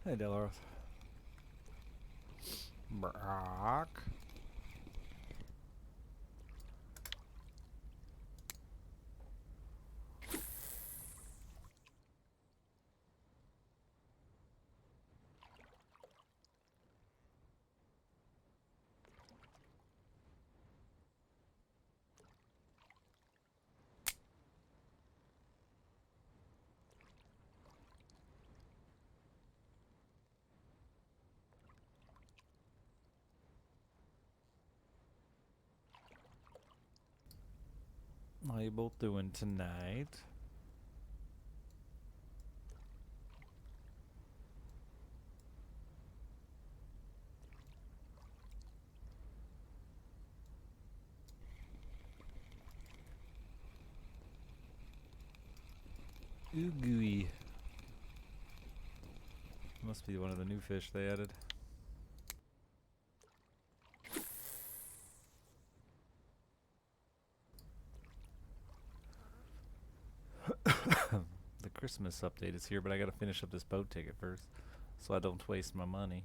Hey, Delaroth. Brock. How you both doing tonight? Ooh, gooey. Must be one of the new fish they added. The Christmas update is here, but I gotta finish up this boat ticket first, so I don't waste my money.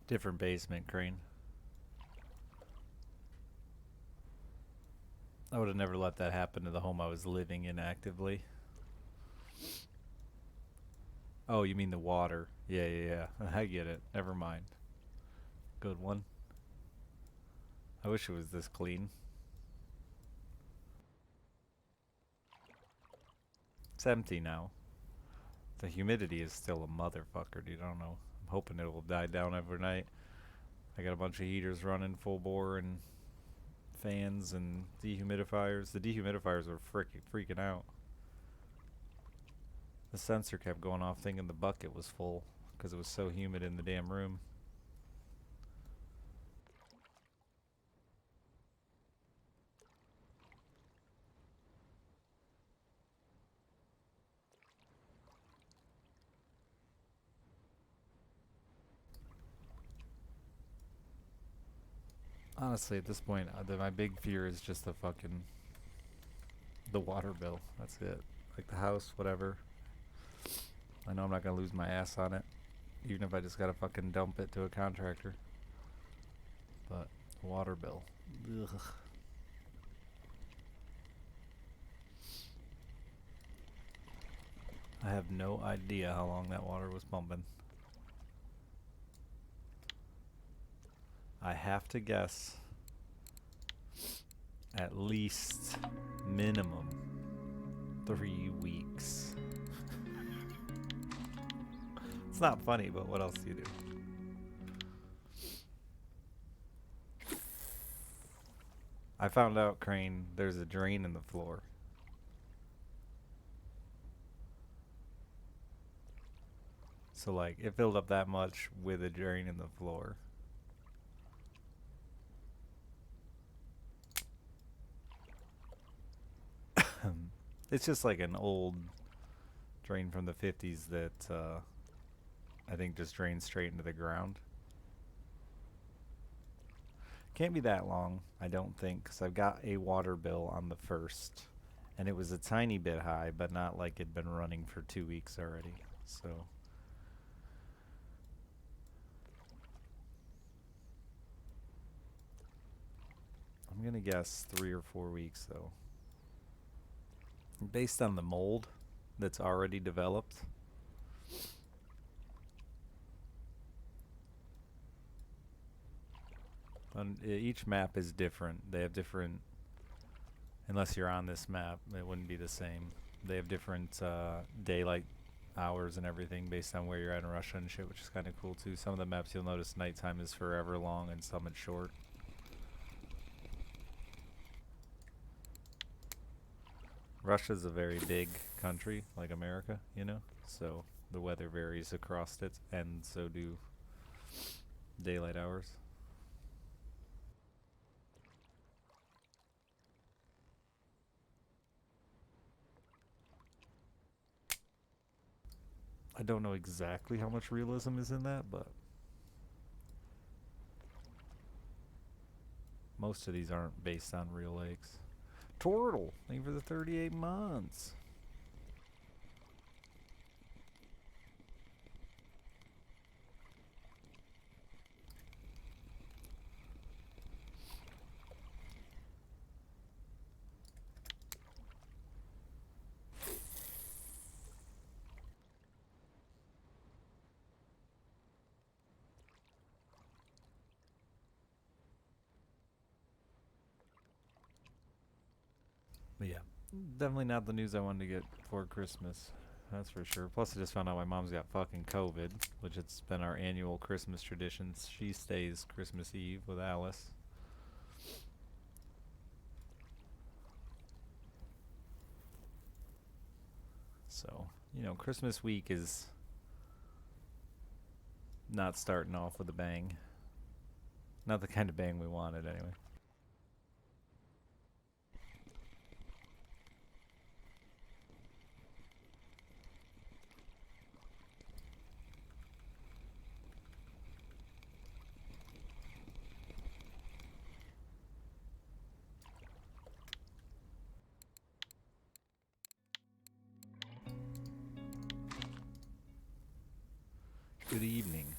Different basement, Crane. I would have never let that happen to the home I was living in actively. Oh, you mean the water? Yeah, yeah, yeah. I get it. Never mind. Good one. I wish it was this clean. It's empty now. The humidity is still a motherfucker, dude. I don't know. I'm hoping it will die down overnight. I got a bunch of heaters running full bore and fans and dehumidifiers. The dehumidifiers were freaking out. The sensor kept going off thinking the bucket was full because it was so humid in the damn room. Honestly, at this point, my big fear is just the water bill. That's it. Like the house, whatever. I know I'm not gonna lose my ass on it, even if I just gotta fucking dump it to a contractor. But water bill. Ugh. I have no idea how long that water was pumping. I have to guess at least minimum 3 weeks. It's not funny, but what else do you do? I found out, Crane, there's a drain in the floor. So, like, it filled up that much with a drain in the floor. It's just like an old drain from the 50s that I think just drains straight into the ground. Can't be that long, I don't think, because I've got a water bill on the first. And it was a tiny bit high, but not like it'd been running for 2 weeks already. So I'm gonna guess 3 or 4 weeks though. Based on the mold that's already developed. Each map is different. They have different, unless you're on this map, it wouldn't be the same. They have different daylight hours and everything based on where you're at in Russia and shit, which is kind of cool too. Some of the maps you'll notice nighttime is forever long and some it's short. Russia's a very big country, like America, you know? So the weather varies across it, and so do daylight hours. I don't know exactly how much realism is in that, but most of these aren't based on real lakes. Turtle, thank you for the 38 months. But yeah, definitely not the news I wanted to get for Christmas. That's for sure. Plus, I just found out my mom's got fucking COVID, which it's been our annual Christmas tradition. She stays Christmas Eve with Alice. So, you know, Christmas week is not starting off with a bang. Not the kind of bang we wanted, anyway. Good evening.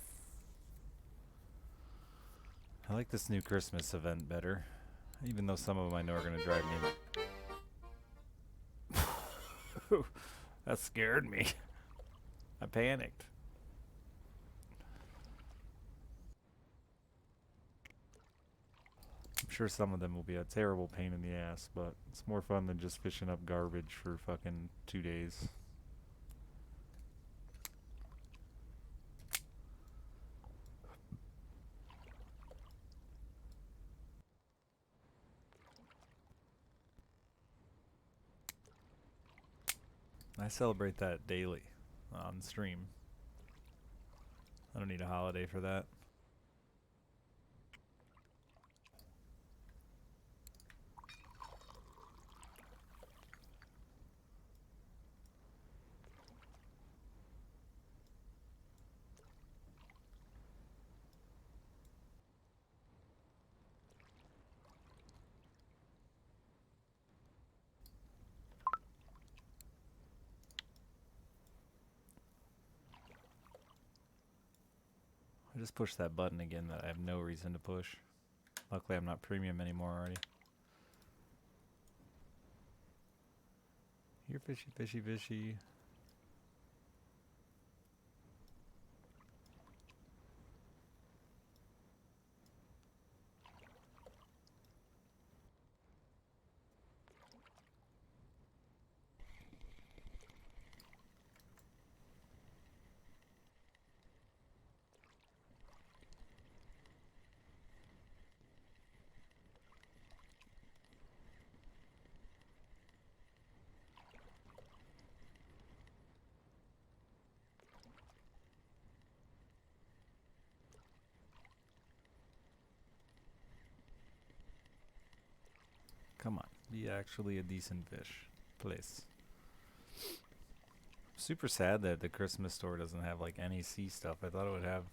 I like this new Christmas event better, even though some of them I know are going to drive me. That scared me. I panicked. I'm sure some of them will be a terrible pain in the ass, but it's more fun than just fishing up garbage for fucking 2 days. I celebrate that daily on stream. I don't need a holiday for that. I just pushed that button again that I have no reason to push. Luckily I'm not premium anymore already. Here, fishy, fishy, fishy. Come on, be actually a decent fish. Please. Super sad that the Christmas store doesn't have like any sea stuff. I thought it would have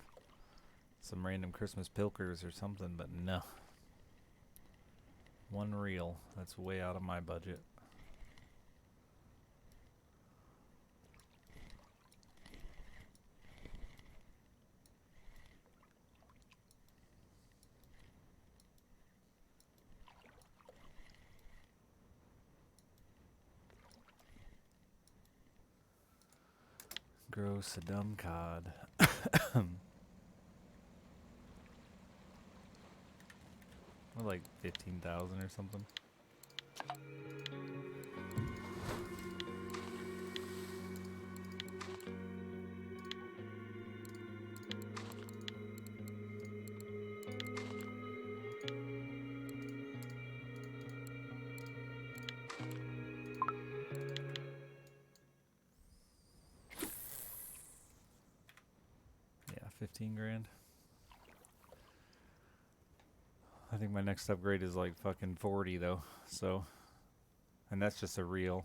some random Christmas pilkers or something, but no. One reel. That's way out of my budget. Gross, a dumb cod. Like 15,000 or something. Yeah, 15 grand. I think my next upgrade is like fucking 40 though, so. And that's just a reel.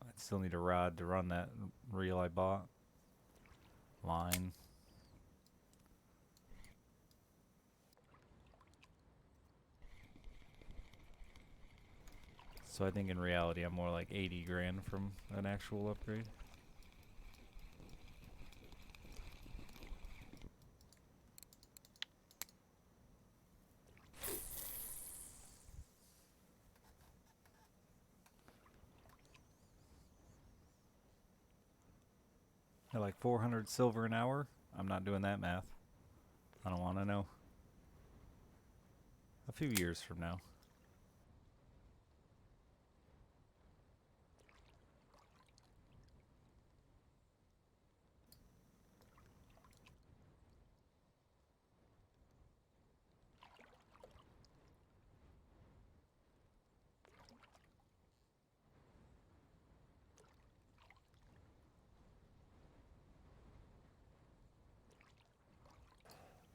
I still need a rod to run that reel I bought. line. So I think in reality I'm more like 80 grand from an actual upgrade. At like 400 silver an hour? I'm not doing that math. I don't want to know. A few years from now.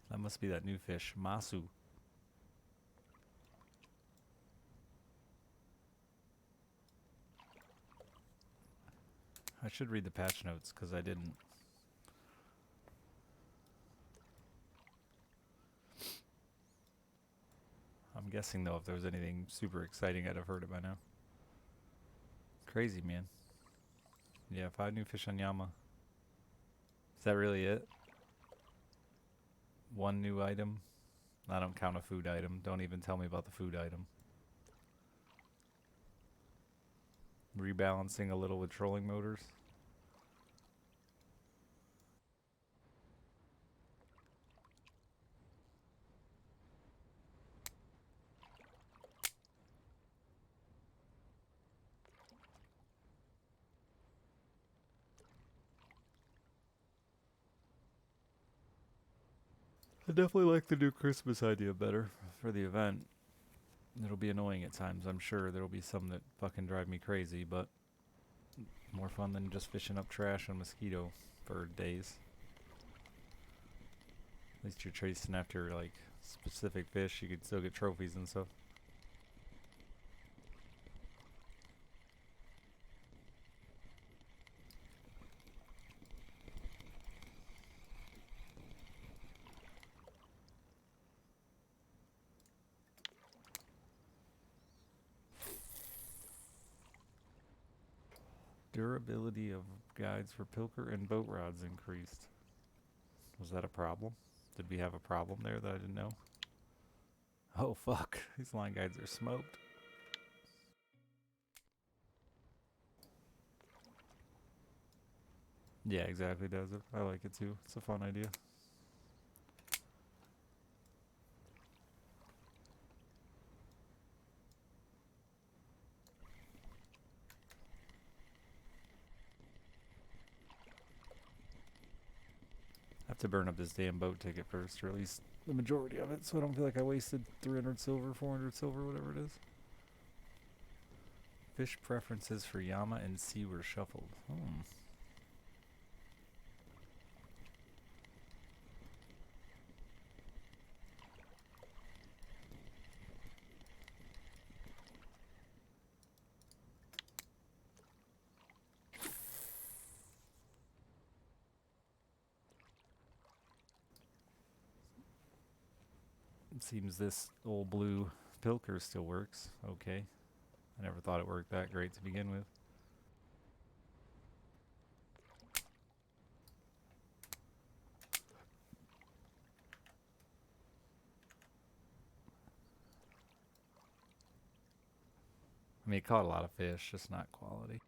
That must be that new fish, Masu. I should read the patch notes because I didn't. I'm guessing though if there was anything super exciting I'd have heard it by now. Crazy, man. Yeah, 5 new fish on Yama. Is that really it? 1 new item? I don't count a food item. Don't even tell me about the food item. Rebalancing a little with trolling motors. I definitely like the new Christmas idea better for the event. It'll be annoying at times, I'm sure. There'll be some that fucking drive me crazy, but more fun than just fishing up trash on Mosquito for days. At least you're chasing after like specific fish. You could still get trophies and stuff. Durability of guides for pilker and boat rods increased. Was that a problem? Did we have a problem there that I didn't know? Oh fuck, these line guides are smoked. Yeah, exactly, does it. I like it too. It's a fun idea. I have to burn up this damn boat ticket first, or at least the majority of it, so I don't feel like I wasted 300 silver, 400 silver, whatever it is. Fish preferences for Yama and sea were shuffled. It seems this old blue pilker still works. Okay. I never thought it worked that great to begin with. I mean, it caught a lot of fish, just not quality.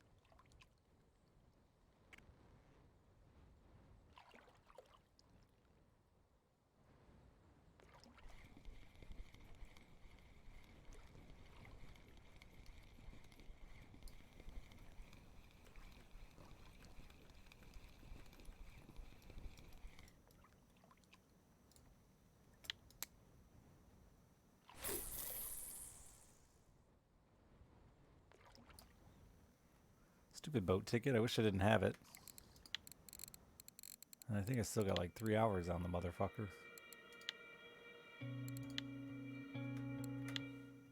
Stupid boat ticket. I wish I didn't have it. And I think I still got like 3 hours on the motherfucker.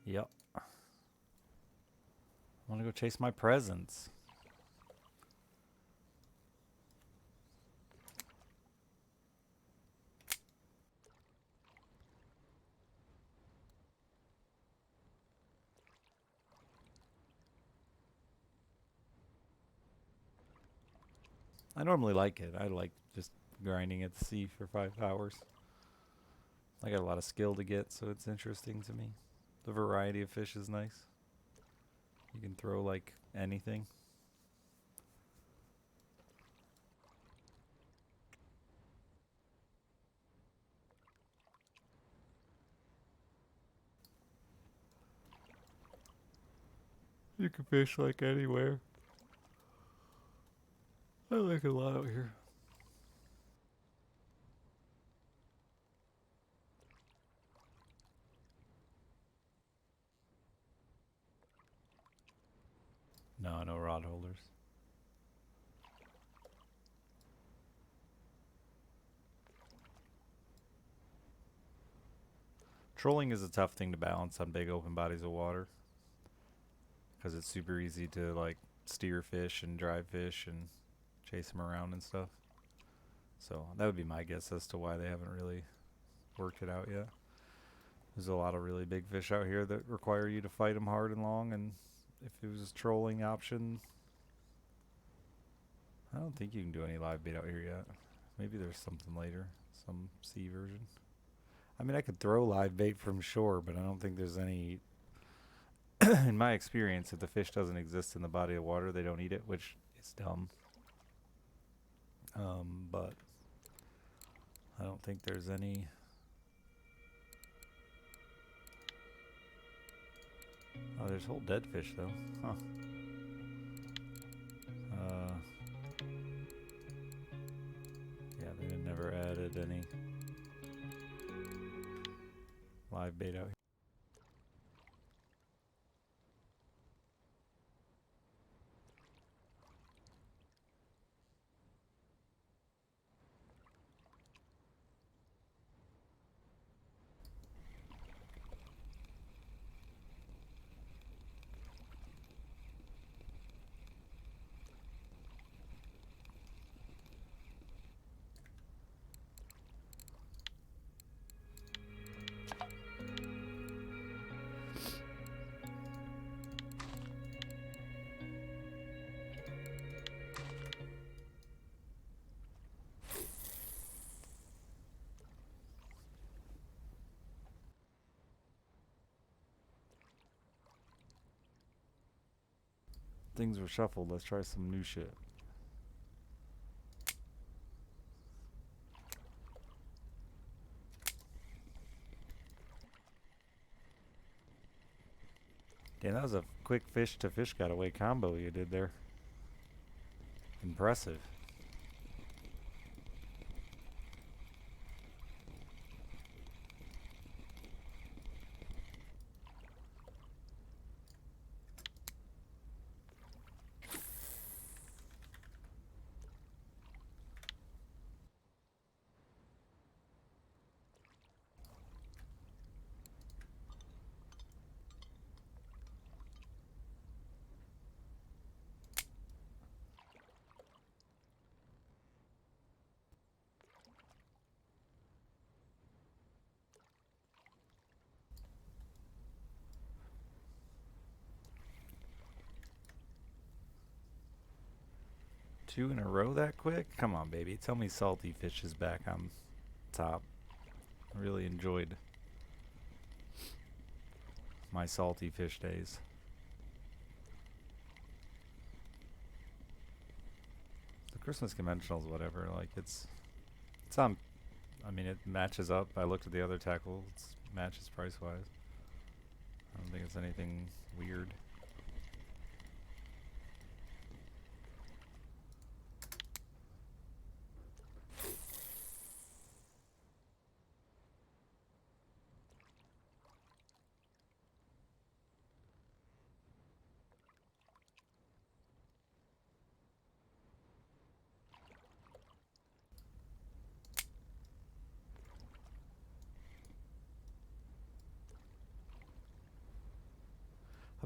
Yep. I want to go chase my presents. I normally like it. I like just grinding at the sea for 5 hours. I got a lot of skill to get, so it's interesting to me. The variety of fish is nice. You can throw like anything. You can fish like anywhere. I like it a lot out here. No, no rod holders. Trolling is a tough thing to balance on big open bodies of water because it's super easy to like steer fish and drive fish and chase them around and stuff. So that would be my guess as to why they haven't really worked it out yet. There's a lot of really big fish out here that require you to fight them hard and long, and if it was a trolling option, I don't think you can do any live bait out here yet. Maybe there's something later, some sea version. I mean, I could throw live bait from shore, but I don't think there's any. In my experience, if the fish doesn't exist in the body of water, they don't eat it, which is dumb. But I don't think there's any. Oh, there's whole dead fish though. Huh. Uh, yeah, they never added any live bait out here. Things were shuffled. Let's try some new shit. Damn, that was a quick fish to fish got away combo you did there. Impressive. Two in a row that quick? Come on, baby. Tell me Salty Fish is back on top. I really enjoyed my Salty Fish days. The Christmas conventionals, whatever. Like it's on. I mean, it matches up. I looked at the other tackle. It matches price wise. I don't think it's anything weird.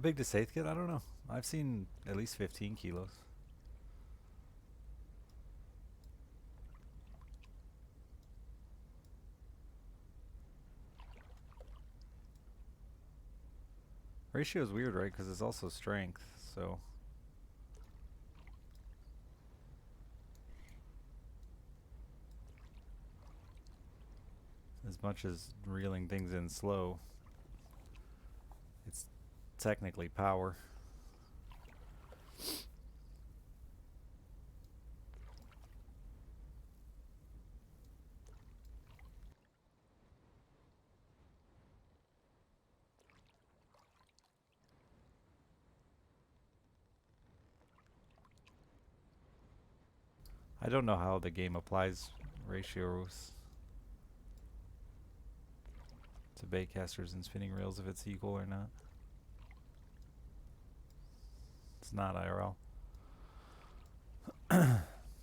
How big does Saith get? I don't know. I've seen at least 15 kilos. Ratio is weird, right? Because it's also strength, so. as much as reeling things in slow, it's technically power. I don't know how the game applies ratios to baitcasters and spinning reels, if it's equal or not. It's not IRL.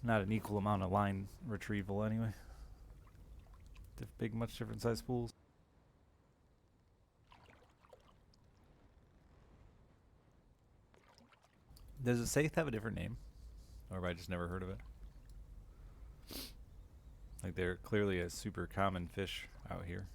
Not an equal amount of line retrieval anyway. Much different size pools. Does a saith have a different name? Or have I just never heard of it? Like, they're clearly a super common fish out here.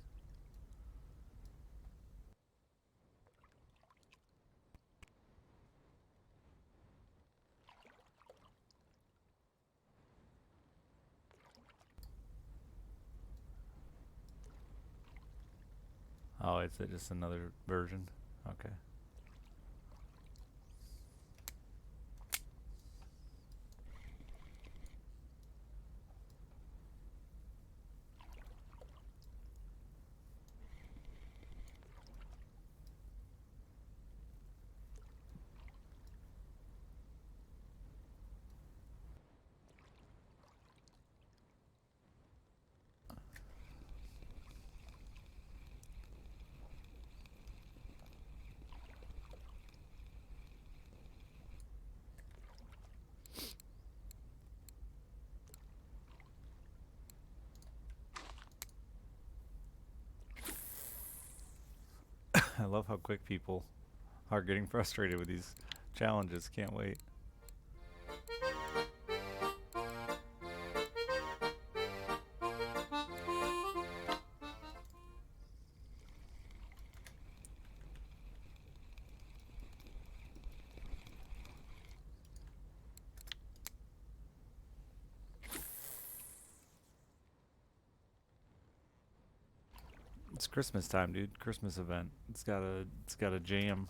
Oh, it's just another version. Okay. I love how quick people are getting frustrated with these challenges. Can't wait. It's Christmas time, dude. Christmas event. It's got a jam.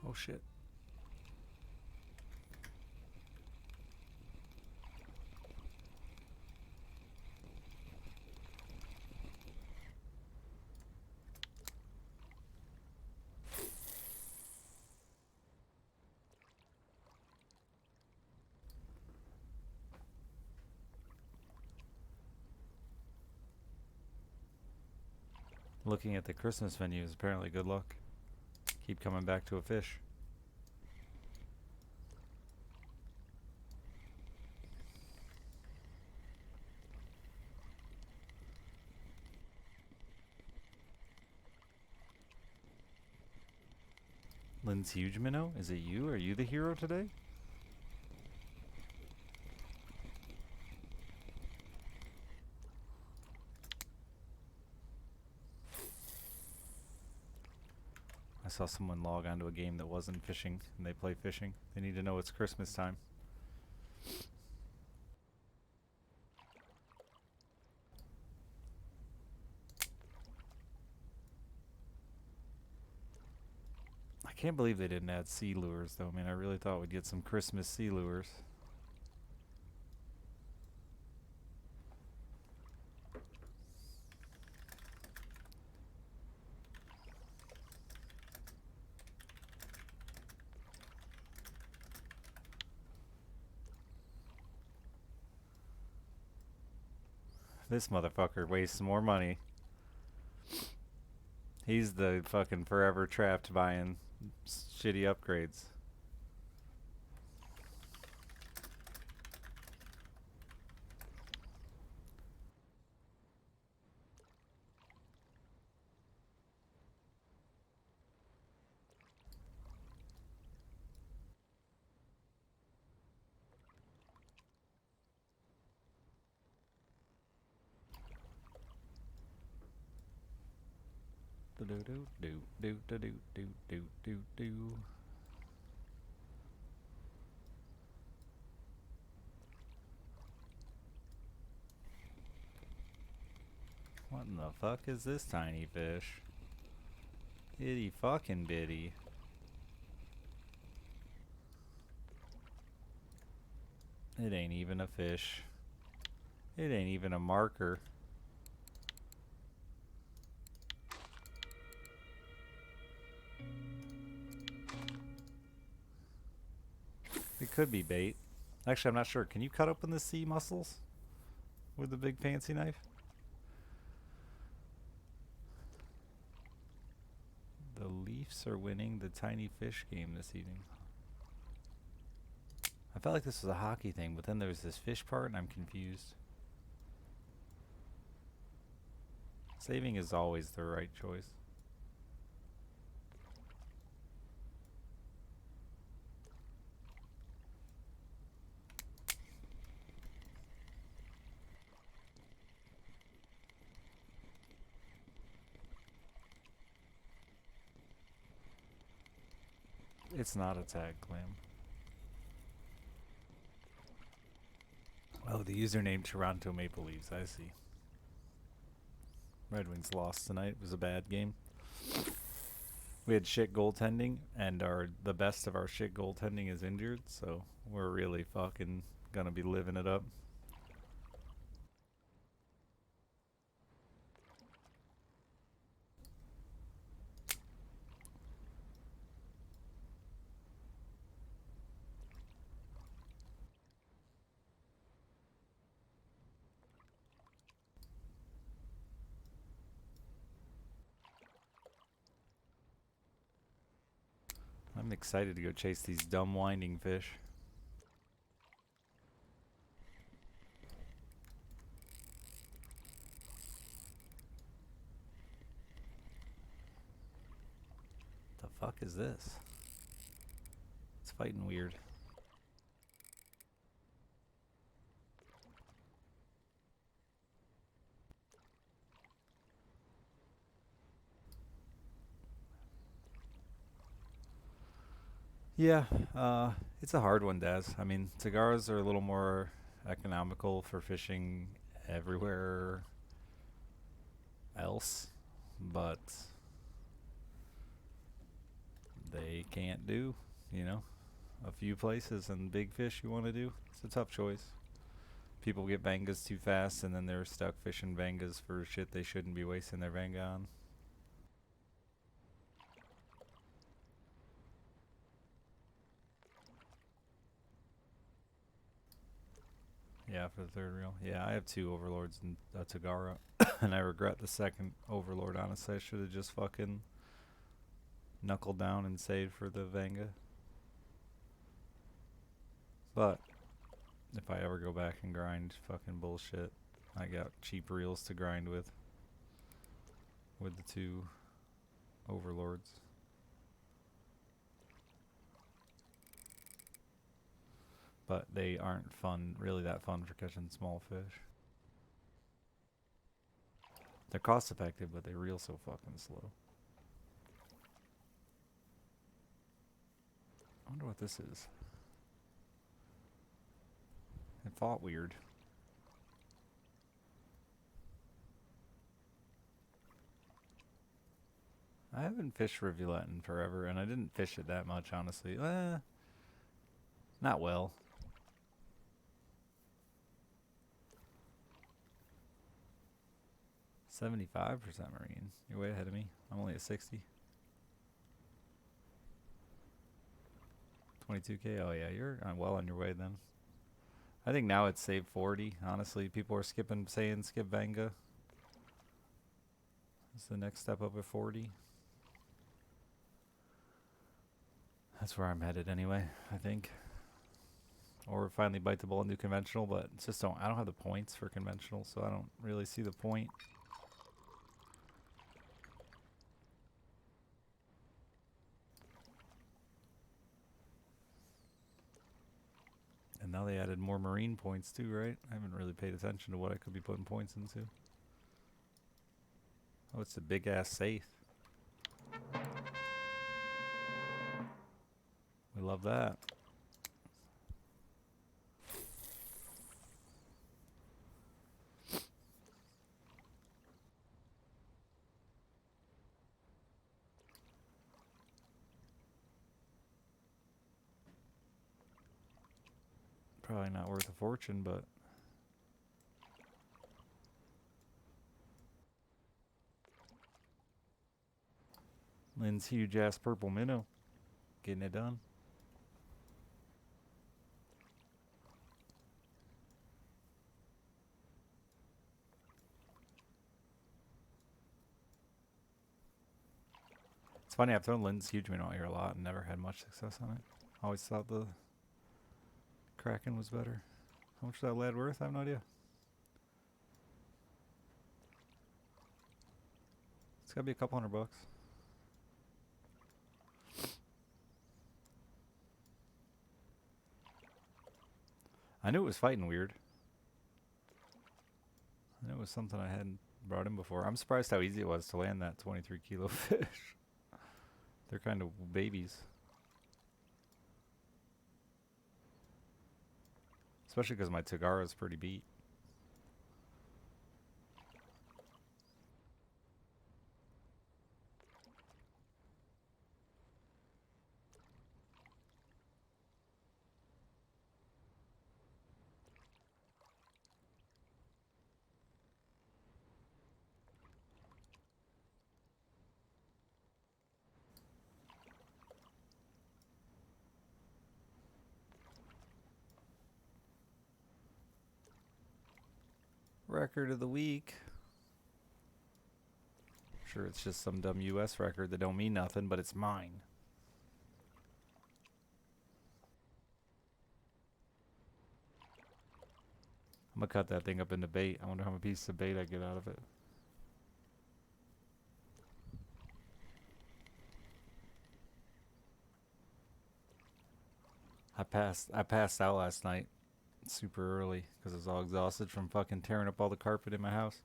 Oh shit. Looking at the Christmas venue is apparently good luck. Keep coming back to a fish. Lynn's Huge Minnow? Is it you? Are you the hero today? I saw someone log onto a game that wasn't fishing and they play fishing. They need to know it's Christmas time. I can't believe they didn't add sea lures though. I mean, I really thought we'd get some Christmas sea lures. This motherfucker wastes more money. He's the fucking forever trapped buying shitty upgrades. The do do do do do do do do do do. What in the fuck is this tiny fish? Itty fucking bitty. It ain't even a fish. It ain't even a marker. It could be bait. Actually, I'm not sure. Can you cut open the sea mussels with the big fancy knife? The Leafs are winning the tiny fish game this evening. I felt like this was a hockey thing, but then there was this fish part and I'm confused. Saving is always the right choice. It's not a tag clam. Oh, the username Toronto Maple Leafs, I see. Red Wings lost tonight. It was a bad game. We had shit goaltending, and the best of our shit goaltending is injured, so we're really fucking gonna be living it up. I'm excited to go chase these dumb winding fish. The fuck is this? It's fighting weird. Yeah, it's a hard one, Daz. I mean, cigars are a little more economical for fishing everywhere else, but they can't do, you know, a few places and big fish you want to do. It's a tough choice. People get vangas too fast and then they're stuck fishing vangas for shit they shouldn't be wasting their vanga on. Yeah, for the third reel. Yeah, I have 2 overlords and a Tagara, and I regret the second overlord. Honestly, I should have just fucking knuckled down and saved for the Vanga. But if I ever go back and grind fucking bullshit, I got cheap reels to grind with the 2 overlords. But they aren't fun, really that fun for catching small fish. They're cost effective, but they reel so fucking slow. I wonder what this is. It fought weird. I haven't fished Rivulet in forever, and I didn't fish it that much, honestly. Not well. 75% marine. You're way ahead of me. I'm only at 60. 22k. Oh yeah, you're well on your way then. I think now it's save 40. Honestly, people are saying skip Vanga. It's the next step up at 40. That's where I'm headed anyway, I think. Or finally bite the bullet and do conventional, but it's just I don't have the points for conventional, so I don't really see the point. And now they added more marine points too, right? I haven't really paid attention to what I could be putting points into. Oh, it's a big ass safe. love that. Probably not worth a fortune, but Lynn's huge ass purple minnow. Getting it done. It's funny, I've thrown Lynn's huge minnow here a lot and never had much success on it. Always thought the Kraken was better. How much is that lead worth? I have no idea. It's gotta be a couple $100. I knew it was fighting weird. I knew it was something I hadn't brought in before. I'm surprised how easy it was to land that 23 kilo fish. They're kind of babies. Especially because my Tagara is pretty beat. Record of the week. Sure, it's just some dumb US record that don't mean nothing, but it's mine. I'm gonna cut that thing up into bait. I wonder how many pieces of bait I get out of it. I passed out last night super early because I was all exhausted from fucking tearing up all the carpet in my house.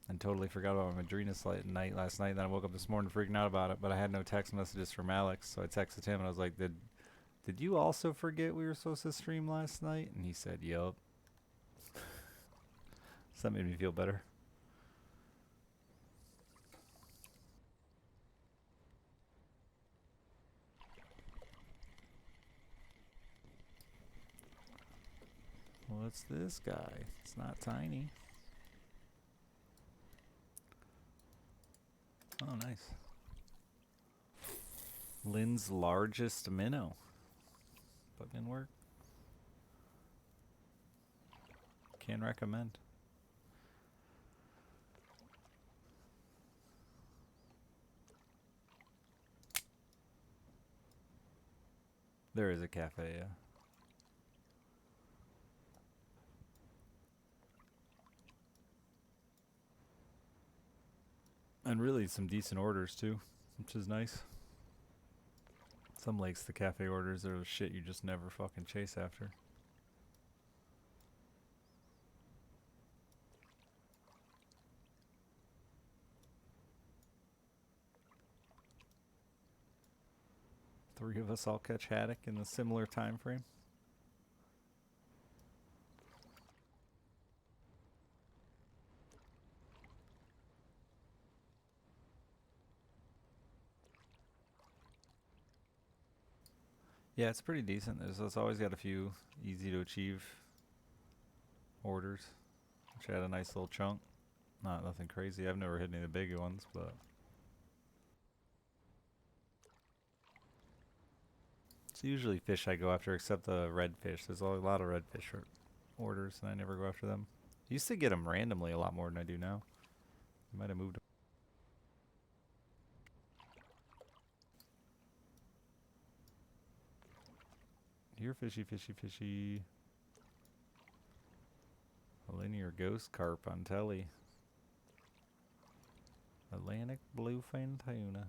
And totally forgot about my Madrinas night last night. Then I woke up this morning freaking out about it, but I had no text messages from Alex, so I texted him and I was like, Did you also forget we were supposed to stream last night? And he said, yup. So that made me feel better. What's this guy? It's not tiny. Oh, nice. Lynn's largest minnow. But didn't work. Can recommend. There is a cafe, yeah. And really some decent orders too, which is nice. Some lakes, the cafe orders are the shit you just never fucking chase after. Three of us all catch haddock in a similar time frame. Yeah, it's pretty decent. It's always got a few easy to achieve orders, which had a nice little chunk. Nothing crazy. I've never hit any of the bigger ones, but it's usually fish I go after, except the redfish. There's a lot of redfish orders, and I never go after them. I used to get them randomly a lot more than I do now. I might have moved. Here, fishy, fishy, fishy. A linear ghost carp on telly. Atlantic bluefin tuna.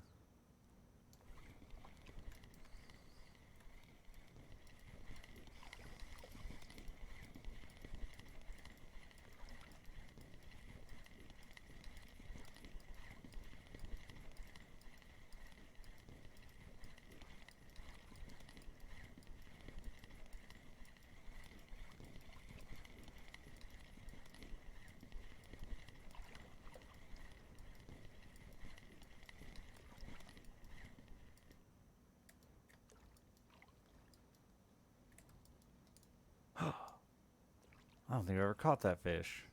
I don't think I ever caught that fish.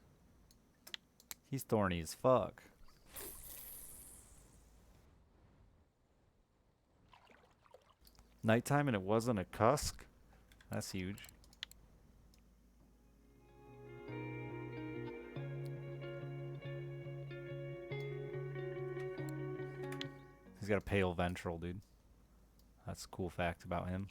He's thorny as fuck. Nighttime and it wasn't a cusk? That's huge. He's got a pale ventral, dude. That's a cool fact about him.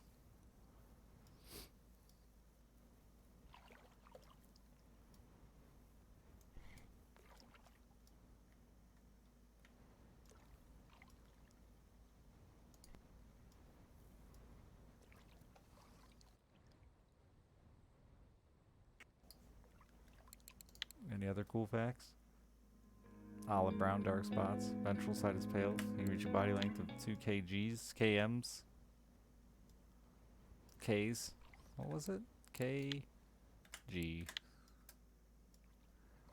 Any other cool facts? Olive brown dark spots. Ventral side is pale. You can reach a body length of 2 kgs. KMs. Ks. What was it? KG.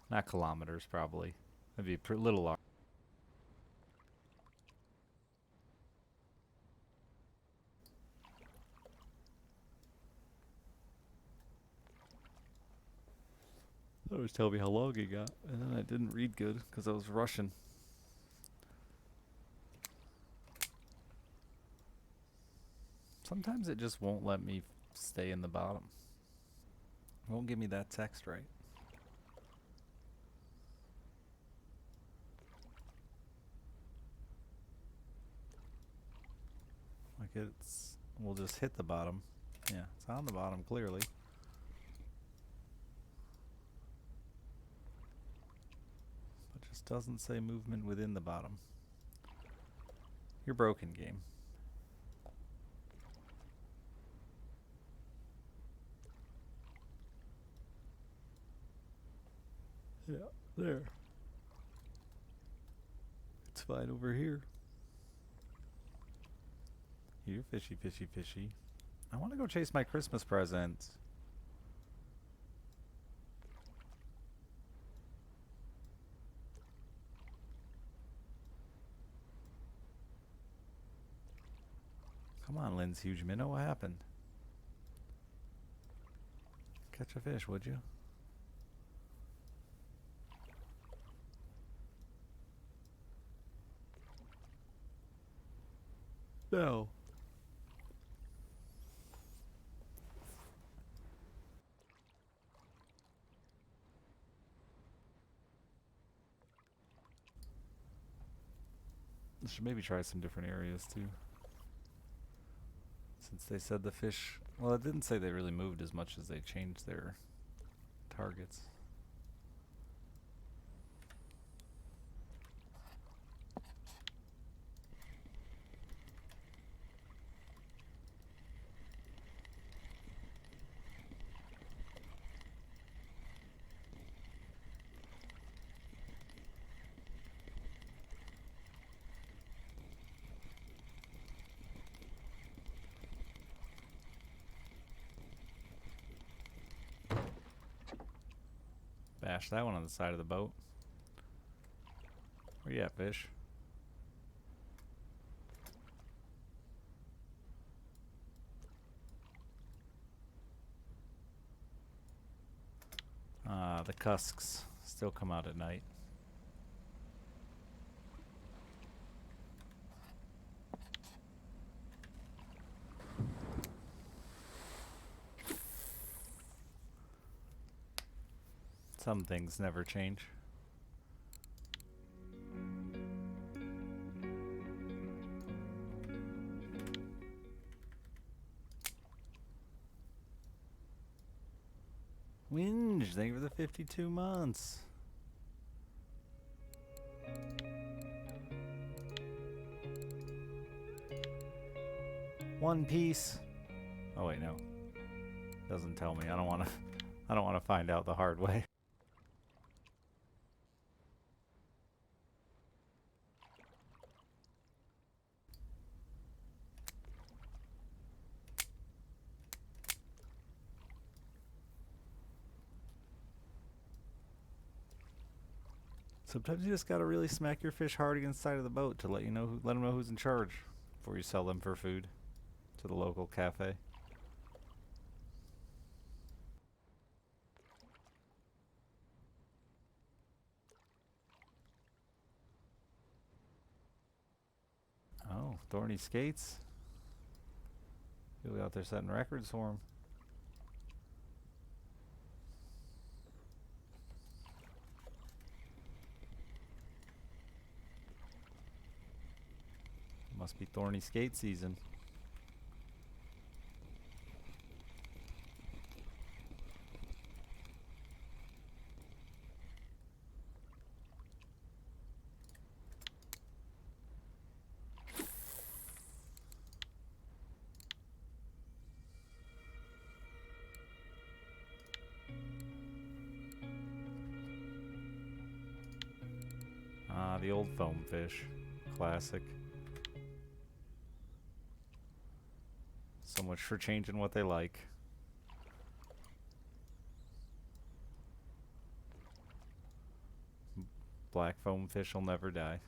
Not kilometers, probably. That'd be a little large. That was telling me how long he got, and then I didn't read good because I was rushing. Sometimes it just won't let me stay in the bottom. It won't give me that text right. Like we'll just hit the bottom. Yeah, it's on the bottom clearly. But just doesn't say movement within the bottom. You're broken, game. Yeah, there. It's fine over here. You're fishy, fishy, fishy. I want to go chase my Christmas presents. Come on, Lynn's huge minnow. What happened? Catch a fish, would you? No. I should maybe try some different areas too. Since they said the fish... Well, it didn't say they really moved as much as they changed their targets. Bash that one on the side of the boat. Where you at, fish? The cusks still come out at night. Some things never change. Winge, thank you for the 52 months. One Piece. Oh wait, no. Doesn't tell me. I don't want to find out the hard way. Sometimes you just gotta really smack your fish hard against the side of the boat to let them know who's in charge before you sell them for food to the local cafe. Thorny Skates. He'll be out there setting records for him. Must be Thorny Skate season. The old foam fish. Classic. So much for changing what they like. Black foam fish will never die.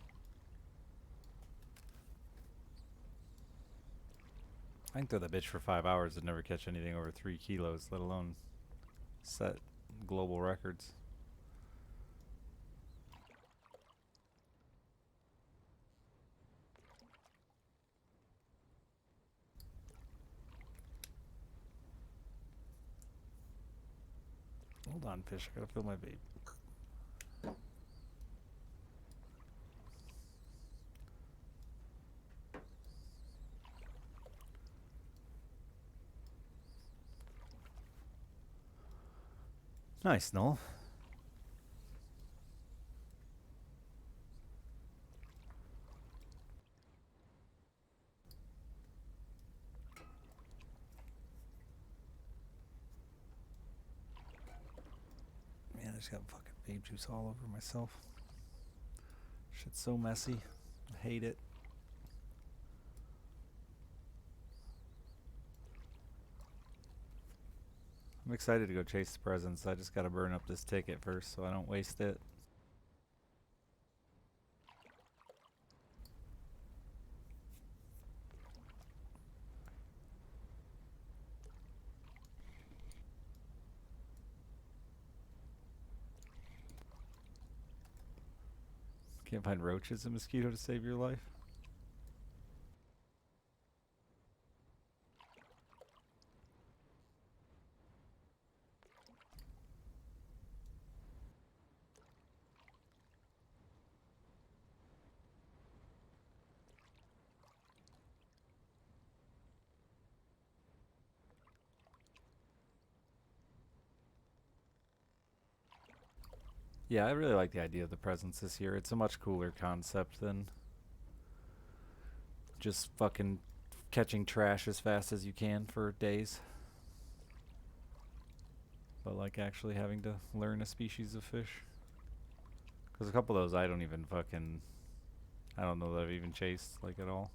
I can throw that bitch for 5 hours and never catch anything over 3 kilos, let alone set global records. Hold on, fish. I gotta fill my bait. Nice, Null. Man, I just got fucking babe juice all over myself. Shit's so messy. I hate it. I'm excited to go chase the presents. I just gotta burn up this ticket first so I don't waste it. Can't find roaches and mosquito to save your life. Yeah, I really like the idea of the presents this year. It's a much cooler concept than just fucking catching trash as fast as you can for days. But like actually having to learn a species of fish. Because a couple of those I don't even fucking... I don't know that I've even chased, like, at all.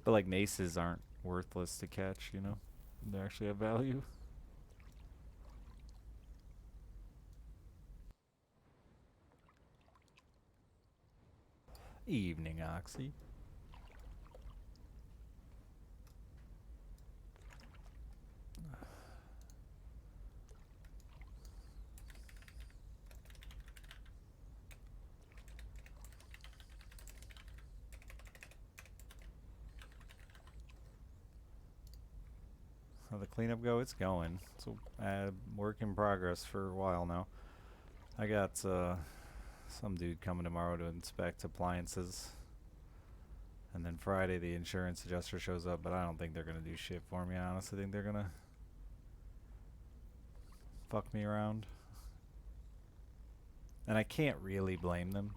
But like maces aren't worthless to catch, you know? They actually have value. Evening, Oxy. How the cleanup go? It's going. It's a work in progress for a while now. I got some dude coming tomorrow to inspect appliances. And then Friday the insurance adjuster shows up, but I don't think they're going to do shit for me. I honestly think they're going to fuck me around. And I can't really blame them.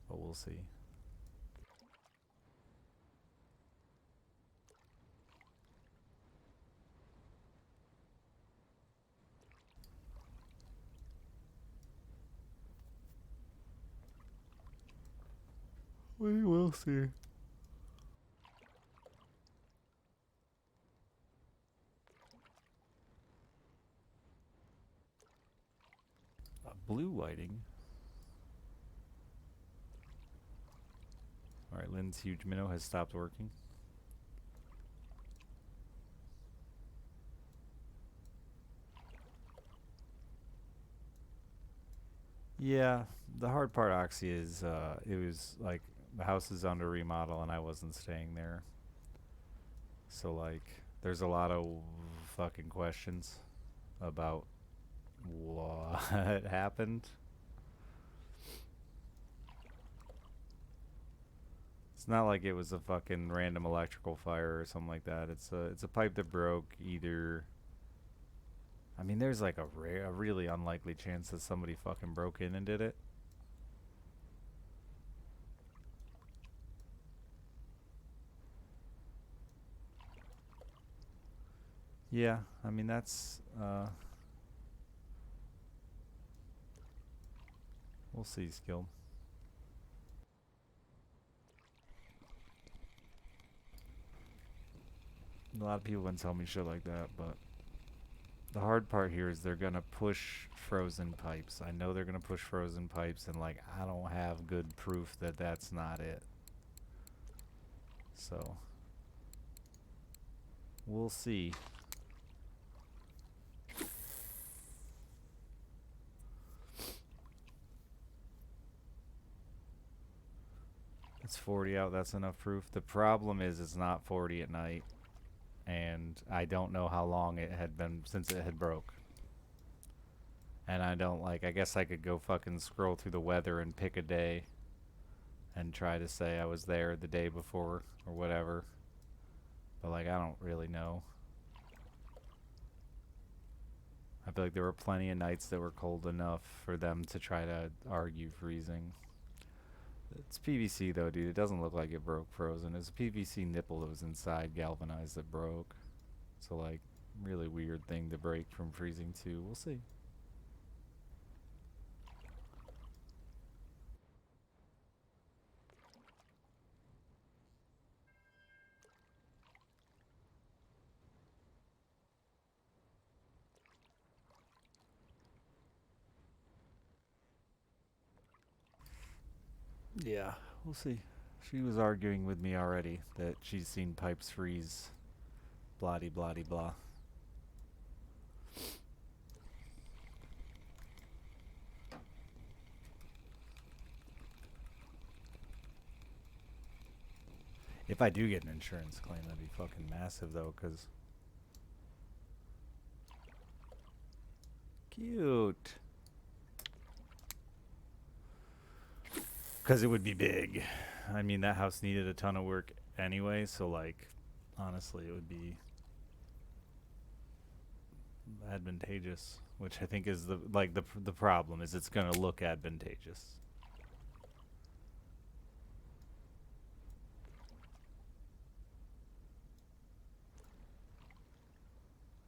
But we'll see. We will see. Blue whiting. Alright, Lynn's huge minnow has stopped working. Yeah, the hard part, Oxy, is it was like the house is under remodel and I wasn't staying there. So like, there's a lot of fucking questions about what happened. It's not like it was a fucking random electrical fire or something like that. It's a pipe that broke either. I mean, there's like a really unlikely chance that somebody fucking broke in and did it. Yeah, I mean that's we'll see, Skilled. A lot of people been telling me shit like that, but the hard part here is they're gonna push frozen pipes. I know they're gonna push frozen pipes, and like I don't have good proof that that's not it. So we'll see. It's 40 out. That's enough proof. The problem is it's not 40 at night, and I don't know how long it had been since it had broke. And I don't like. I guess I could go fucking scroll through the weather and pick a day and try to say I was there the day before or whatever. But like I don't really know. I feel like there were plenty of nights that were cold enough for them to try to argue freezing. It's PVC though, dude. It doesn't look like it broke frozen. It's a PVC nipple that was inside galvanized that broke. So like, really weird thing to break from freezing too. We'll see. Yeah, we'll see. She was arguing with me already that she's seen pipes freeze. Blah de blah de blah. If I do get an insurance claim, that'd be fucking massive though, cause cute. Cause it would be big. I mean, that house needed a ton of work anyway, so like, honestly, it would be advantageous. Which I think is the problem is it's gonna look advantageous.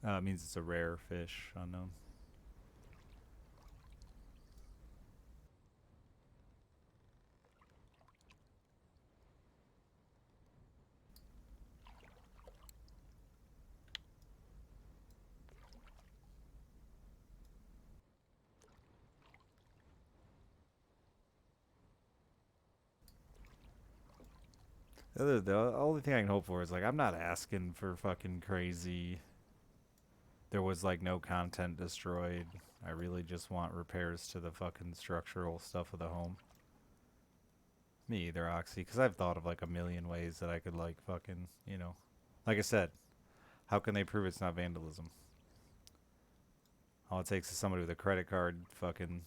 It means it's a rare fish, unknown. The only thing I can hope for is like I'm not asking for fucking crazy. There was like no content destroyed. I really just want repairs to the fucking structural stuff of the home. Me either, Oxy, because I've thought of like a million ways that I could like fucking, like I said, how can they prove it's not vandalism? All it takes is somebody with a credit card fucking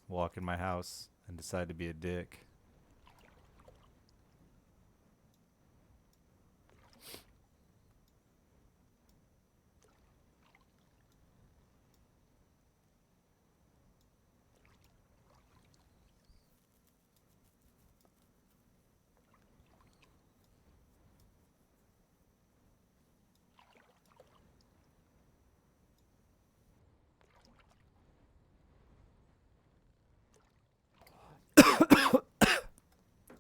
walk in my house and decide to be a dick.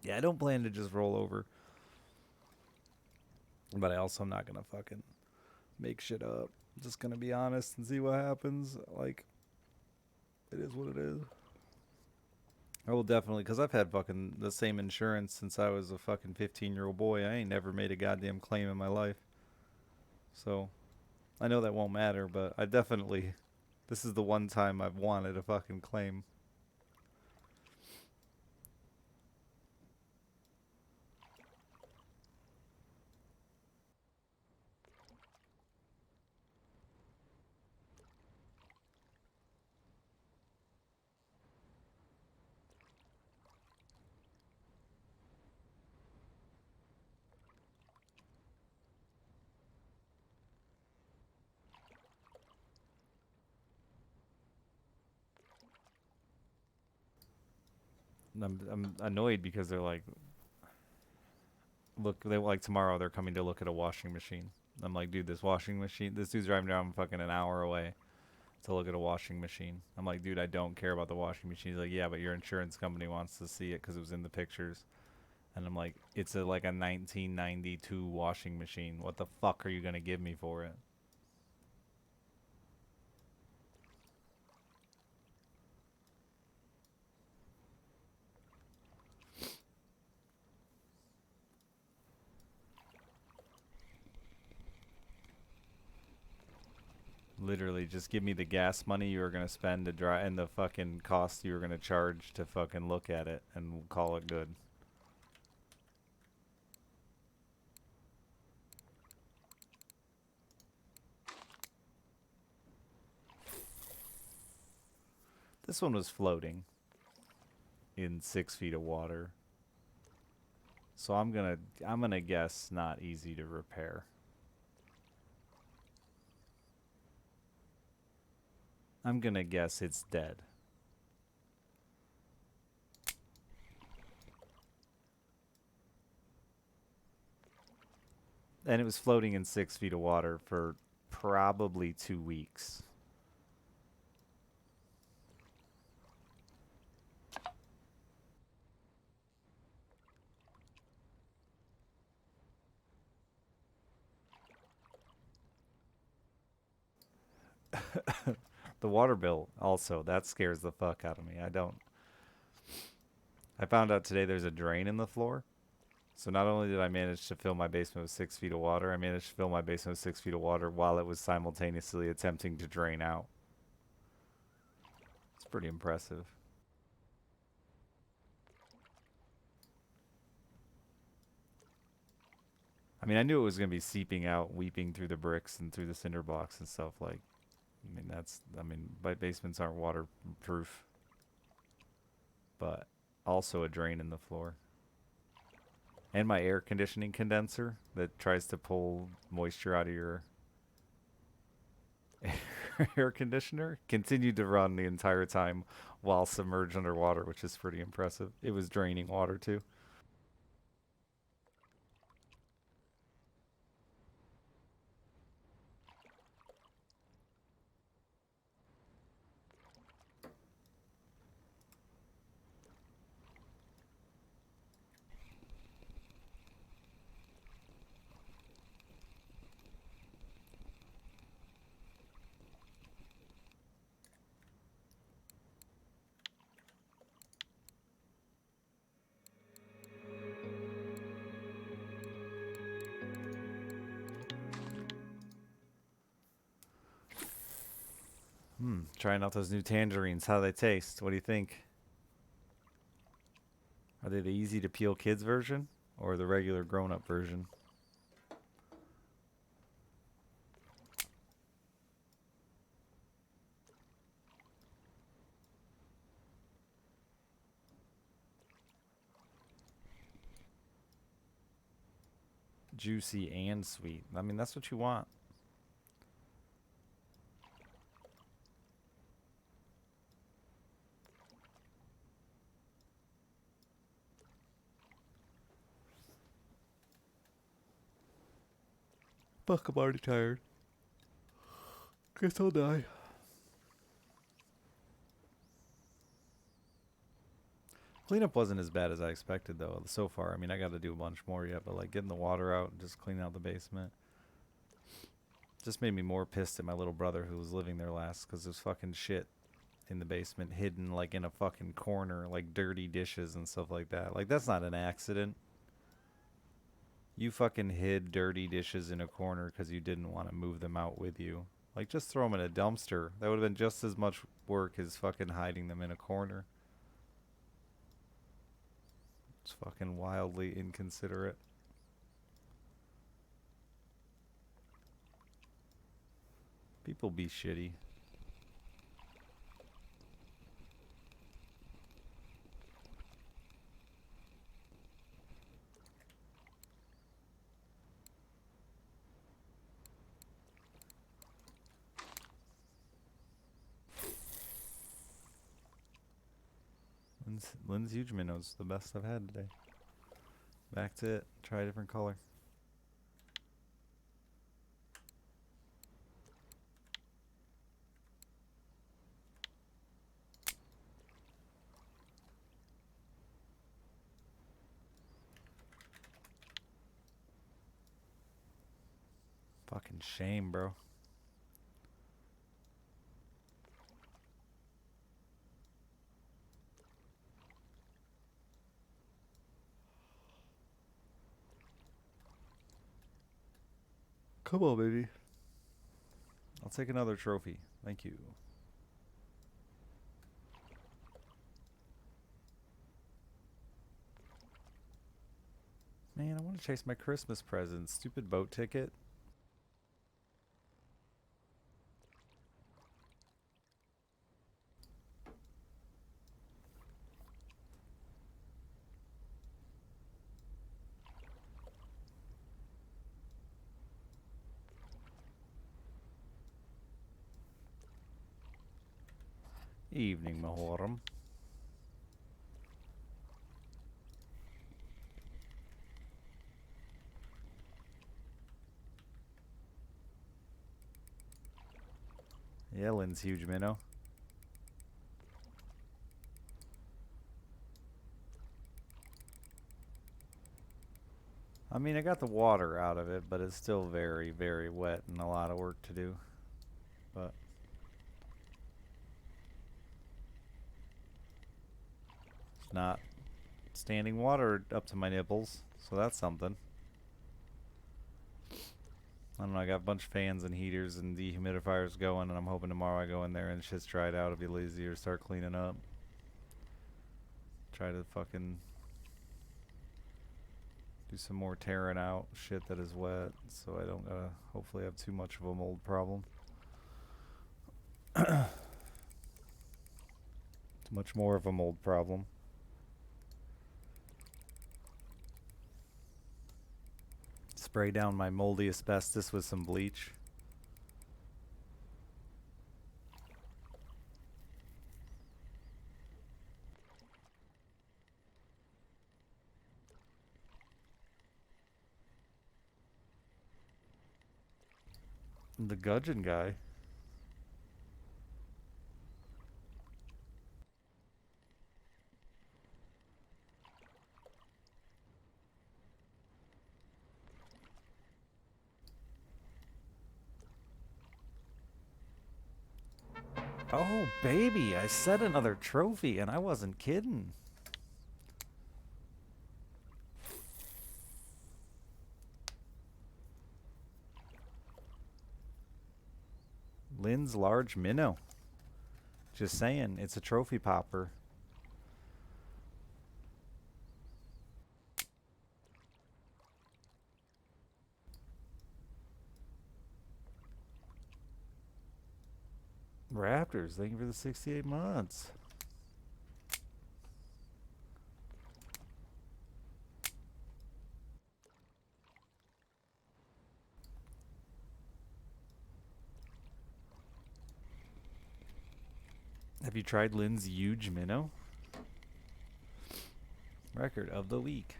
Yeah, I don't plan to just roll over, but I also am not gonna fucking make shit up. I'm just gonna be honest and see what happens. Like, it is what it is. I will definitely, because I've had fucking the same insurance since I was a fucking 15-year-old boy. I ain't never made a goddamn claim in my life. So, I know that won't matter, but I definitely, this is the one time I've wanted a fucking claim. I'm annoyed because they're like, look, they like tomorrow they're coming to look at a washing machine. I'm like, dude, this washing machine, this dude's driving down fucking an hour away to look at a washing machine. I'm like, dude, I don't care about the washing machine. He's like, yeah, but your insurance company wants to see it because it was in the pictures. And I'm like, it's like a 1992 washing machine. What the fuck are you gonna give me for it? Literally, just give me the gas money you were gonna spend to drive and the fucking cost you were gonna charge to fucking look at it, and we'll call it good. This one was floating in 6 feet of water, so I'm gonna guess not easy to repair. I'm gonna guess it's dead. And it was floating in 6 feet of water for probably 2 weeks. The water bill also, that scares the fuck out of me. I found out today there's a drain in the floor. So not only did I manage to fill my basement with 6 feet of water, I managed to fill my basement with 6 feet of water while it was simultaneously attempting to drain out. It's pretty impressive. I mean, I knew it was going to be seeping out, weeping through the bricks and through the cinder blocks and stuff. Like, but basements aren't waterproof, but also a drain in the floor. And my air conditioning condenser that tries to pull moisture out of your air conditioner continued to run the entire time while submerged underwater, which is pretty impressive. It was draining water too. Trying out those new tangerines. How do they taste? What do you think? Are they the easy to peel kids version or the regular grown up version? Juicy and sweet. I mean, that's what you want. Fuck, I'm already tired. Guess I'll die. Cleanup wasn't as bad as I expected, though, so far. I mean, I got to do a bunch more yet, but like getting the water out and just cleaning out the basement just made me more pissed at my little brother who was living there last because there's fucking shit in the basement hidden like in a fucking corner, like dirty dishes and stuff like that. Like, that's not an accident. You fucking hid dirty dishes in a corner because you didn't want to move them out with you. Like, just throw them in a dumpster. That would have been just as much work as fucking hiding them in a corner. It's fucking wildly inconsiderate. People be shitty. Lynn's Huge Minnow's the best I've had today. Back to it. Try a different color. Fucking shame, bro. Come on, baby. I'll take another trophy. Thank you. Man, I want to chase my Christmas present. Stupid boat ticket. Evening, Mahoram. Yeah, Lynn's Huge Minnow. I mean, I got the water out of it, but it's still very, very wet and a lot of work to do. But it's not standing water up to my nipples, so that's something. I don't know, I got a bunch of fans and heaters and dehumidifiers going, and I'm hoping tomorrow I go in there and shit's dried out. It'll be easier to start cleaning up. Try to fucking do some more tearing out shit that is wet, so I don't hopefully have too much of a mold problem. Too much more of a mold problem. Spray down my moldy asbestos with some bleach. The gudgeon guy. Oh, baby, I set another trophy and I wasn't kidding. Lynn's Large Minnow. Just saying, it's a trophy popper. Raptors, thank you for the 68 months. Have you tried Lynn's Huge Minnow? Record of the week.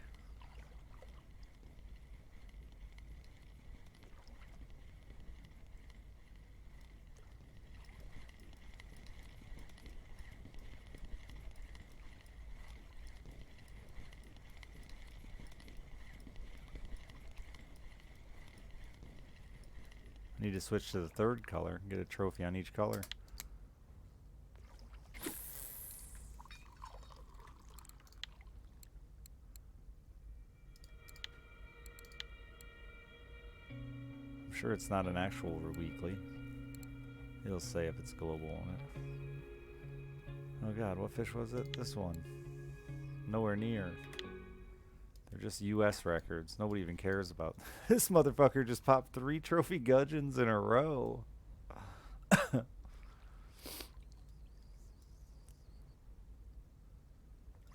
I need to switch to the third color, get a trophy on each color. I'm sure it's not an actual weekly. It'll say if it's global on it. Oh god, what fish was it? This one. Nowhere near. They're just US records. Nobody even cares about. This motherfucker just popped 3 trophy gudgeons in a row.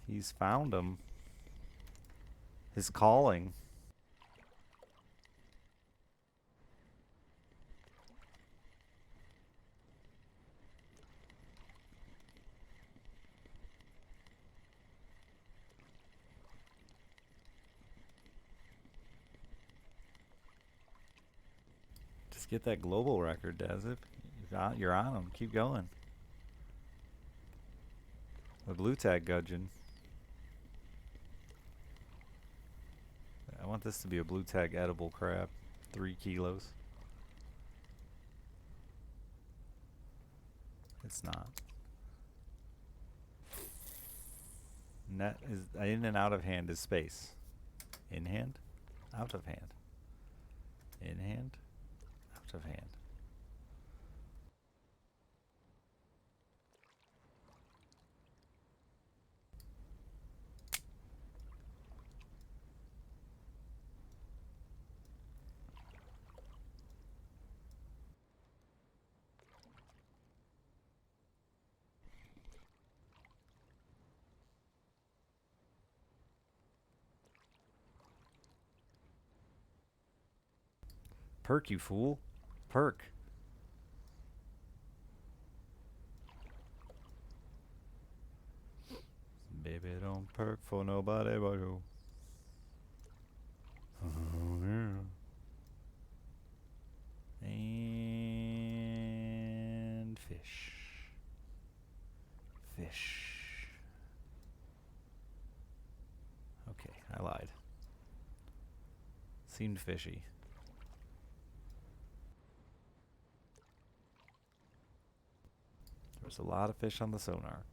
He's found them. His calling. Just get that global record, Dazip. You're on them. Keep going. The blue tag gudgeon. I want this to be a blue tag edible crab. 3 kilos. It's not. Net is in and out of hand is space. In hand, out of hand. In hand, out of hand. Perk, you fool. Perk. Baby, don't perk for nobody but you. Oh, yeah. And fish. Fish. Okay, I lied. Seemed fishy. There's a lot of fish on the sonar.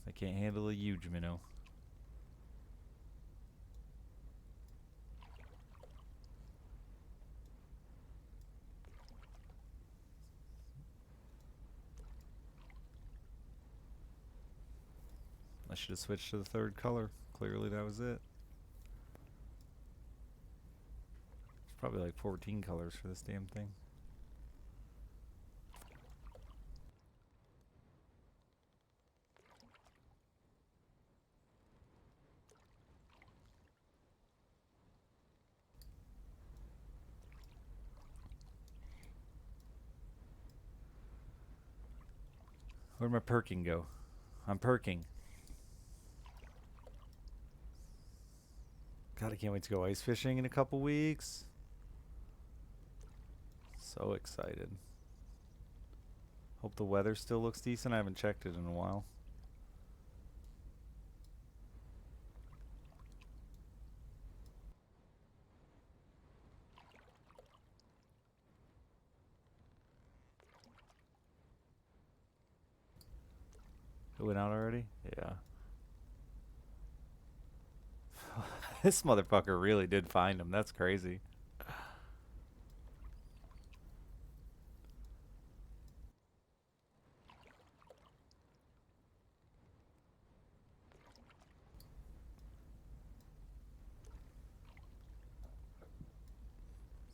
They can't handle a huge minnow. I should have switched to the third color. Clearly that was it. It's probably like 14 colors for this damn thing. Where'd my perking go? I'm perking. God, I can't wait to go ice fishing in a couple weeks. So excited. Hope the weather still looks decent. I haven't checked it in a while. It went out already? Yeah. This motherfucker really did find him. That's crazy.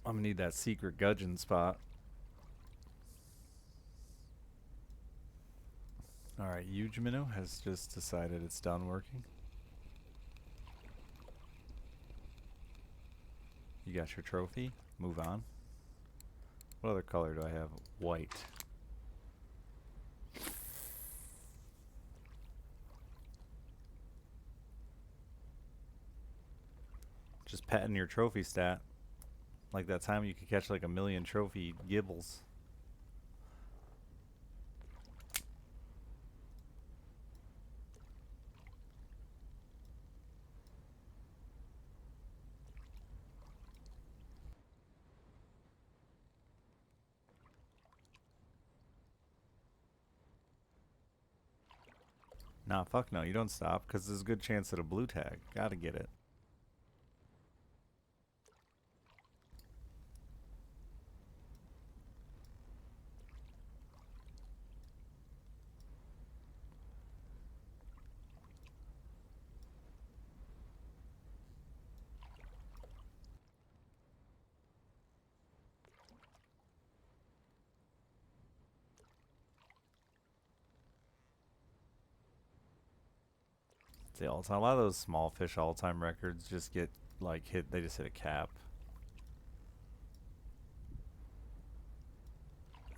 I'm gonna need that secret gudgeon spot. Alright, huge minnow has just decided it's done working. You got your trophy. Move on. What other color do I have? White. Just petting your trophy stat. Like that time you could catch like 1,000,000 trophy gibbles. Nah, fuck no, you don't stop, because there's a good chance at a blue tag. Gotta get it. The all-time, a lot of those small fish all-time records just get like hit. They just hit a cap.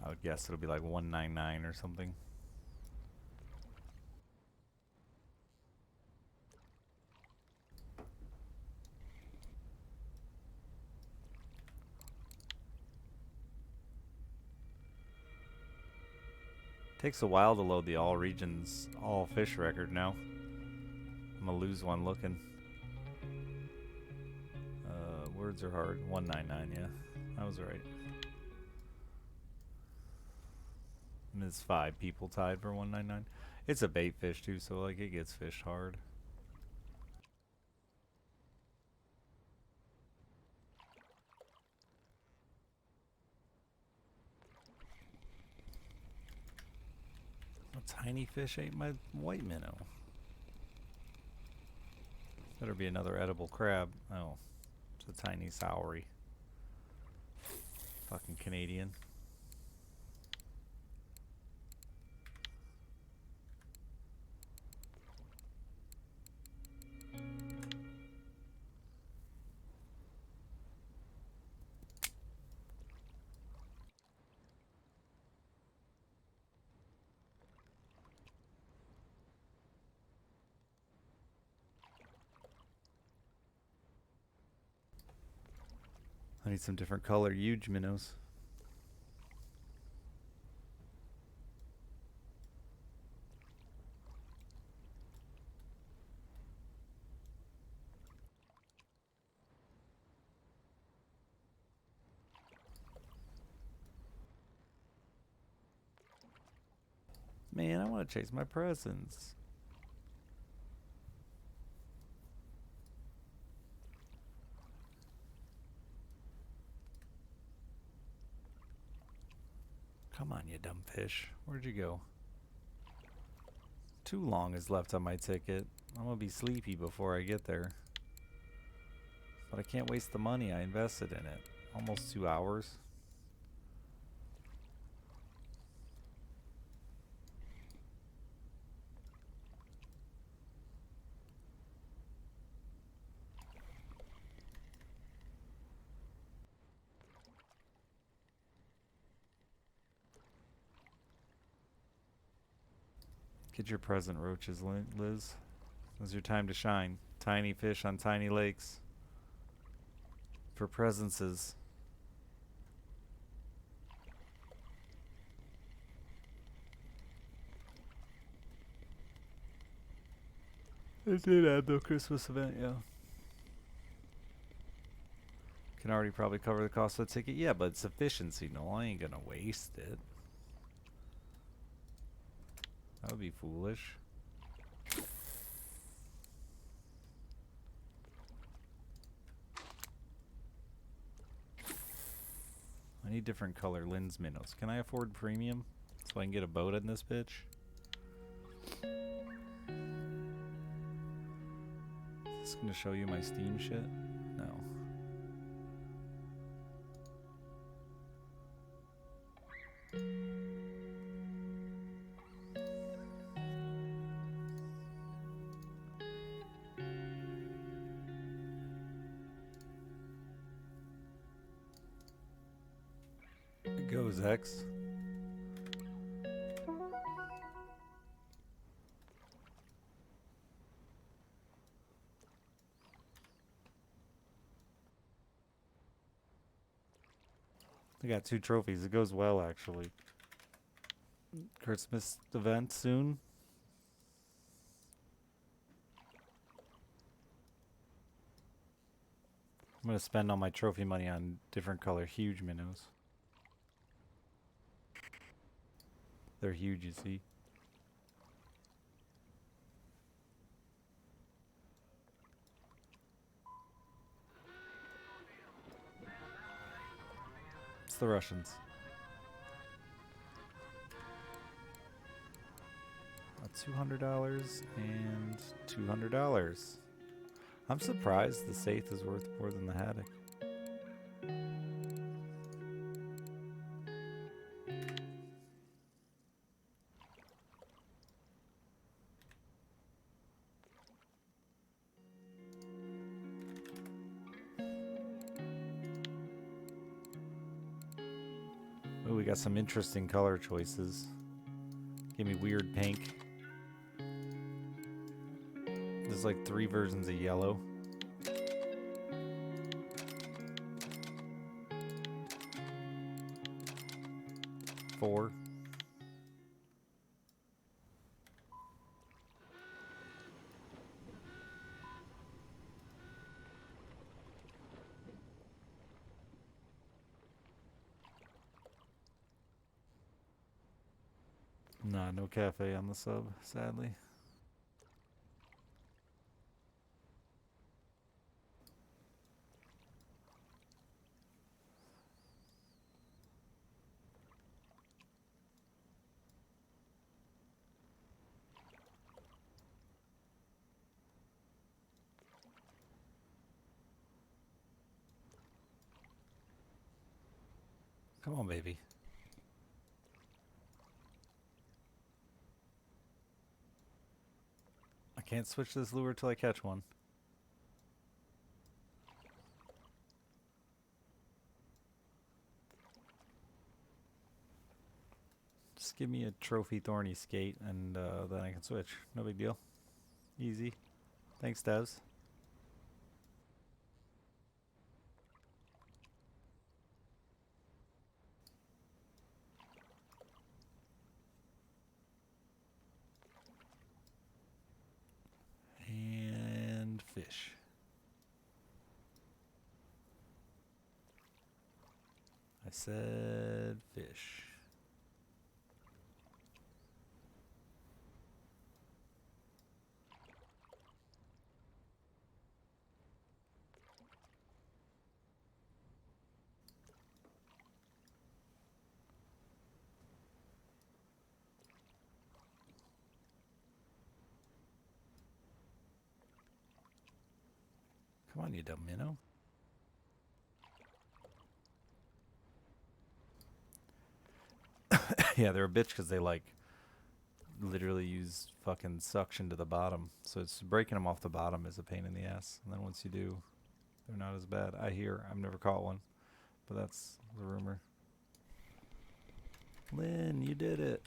I would guess it'll be like 199 or something. Takes a while to load the all regions, all fish record now. I'm gonna lose one looking. Words are hard. 199, yeah. I was right. And it's 5 people tied for 199. It's a bait fish too, so like it gets fished hard. A tiny fish ate my white minnow. Better be another edible crab. Oh, it's a tiny soury. Fucking Canadian. I need some different color huge minnows. Man, I want to chase my presents. Come on, you dumb fish. Where'd you go? Too long is left on my ticket. I'm gonna be sleepy before I get there. But I can't waste the money I invested in it. Almost 2 hours. Get your present, roaches, Liz. Now's your time to shine. Tiny fish on tiny lakes. For presences. I did add the Christmas event, yeah. Can already probably cover the cost of the ticket. Yeah, but it's efficiency. No, I ain't gonna waste it. That would be foolish. I need different color lens minnows. Can I afford premium so I can get a boat in this bitch? Is this gonna show you my Steam shit? No. It goes, X. I got 2 trophies. It goes well, actually. Christmas event soon. I'm gonna spend all my trophy money on different color huge minnows. They're huge, you see. It's the Russians. $200 and $200. I'm surprised the Saith is worth more than the Haddock. Oh, we got some interesting color choices. Give me weird pink. There's like 3 versions of yellow. Four. Nah, no cafe on the sub, sadly. Come on, baby. I can't switch this lure till I catch one. Just give me a trophy thorny skate and then I can switch. No big deal. Easy. Thanks, Devs. And fish. I said fish. Come on, you dumb minnow. Yeah, they're a bitch because they like literally use fucking suction to the bottom. So it's breaking them off the bottom is a pain in the ass. And then once you do, they're not as bad. I hear. I've never caught one, but that's the rumor. Lynn, you did it.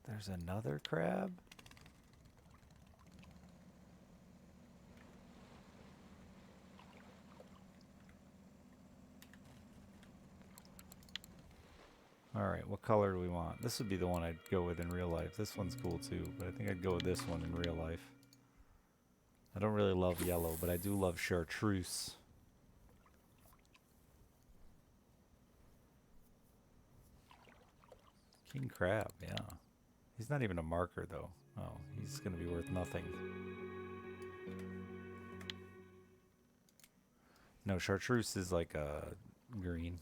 There's another crab? Alright, what color do we want? This would be the one I'd go with in real life. This one's cool too, but I think I'd go with this one in real life. I don't really love yellow, but I do love chartreuse. King crab, yeah. He's not even a marker though. Oh, he's gonna be worth nothing. No, chartreuse is like a green.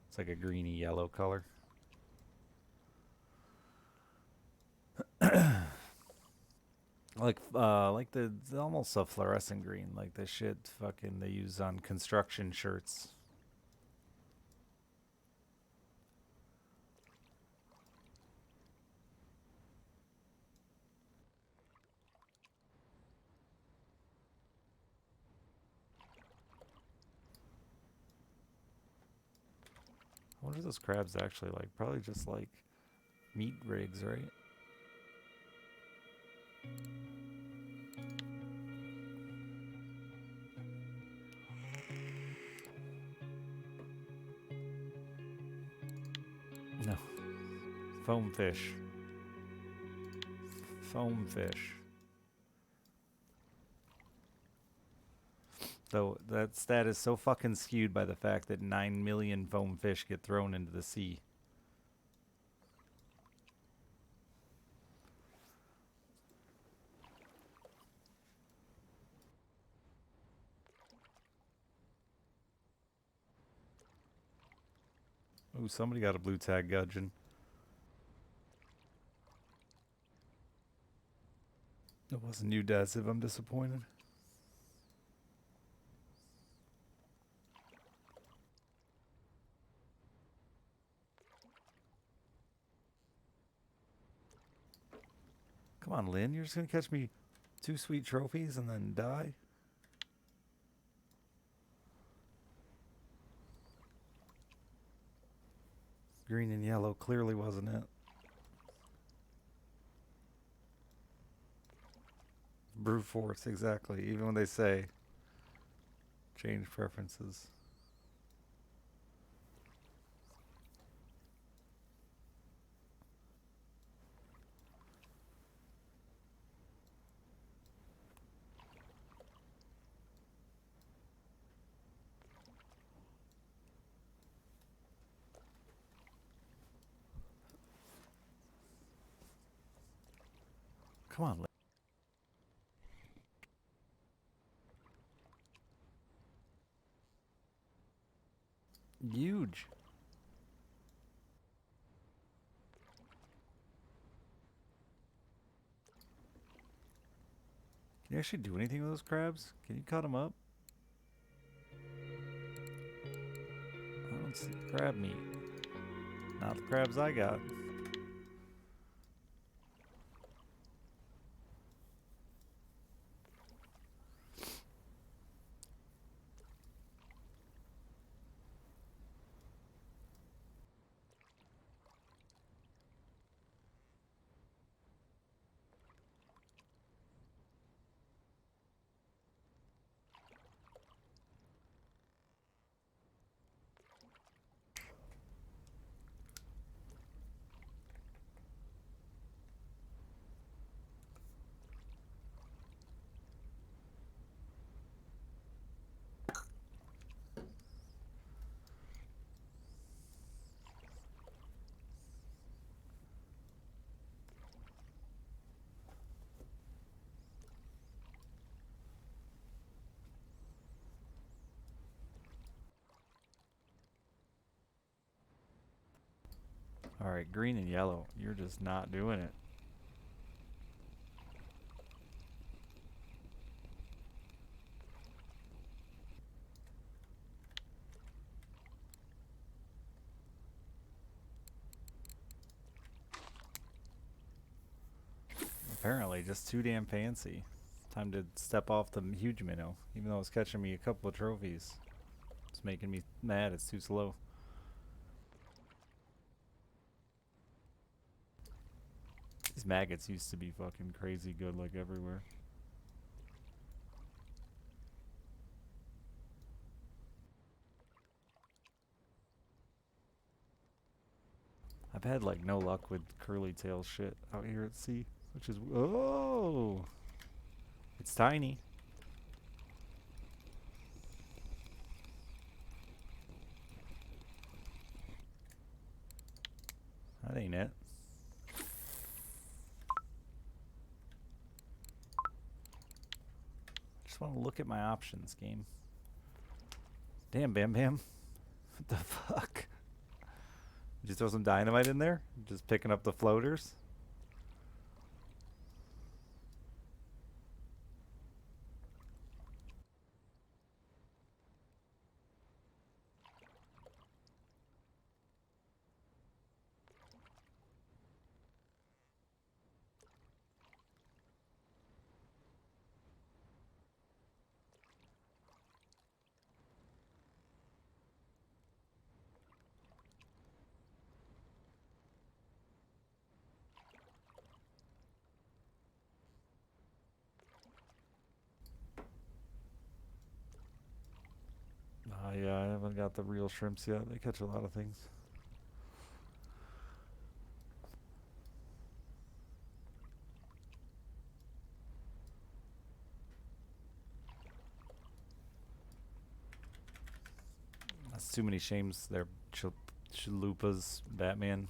It's like a greeny yellow color. Like the almost a fluorescent green, like the shit fucking they use on construction shirts. I wonder if those crabs actually like probably just like meat rigs, right? No. Foam fish. Foam fish. Though that stat is so fucking skewed by the fact that 9 million foam fish get thrown into the sea. Ooh, somebody got a blue tag gudgeon. It wasn't you, Dasiv. I'm disappointed. Come on, Lynn. You're just gonna catch me 2 sweet trophies and then die? Green and yellow clearly wasn't it. Brute force, exactly. Even when they say change preferences. Come on. Huge. Can you actually do anything with those crabs? Can you cut them up? I don't see crab meat. Not the crabs I got. Alright, green and yellow. You're just not doing it. Apparently, just too damn fancy. Time to step off the huge minnow. Even though it's catching me a couple of trophies. It's making me mad, it's too slow. These maggots used to be fucking crazy good, like everywhere. I've had like no luck with curly tail shit out here at sea, which is oh, it's tiny. That ain't it. Just want to look at my options, game. Damn, Bam Bam. What the fuck? Did you throw some dynamite in there? Just picking up the floaters? Yeah, I haven't got the real shrimps yet. They catch a lot of things. That's too many shames. They're chalupas, Batman.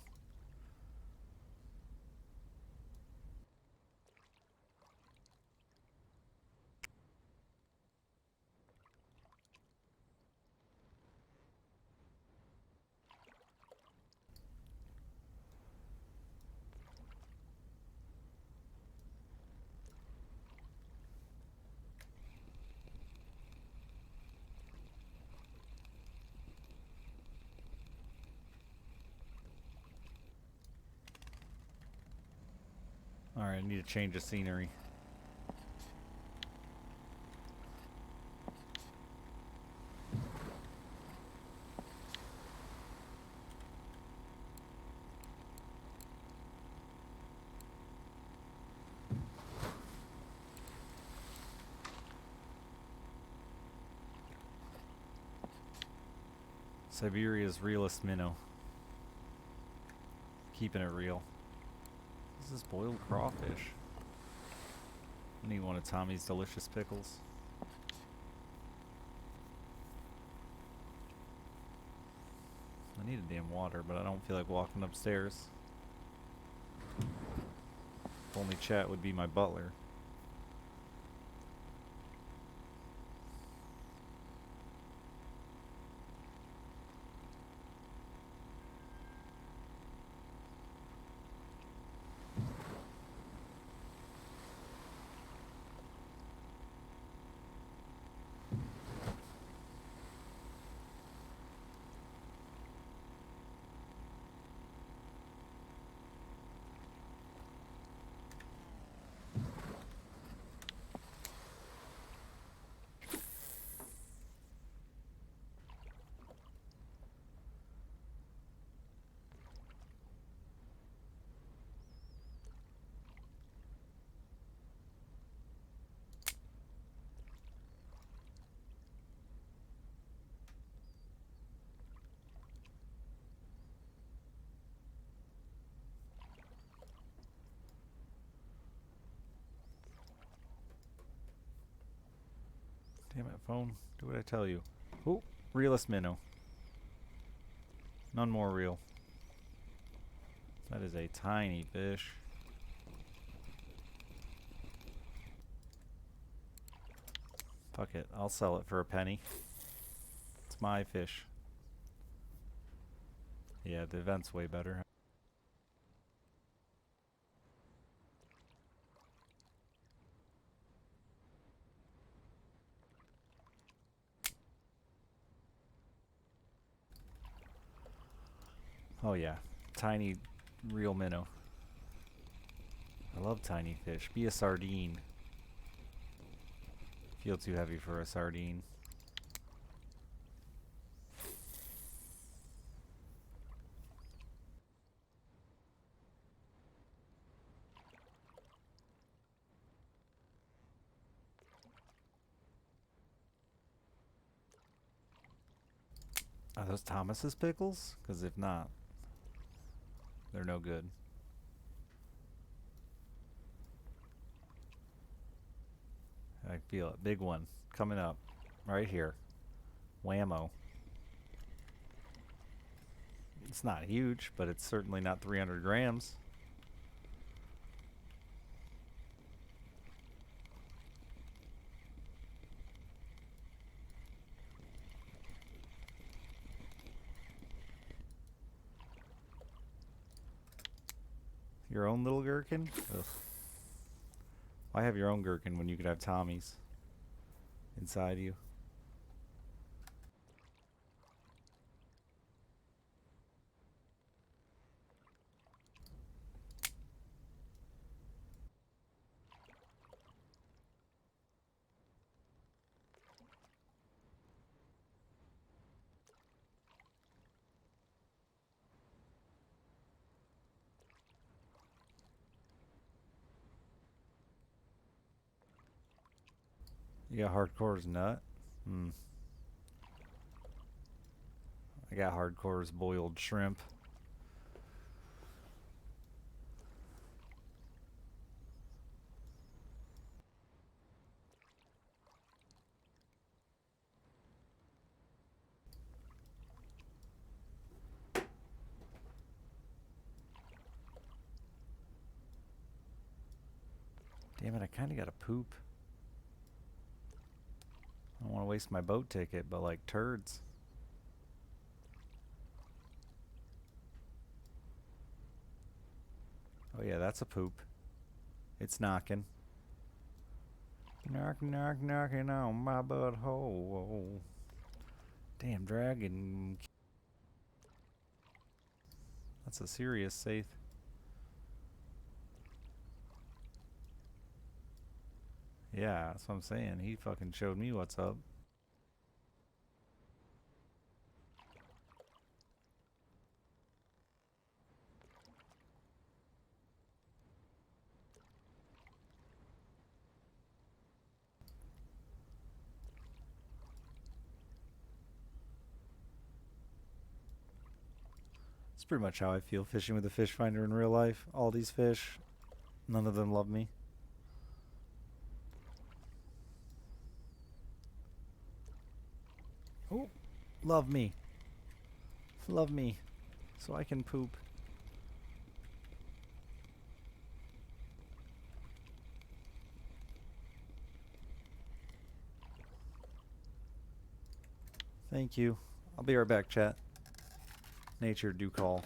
Alright, I need to change the scenery. Siberia's realest minnow. Keeping it real. This is boiled crawfish. I need one of Tommy's delicious pickles. I need a damn water, but I don't feel like walking upstairs. if only chat would be my butler. Damn it, phone. Do what I tell you. Oh, realist minnow. None more real. That is a tiny fish. Fuck it. I'll sell it for a penny. It's my fish. Yeah, the event's way better. Oh yeah, tiny real minnow. I love tiny fish. Be a sardine. Feel too heavy for a sardine. Are those Thomas's pickles? Because if not, they're no good. I feel it. Big one. Coming up. Right here. Whammo. It's not huge, but it's certainly not 300 grams. Your own little gherkin? Ugh. Why have your own gherkin when you could have Tommy's inside you? You got hardcore's nut? Hmm. I got hardcore's boiled shrimp. Damn it, I kinda gotta poop. I don't wanna waste my boat ticket, but like turds. Oh yeah, that's a poop. It's knocking. Knock, knock, knocking on my butthole. Damn dragon. That's a serious safe. Yeah, that's what I'm saying. He fucking showed me what's up. It's pretty much how I feel fishing with a fish finder in real life. All these fish, none of them love me. Oh, love me. Love me. So I can poop. Thank you. I'll be right back, chat. Nature do call.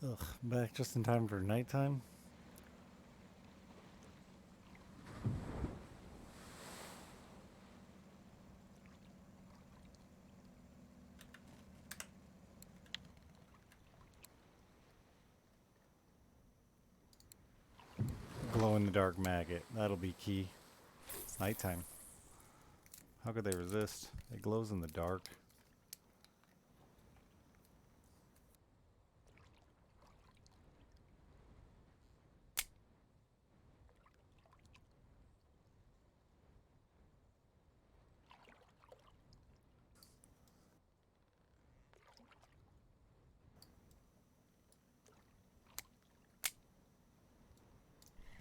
Ugh, back just in time for nighttime. Glow-in-the-dark maggot. That'll be key. It's nighttime. How could they resist? It glows in the dark.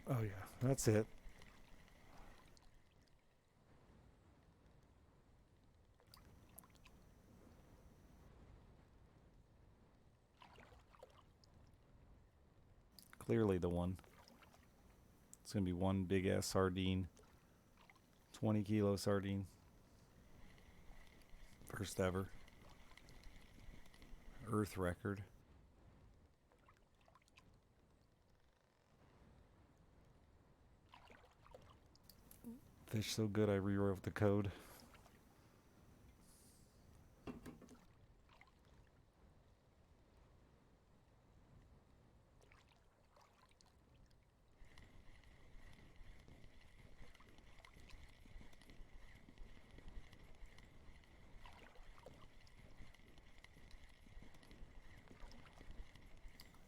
Oh yeah, that's it. Clearly the one. It's gonna be one big ass sardine. 20 kilo sardine. First ever. Earth record. Fish so good I rewrote the code.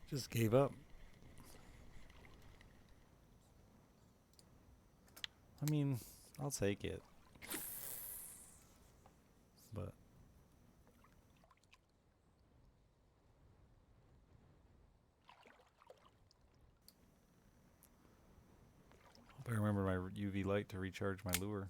Just gave up. I mean, I'll take it. But hope I remember my UV light to recharge my lure.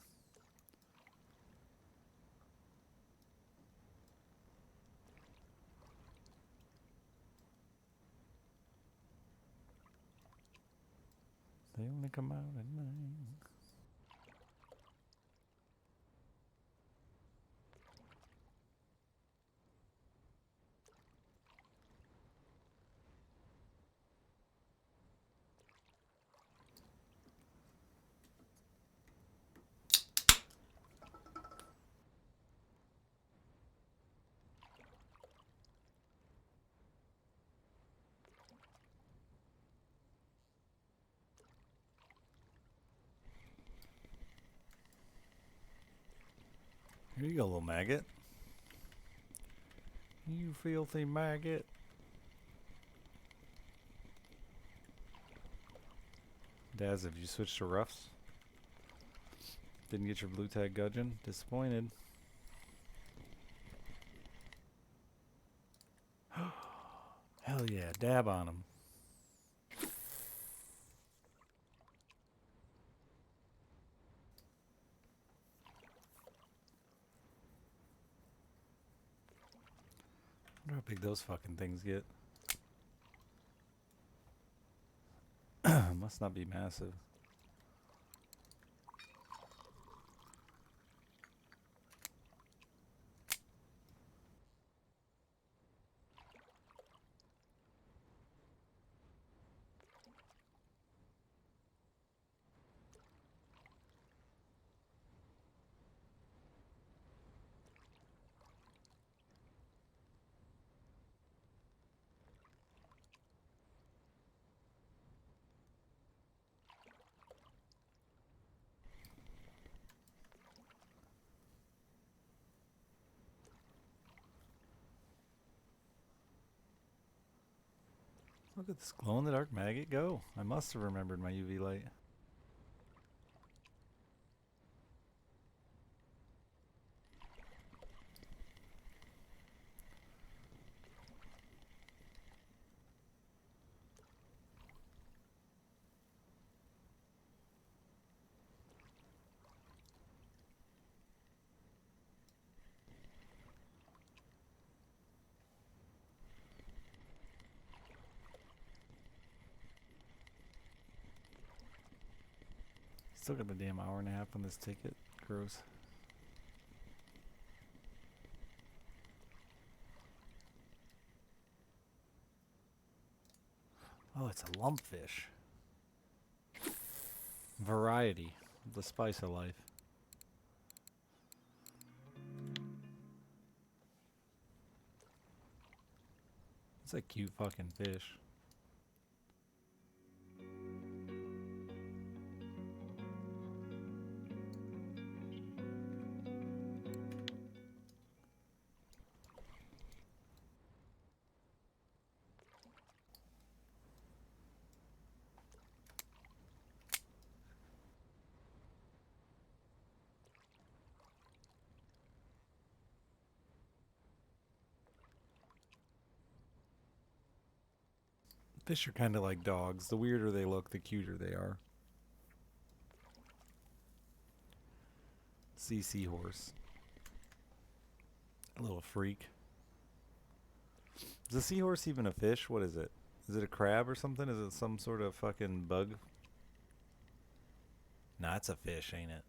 They only come out at night. Here you go, little maggot. You filthy maggot. Daz, have you switched to roughs? Didn't get your blue tag gudgeon? Disappointed. Hell yeah, dab on him. I wonder how big those fucking things get. Must not be massive. Look at this glow-in-the-dark maggot go. I must have remembered my UV light. Still got the damn hour and a half on this ticket. Gross. Oh, it's a lumpfish. Variety. The spice of life. It's a cute fucking fish. Fish are kind of like dogs. The weirder they look, the cuter they are. Sea seahorse. A little freak. Is a seahorse even a fish? What is it? Is it a crab or something? Is it some sort of fucking bug? Nah, it's a fish, ain't it?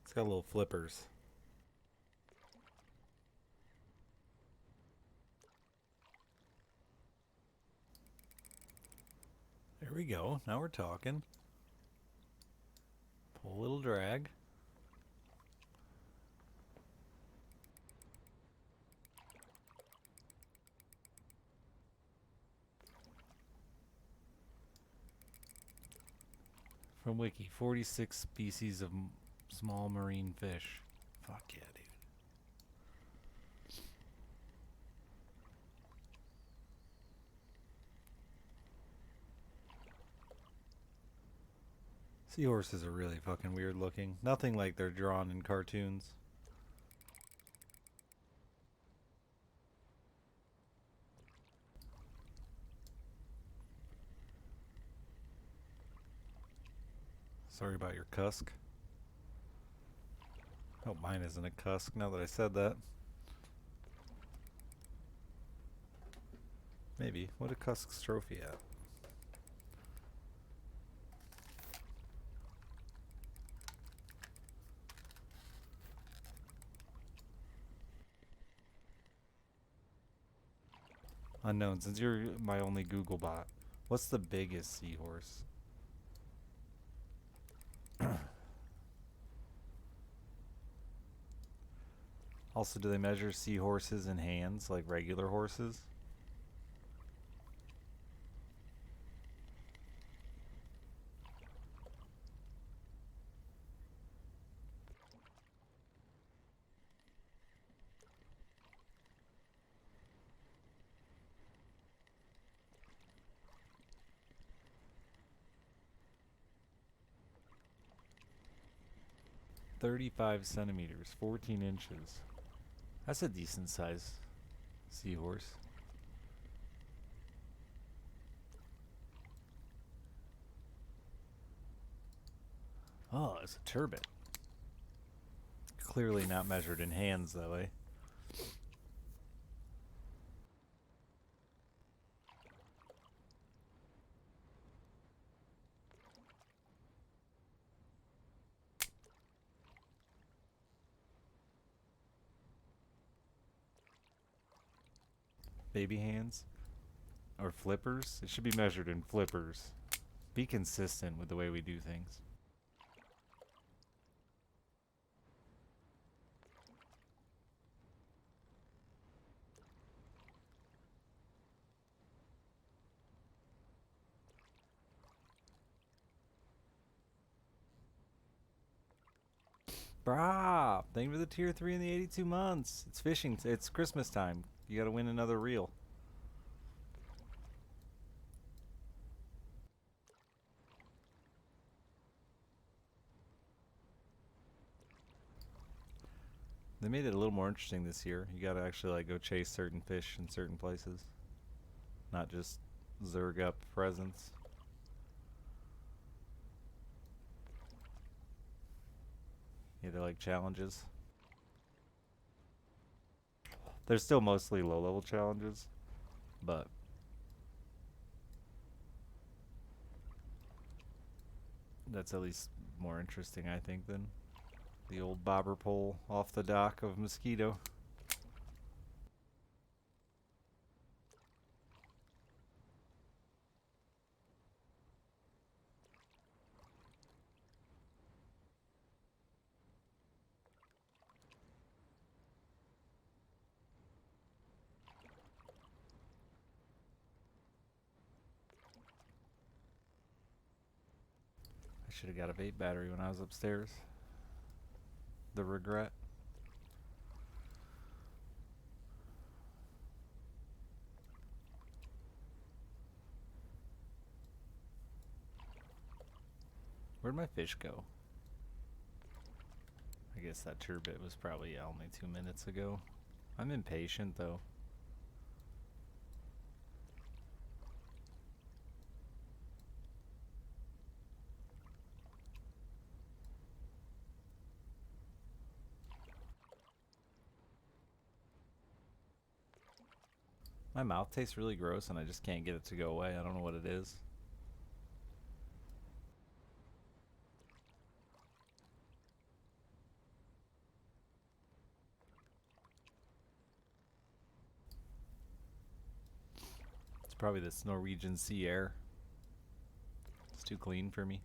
It's got little flippers. There we go. Now we're talking. Pull a little drag. From Wiki, 46 species of small marine fish. Fuck yeah, dude. Seahorses are really fucking weird looking. Nothing like they're drawn in cartoons. Sorry about your cusk. Hope mine isn't a cusk now that I said that. Maybe. What a cusk's trophy at? Unknown, since you're my only Google bot, what's the biggest seahorse? Also, do they measure seahorses in hands like regular horses? "35 centimeters, 14 inches. That's a decent size seahorse. Oh, it's a turbot. Clearly not measured in hands, though, eh? Baby hands? Or flippers? It should be measured in flippers. Be consistent with the way we do things. Brah! Thank you for the tier 3 in the 82 months. It's fishing. It's Christmas time. You gotta win another reel. They made it a little more interesting this year. You gotta actually like go chase certain fish in certain places. Not just zerg up presents. Yeah, they're like challenges. They're still mostly low level challenges, but that's at least more interesting, I think, than the old bobber pole off the dock of Mosquito. I should have got a vape battery when I was upstairs. The regret. Where'd my fish go? I guess that turbot was probably only 2 minutes ago. I'm impatient though. My mouth tastes really gross and I just can't get it to go away. I don't know what it is. It's probably this Norwegian sea air. It's too clean for me.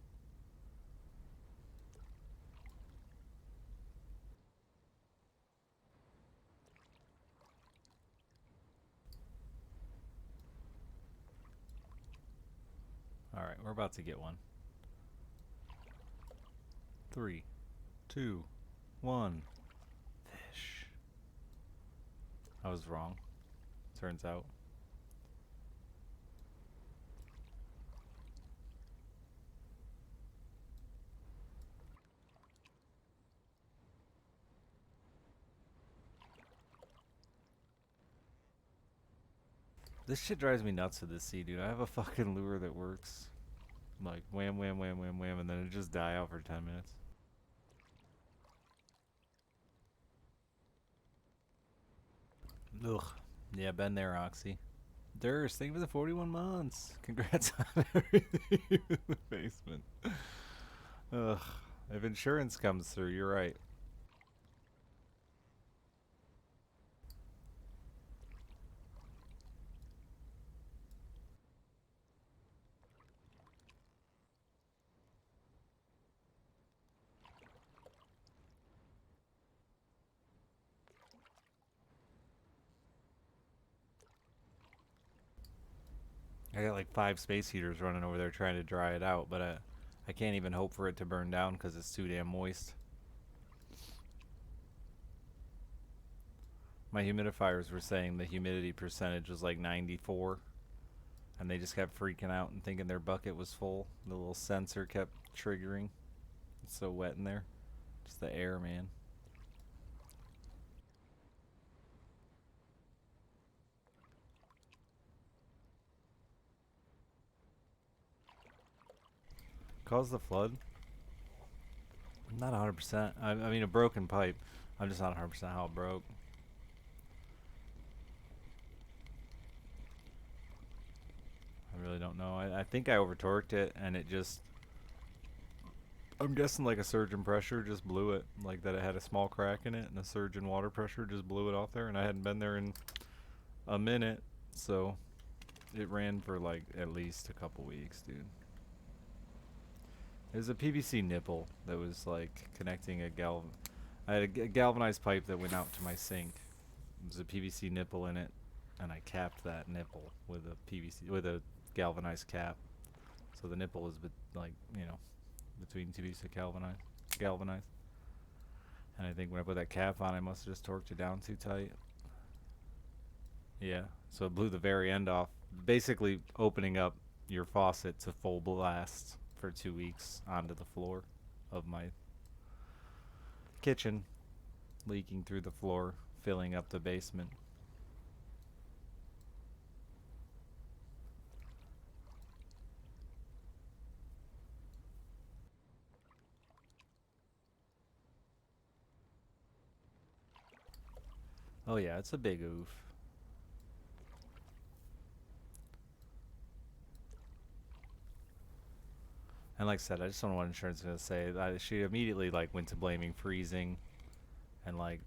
Alright, we're about to get one. 3, 2, 1. Fish. I was wrong, turns out. This shit drives me nuts with this sea, dude. I have a fucking lure that works. Like, wham, wham, wham, wham, wham, and then it just die out for 10 minutes. Ugh. Yeah, been there, Oxy. Durst, thank you for the 41 months. Congrats on everything in the basement. Ugh. If insurance comes through, you're right. I got like 5 space heaters running over there trying to dry it out, but I can't even hope for it to burn down because it's too damn moist. My humidifiers were saying the humidity percentage was like 94, and they just kept freaking out and thinking their bucket was full. The little sensor kept triggering. It's so wet in there. Just the air, man. Caused the flood? Not 100%. I mean, a broken pipe. I'm just not 100% how it broke. I really don't know. I think I over torqued it and it just. I'm guessing like a surge in pressure just blew it. Like that it had a small crack in it and a surge in water pressure just blew it off there. And I hadn't been there in a minute. So it ran for like at least a couple weeks, dude. It was a PVC nipple that was like connecting a I had a galvanized pipe that went out to my sink. There was a PVC nipple in it, and I capped that nipple with a galvanized cap. So the nipple was like, you know, between two pieces of galvanized. And I think when I put that cap on, I must have just torqued it down too tight. Yeah, so it blew the very end off, basically opening up your faucet to full blast for 2 weeks onto the floor of my kitchen, leaking through the floor, filling up the basement. Oh yeah, it's a big oof. And like I said, I just don't know what insurance is gonna say. She immediately like went to blaming freezing, and like,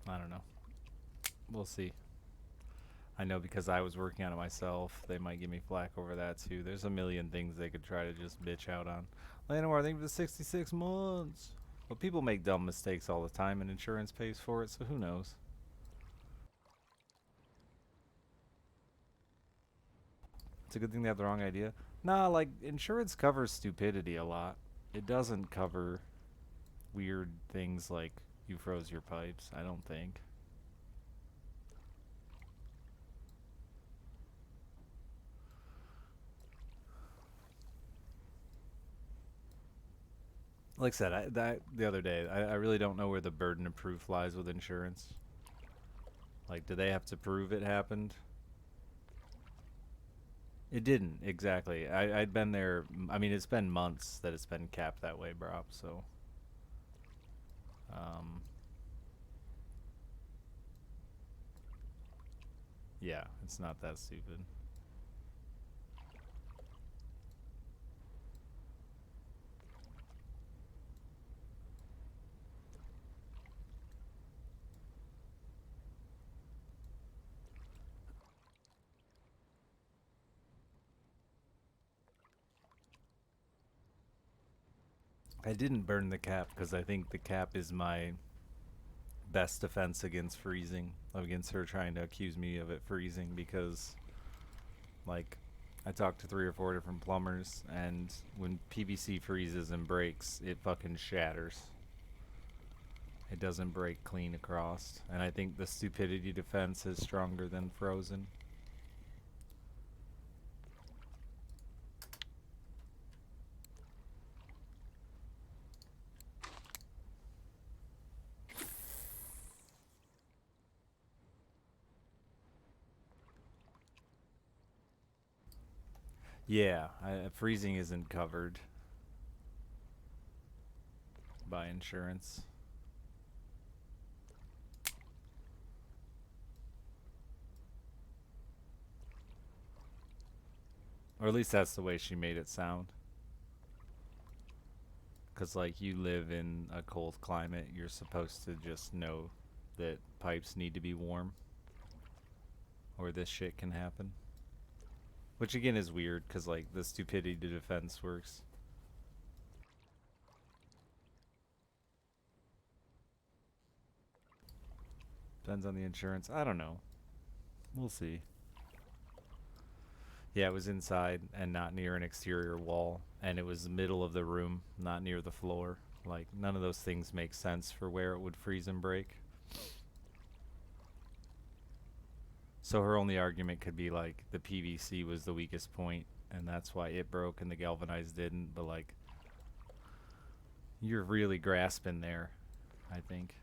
I don't know. We'll see. I know because I was working on it myself, they might give me flack over that too. There's a million things they could try to just bitch out on. Lanowar, thank you for the 66 months. But people make dumb mistakes all the time, and insurance pays for it, so who knows? It's a good thing they have the wrong idea. Nah, like, insurance covers stupidity a lot. It doesn't cover weird things like you froze your pipes, I don't think. Like I said, that the other day, I really don't know where the burden of proof lies with insurance. Like, do they have to prove it happened? It didn't, exactly. I'd been there, I mean, it's been months that it's been capped that way, bro, so. Um, Yeah, it's not that stupid. I didn't burn the cap because I think the cap is my best defense against freezing, against her trying to accuse me of it freezing, because like I talked to 3 or 4 different plumbers, and when PVC freezes and breaks, it fucking shatters. It doesn't break clean across, and I think the stupidity defense is stronger than frozen. Yeah, freezing isn't covered by insurance. Or at least that's the way she made it sound. Because, like, you live in a cold climate, you're supposed to just know that pipes need to be warm, or this shit can happen. Which, again, is weird, because, like, the stupidity defense works. Depends on the insurance. I don't know. We'll see. Yeah, it was inside and not near an exterior wall, and it was the middle of the room, not near the floor. Like, none of those things make sense for where it would freeze and break. So her only argument could be like the PVC was the weakest point, and that's why it broke and the galvanized didn't. But like, you're really grasping there, I think.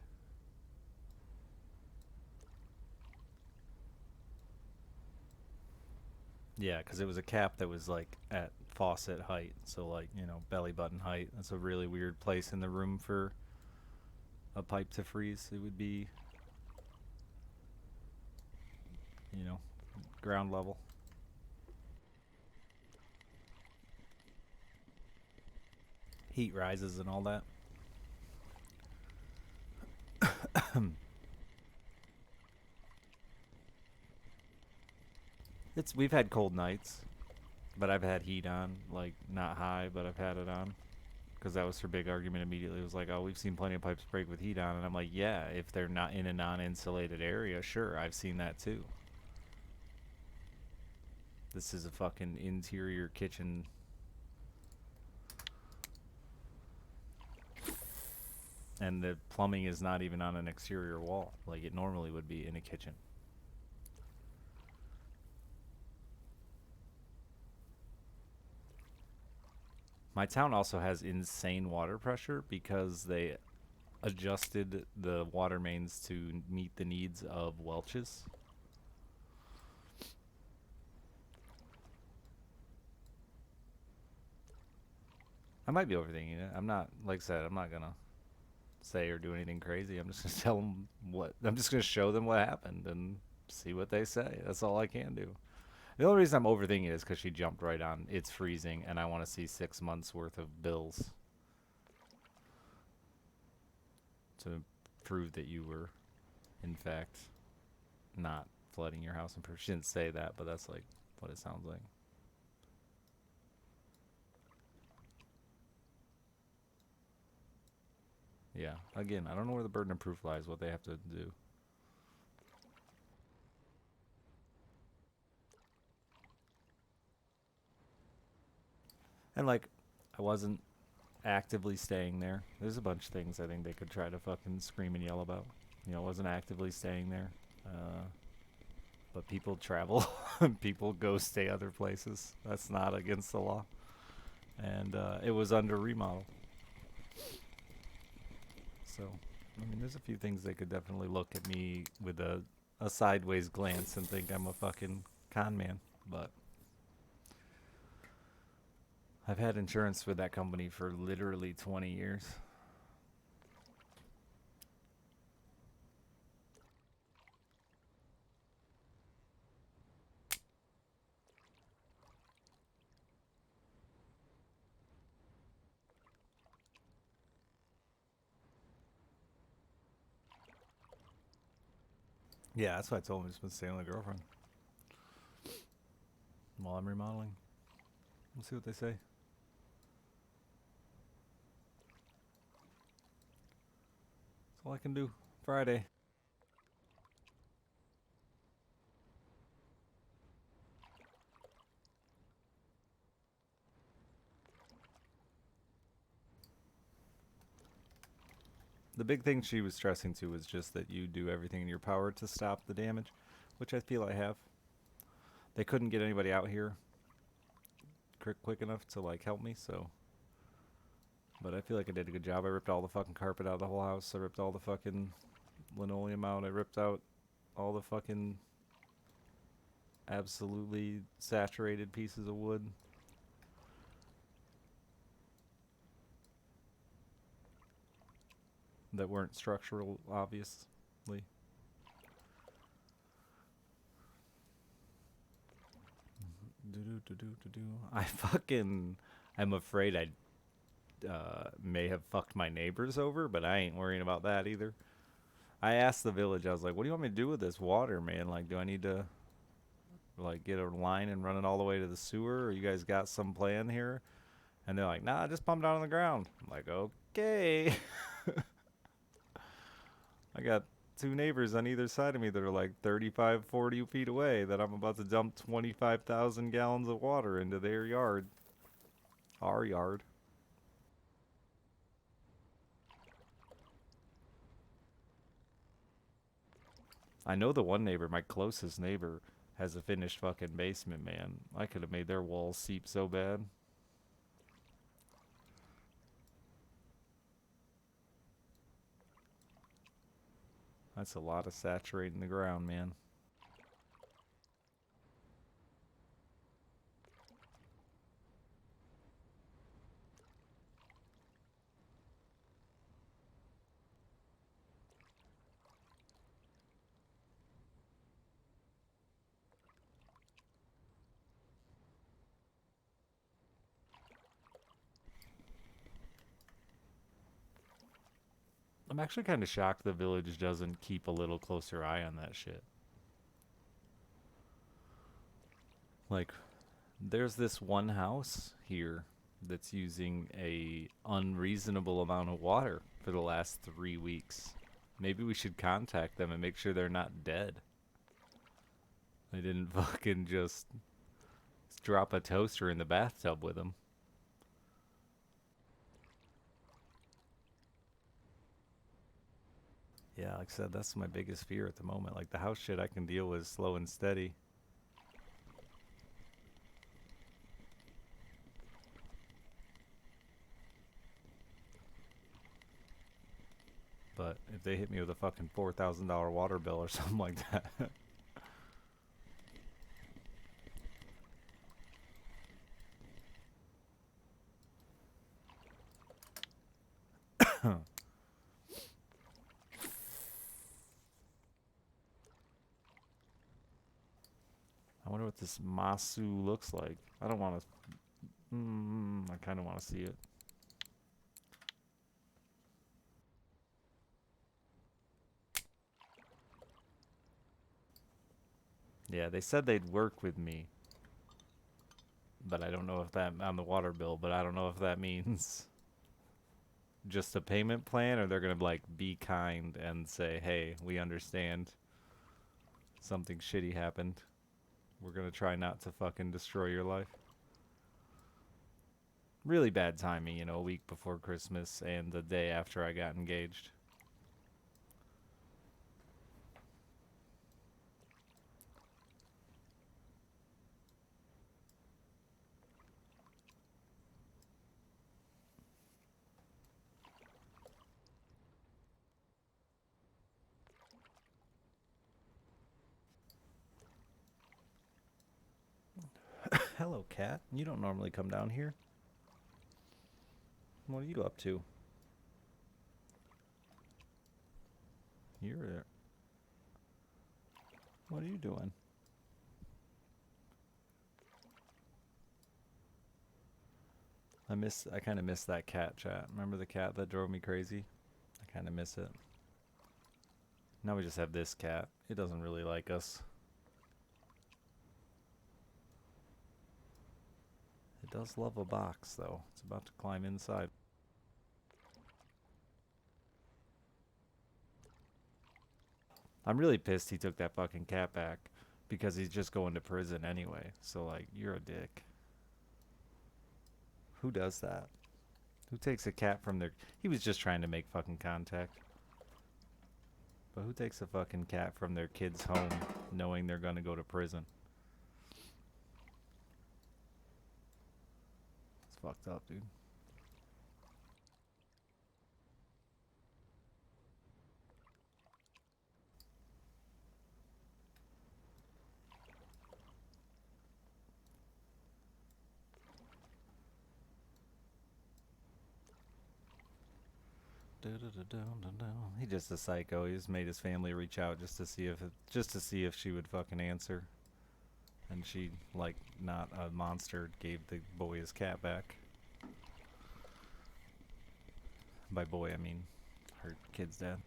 Yeah, because it was a cap that was like at faucet height, so like, you know, belly button height. That's a really weird place in the room for a pipe to freeze. It would be, you know, ground level. Heat rises and all that. It's we've had cold nights, but I've had heat on, like not high, but I've had it on. Because that was her big argument immediately. It was like, oh, we've seen plenty of pipes break with heat on. And I'm like, yeah, if they're not in a non insulated area, sure, I've seen that too. This is a fucking interior kitchen. And the plumbing is not even on an exterior wall like it normally would be in a kitchen. My town also has insane water pressure because they adjusted the water mains to meet the needs of Welch's. I might be overthinking it. I'm not, like I said, I'm not gonna say or do anything crazy. I'm just gonna tell them what. I'm just gonna show them what happened and see what they say. That's all I can do. The only reason I'm overthinking it is because she jumped right on. It's freezing, and I want to see 6 months worth of bills to prove that you were, in fact, not flooding your house. And she didn't say that, but that's like what it sounds like. Yeah. Again, I don't know where the burden of proof lies. What they have to do. And like, I wasn't actively staying there. There's a bunch of things I think they could try to fucking scream and yell about. You know, I wasn't actively staying there. But people travel. People go stay other places. That's not against the law. And it was under remodel. So, I mean, there's a few things they could definitely look at me with a sideways glance and think I'm a fucking con man. But I've had insurance with that company for literally 20 years. Yeah, that's why I told him he's been staying with a girlfriend while I'm remodeling. We'll see what they say. That's all I can do. Friday. The big thing she was stressing to was just that you do everything in your power to stop the damage, which I feel I have. They couldn't get anybody out here quick enough to like help me, so. But I feel like I did a good job. I ripped all the fucking carpet out of the whole house. I ripped all the fucking linoleum out. I ripped out all the fucking absolutely saturated pieces of wood. That weren't structural, obviously. I fucking. I'm afraid I may have fucked my neighbors over, but I ain't worrying about that either. I asked the village, I was like, what do you want me to do with this water, man? Like, do I need to, like, get a line and run it all the way to the sewer? Or you guys got some plan here? And they're like, nah, just pump it out on the ground. I'm like, okay. I got two neighbors on either side of me that are like 35, 40 feet away that I'm about to dump 25,000 gallons of water into their yard. Our yard. I know the one neighbor, my closest neighbor, has a finished fucking basement, man. I could have made their walls seep so bad. That's a lot of saturating the ground, man. I'm actually kind of shocked the village doesn't keep a little closer eye on that shit. Like, there's this one house here that's using a unreasonable amount of water for the last 3 weeks. Maybe we should contact them and make sure they're not dead. They didn't fucking just drop a toaster in the bathtub with them. Yeah, like I said, that's my biggest fear at the moment. Like the house shit I can deal with slow and steady. But if they hit me with a fucking $4,000 water bill or something like that. I wonder what this Masu looks like. I don't want to. I kind of want to see it. Yeah, they said they'd work with me, but I don't know if that on the water bill. But I don't know if that means just a payment plan, or they're gonna like be kind and say, "Hey, we understand something shitty happened. We're gonna try not to fucking destroy your life." Really bad timing, you know, a week before Christmas and the day after I got engaged. Hello, cat. You don't normally come down here. What are you up to? You're there. What are you doing? I kind of miss that cat chat. Remember the cat that drove me crazy? I kind of miss it. Now we just have this cat. It doesn't really like us. It does love a box, though. It's about to climb inside. I'm really pissed he took that fucking cat back because he's just going to prison anyway. So, like, you're a dick. Who does that? Who takes a cat from their... He was just trying to make fucking contact. But who takes a fucking cat from their kid's home knowing they're gonna go to prison? It's fucked up, dude. He just a psycho. He just made his family reach out just to see if she would fucking answer. And she, like, not a monster, gave the boy his cat back. By boy, I mean her kid's dad.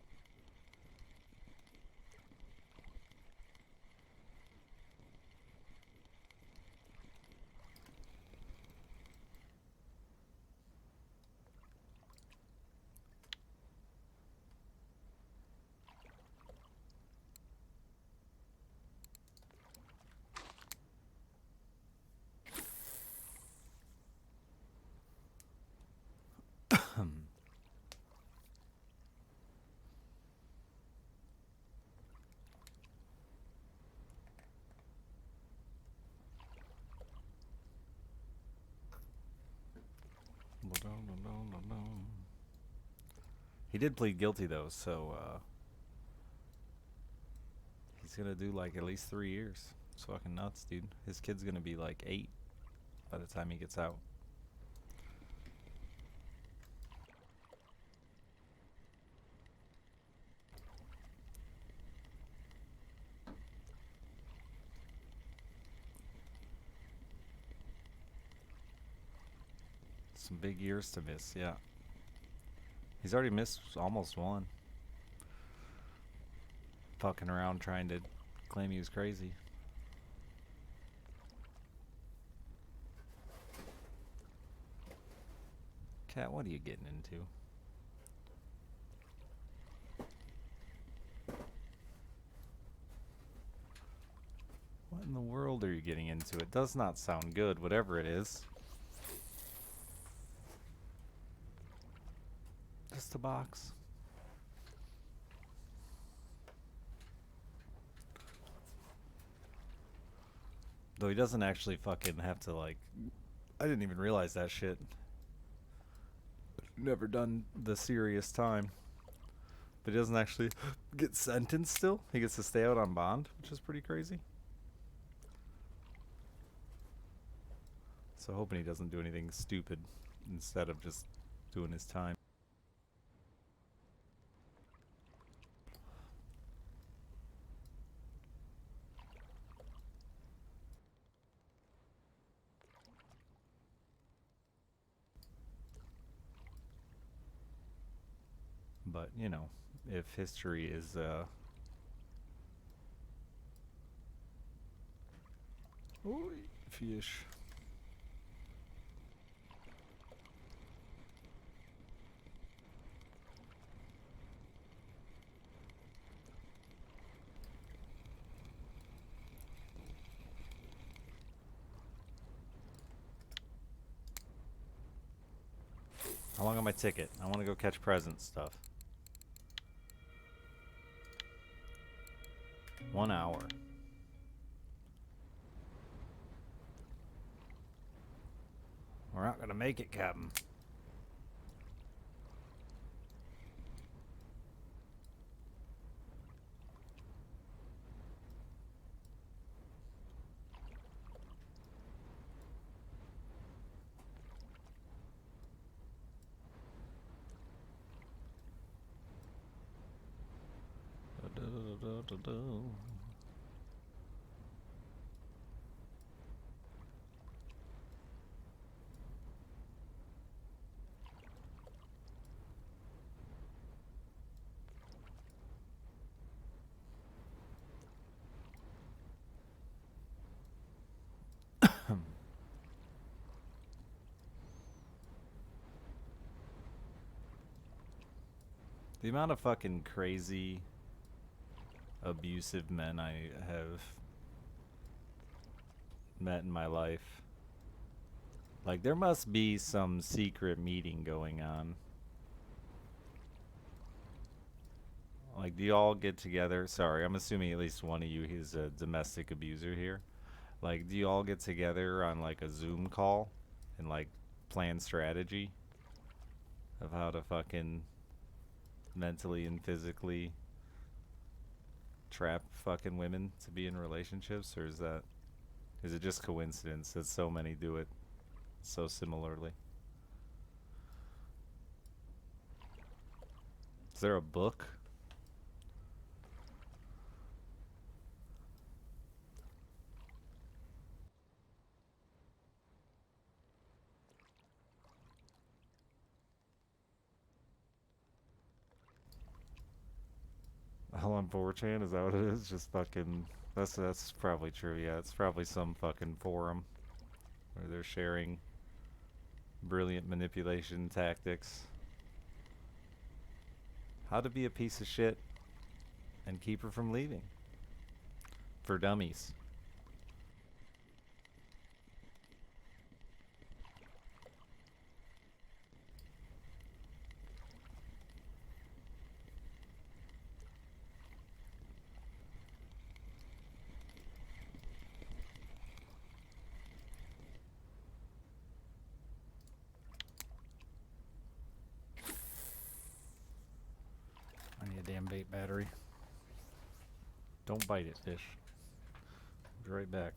He did plead guilty though, so he's gonna do like at least 3 years. It's fucking nuts, dude. His kid's gonna be like 8 by the time he gets out. Some big years to miss, yeah. He's already missed almost one. Fucking around trying to claim he was crazy. Cat, what are you getting into? What in the world are you getting into? It does not sound good, whatever it is. Just a box. Though he doesn't actually fucking have to, like... I didn't even realize that shit. Never done the serious time. But he doesn't actually get sentenced still. He gets to stay out on bond, which is pretty crazy. So hoping he doesn't do anything stupid instead of just doing his time. But, you know, if history is, Oy, fish. How long on my ticket? I want to go catch present stuff. 1 hour. We're not gonna make it, Captain. The amount of fucking crazy, abusive men I have met in my life. Like, there must be some secret meeting going on. Like, do you all get together? Sorry, I'm assuming at least one of you is a domestic abuser here. Like, do you all get together on, like, a Zoom call and, like, plan strategy of how to fucking mentally and physically trap fucking women to be in relationships? Or is it just coincidence that so many do it so similarly? Is there a book? Hell on 4chan, is that what it is? Just fucking. That's probably true. Yeah, it's probably some fucking forum where they're sharing brilliant manipulation tactics. How to be a piece of shit and keep her from leaving. For dummies. I need a damn vape battery. Don't bite it, fish. Be right back.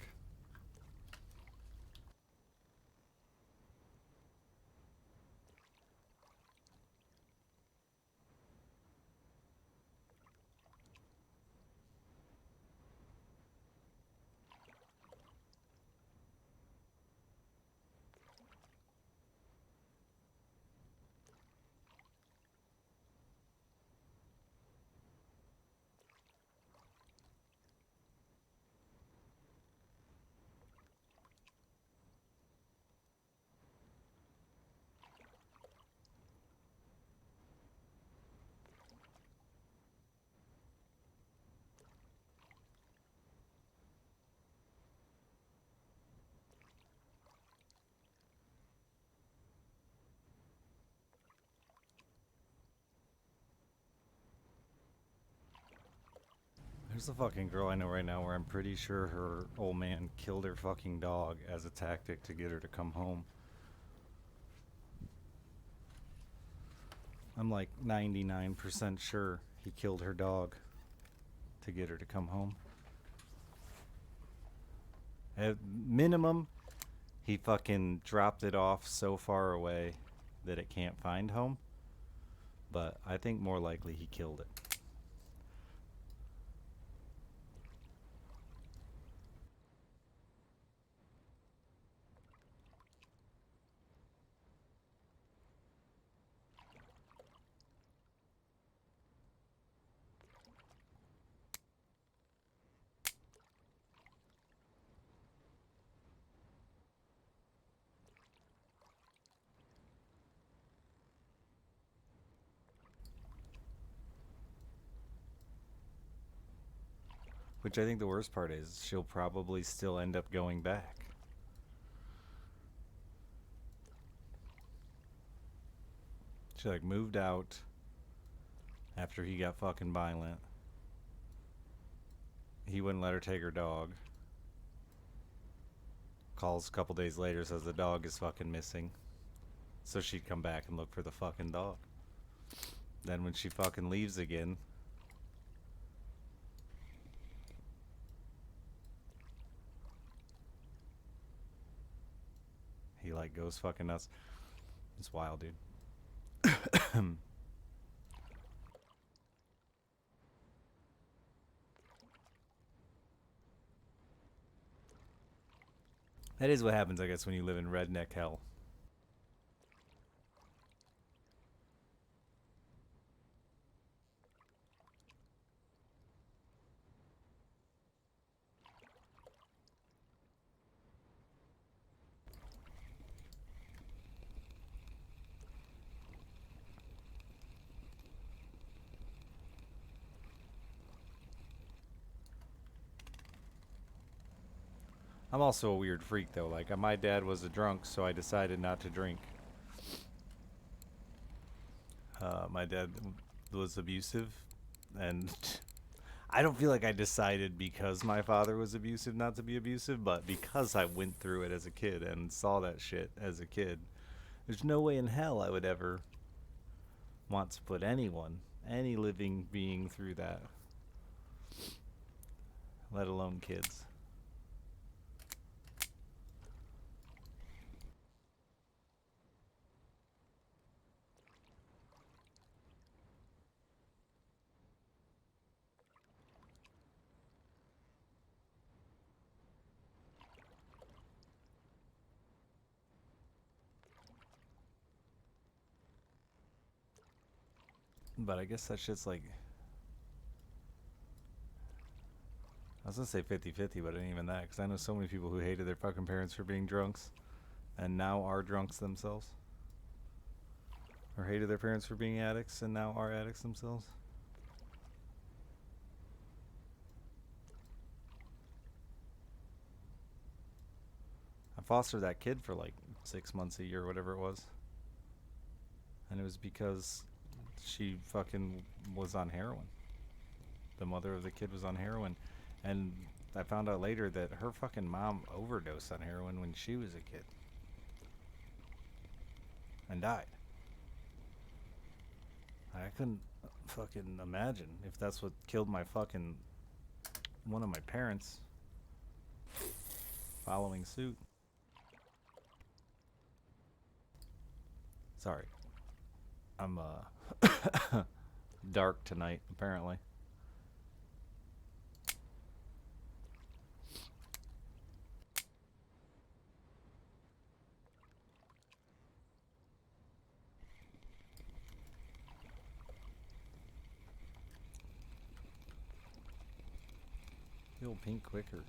There's a fucking girl I know right now where I'm pretty sure her old man killed her fucking dog as a tactic to get her to come home. I'm like 99% sure he killed her dog to get her to come home. At minimum, he fucking dropped it off so far away that it can't find home. But I think more likely he killed it. Which I think the worst part is she'll probably still end up going back. She like moved out after he got fucking violent. He wouldn't let her take her dog. Calls a couple days later, says the dog is fucking missing. So she'd come back and look for the fucking dog. Then when she fucking leaves again, he like goes fucking nuts. It's wild, dude. That is what happens, I guess, when you live in redneck hell. I'm also a weird freak though. Like my dad was a drunk, so I decided not to drink. My dad was abusive, and I don't feel like I decided because my father was abusive not to be abusive, but because I went through it as a kid and saw that shit as a kid, there's no way in hell I would ever want to put anyone, any living being through that, let alone kids. But I guess that shit's like, I was gonna say 50-50, but it ain't even that, because I know so many people who hated their fucking parents for being drunks and now are drunks themselves. Or hated their parents for being addicts and now are addicts themselves. I fostered that kid for like 6 months, a year, whatever it was. And it was because she fucking was on heroin. The mother of the kid was on heroin. And I found out later that her fucking mom overdosed on heroin when she was a kid. And died. I couldn't fucking imagine if that's what killed my fucking one of my parents following suit. Sorry. I'm dark tonight apparently. The old pink quicker.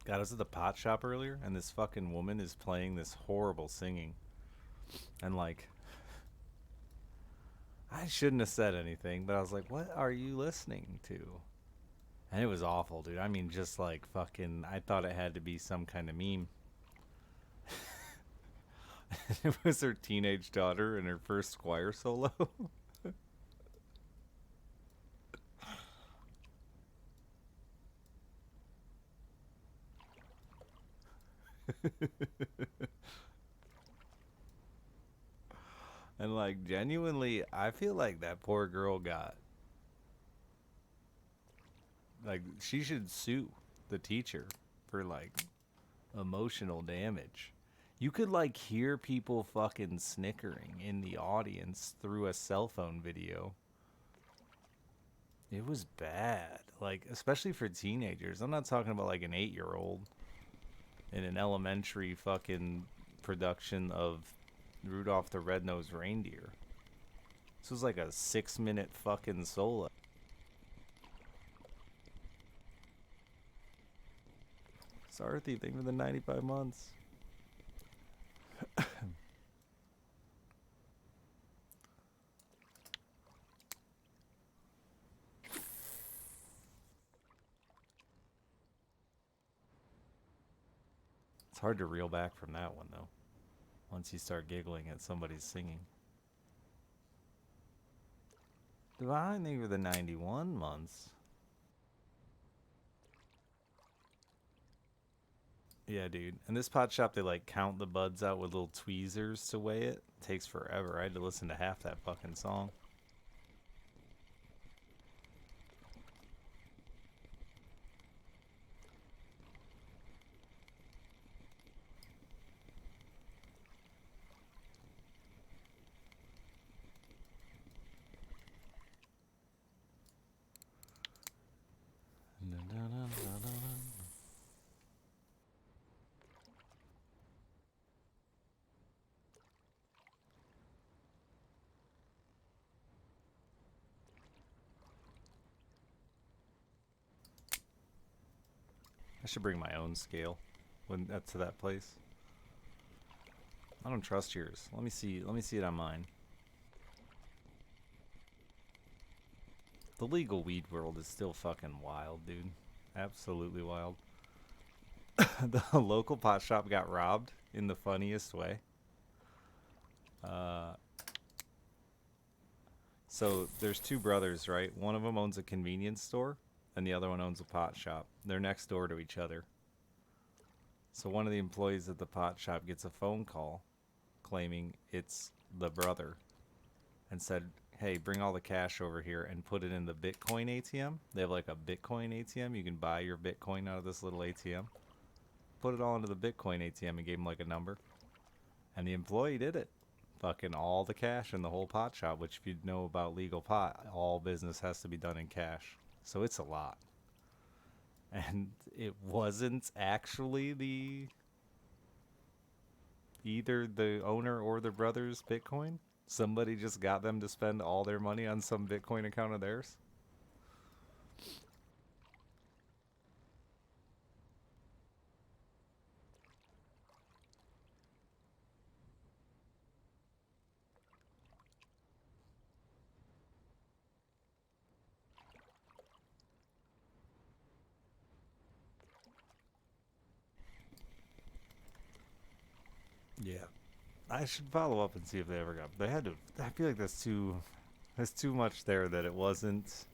God, I was at the pot shop earlier, and this fucking woman is playing this horrible singing. And, like, I shouldn't have said anything, but I was like, what are you listening to? And it was awful, dude. I mean, just like fucking, I thought it had to be some kind of meme. It was her teenage daughter in her first choir solo. And, like, genuinely, I feel like that poor girl got, like, she should sue the teacher for, like, emotional damage. You could like hear people fucking snickering in the audience through a cell phone video. It was bad. Like, especially for teenagers. I'm not talking about like an 8-year-old in an elementary fucking production of Rudolph the Red-Nosed Reindeer. This was like a 6-minute fucking solo. Sarthy, thank you for the 95 months. It's hard to reel back from that one though. Once you start giggling at somebody's singing. Divine, thank you for the 91 months. Yeah, dude. And this pot shop, they like count the buds out with little tweezers to weigh it. Takes forever. I had to listen to half that fucking song. I should bring my own scale when to that place. I don't trust yours. Let me see. Let me see it on mine. The legal weed world is still fucking wild, dude. Absolutely wild. The local pot shop got robbed in the funniest way. Uh, so there's two brothers, right? One of them owns a convenience store, and the other one owns a pot shop. They're next door to each other. So one of the employees at the pot shop gets a phone call claiming it's the brother and said, hey, bring all the cash over here and put it in the Bitcoin ATM. They have like a Bitcoin ATM. You can buy your Bitcoin out of this little ATM. Put it all into the Bitcoin ATM and gave him like a number. And the employee did it. Fucking all the cash in the whole pot shop, which if you know about legal pot, all business has to be done in cash. So it's a lot. And it wasn't actually either the owner or the brother's Bitcoin. Somebody just got them to spend all their money on some Bitcoin account of theirs. Yeah. I should follow up and see if they ever got. They had to. I feel like there's too much there that it wasn't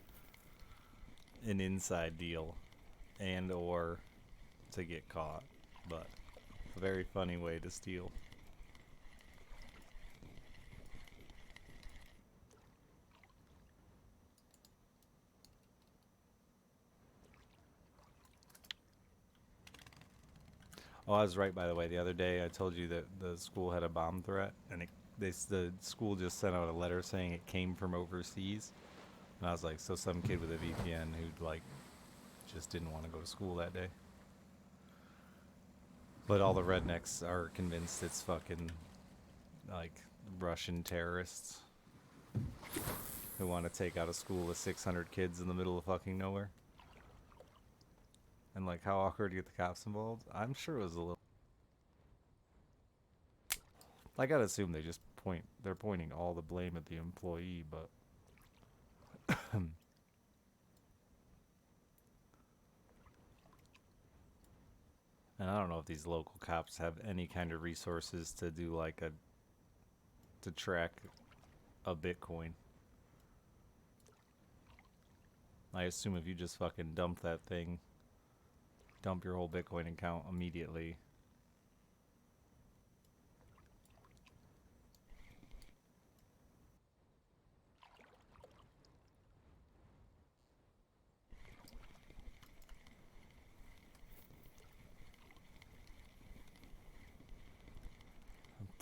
an inside deal, and or to get caught, but a very funny way to steal. Oh, I was right, by the way. The other day, I told you that the school had a bomb threat, and the school just sent out a letter saying it came from overseas. And I was like, so some kid with a VPN who like just didn't want to go to school that day. But all the rednecks are convinced it's fucking like Russian terrorists who want to take out a school with 600 kids in the middle of fucking nowhere. And like, how awkward to get the cops involved? I'm sure it was a little. I gotta assume they just they're pointing all the blame at the employee, but and I don't know if these local cops have any kind of resources to do like to track a Bitcoin. I assume if you just fucking dump that thing, dump your whole Bitcoin account immediately.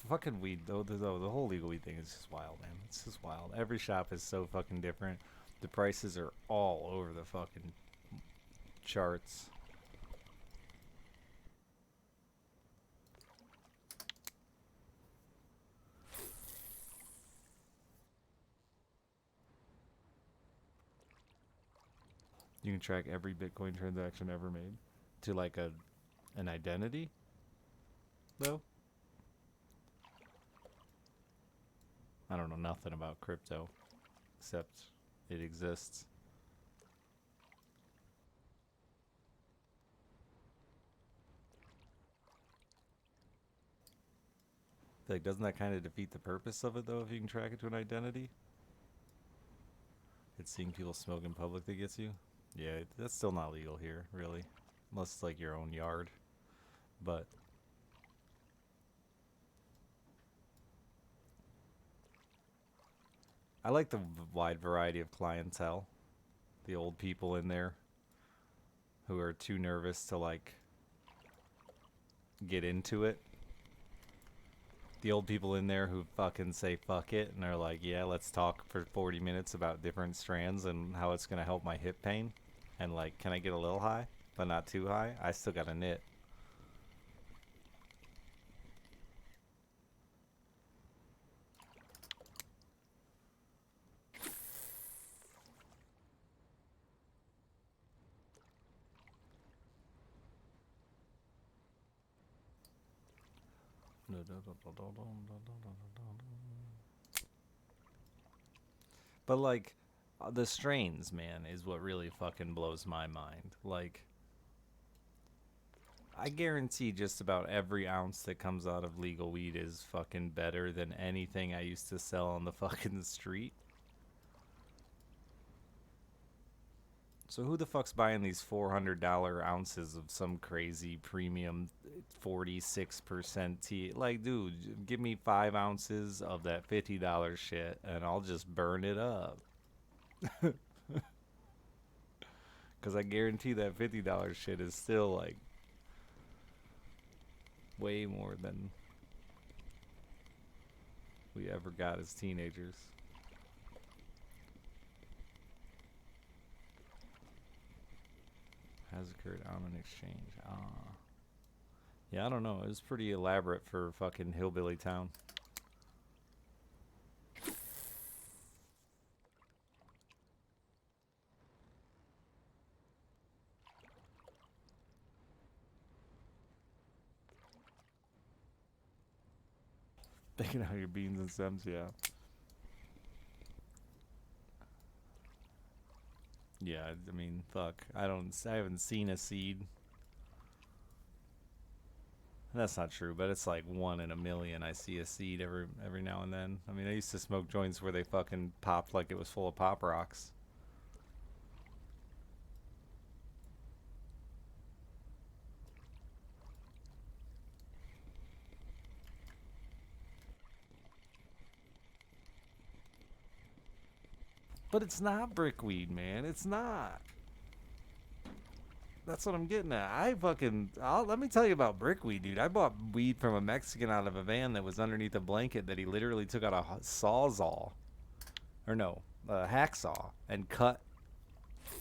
Fucking weed though, the whole legal weed thing is just wild, man. It's just wild. Every shop is so fucking different. The prices are all over the fucking charts. You can track every Bitcoin transaction ever made to like an identity, though. I don't know nothing about crypto, except it exists. Like, doesn't that kind of defeat the purpose of it, though, if you can track it to an identity? It's seeing people smoke in public that gets you? Yeah, that's still not legal here, really. Unless it's like your own yard. But I like the wide variety of clientele. The old people in there who are too nervous to, like, get into it. The old people in there who fucking say fuck it and are like, yeah, let's talk for 40 minutes about different strands and how it's going to help my hip pain. And like, can I get a little high, but not too high? I still got a knit. But like, the strains, man, is what really fucking blows my mind. Like, I guarantee just about every ounce that comes out of legal weed is fucking better than anything I used to sell on the fucking street. So who the fuck's buying these $400 ounces of some crazy premium 46% tea? Like, dude, give me 5 ounces of that $50 shit and I'll just burn it up. Because I guarantee that $50 shit is still like way more than we ever got as teenagers. Has occurred on an exchange. Ah. Yeah, I don't know. It was pretty elaborate for fucking hillbilly town. Picking out your beans and stems, yeah. Yeah, I mean, fuck. I haven't seen a seed. That's not true, but it's like 1 in a million I see a seed every now and then. I mean, I used to smoke joints where they fucking popped like it was full of pop rocks. But it's not brickweed, man. It's not. That's what I'm getting at. Let me tell you about brickweed, dude. I bought weed from a Mexican out of a van that was underneath a blanket that he literally took out a sawzall, or no, a hacksaw, and cut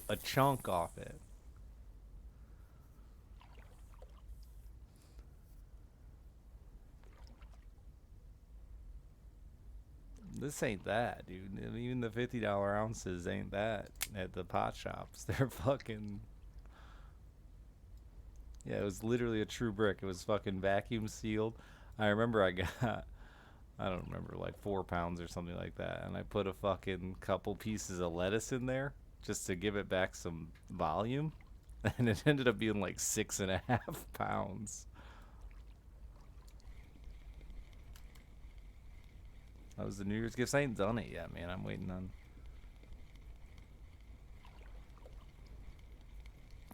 a chunk off it. This ain't that, dude. I mean, even the $50 ounces ain't that at the pot shops. They're fucking. Yeah, it was literally a true brick. It was fucking vacuum sealed. I remember I got, I don't remember, like 4 pounds or something like that. And I put a fucking couple pieces of lettuce in there just to give it back some volume. And it ended up being like 6.5 pounds. That was the New Year's gift. I ain't done it yet, man. I'm waiting on.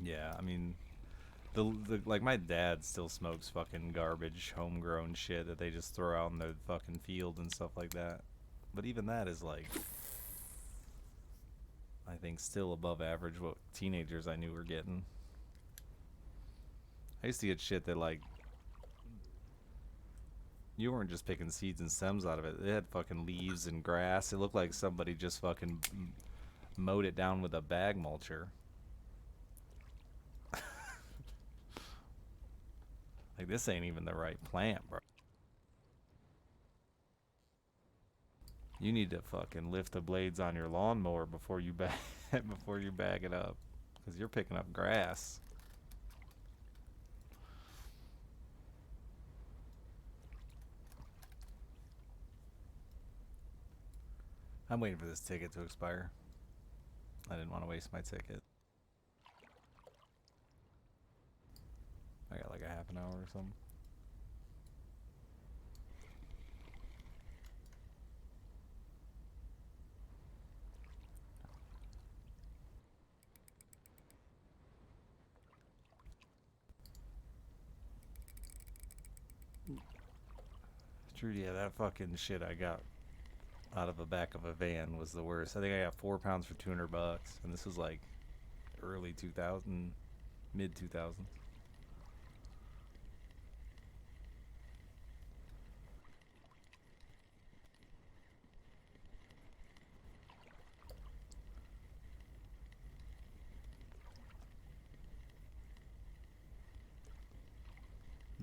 Yeah, I mean, the like my dad still smokes fucking garbage homegrown shit that they just throw out in the fucking field and stuff like that. But even that is like, I think, still above average what teenagers I knew were getting. I used to get shit that like you weren't just picking seeds and stems out of it. It had fucking leaves and grass. It looked like somebody just fucking mowed it down with a bag mulcher. Like, this ain't even the right plant, bro. You need to fucking lift the blades on your lawnmower before you bag before you bag it up, because you're picking up grass. I'm waiting for this ticket to expire. I didn't want to waste my ticket. I got like a half an hour or something. True, yeah, that fucking shit I got out of the back of a van was the worst. I think I got 4 pounds for $200, and this was like early 2000, mid 2000s.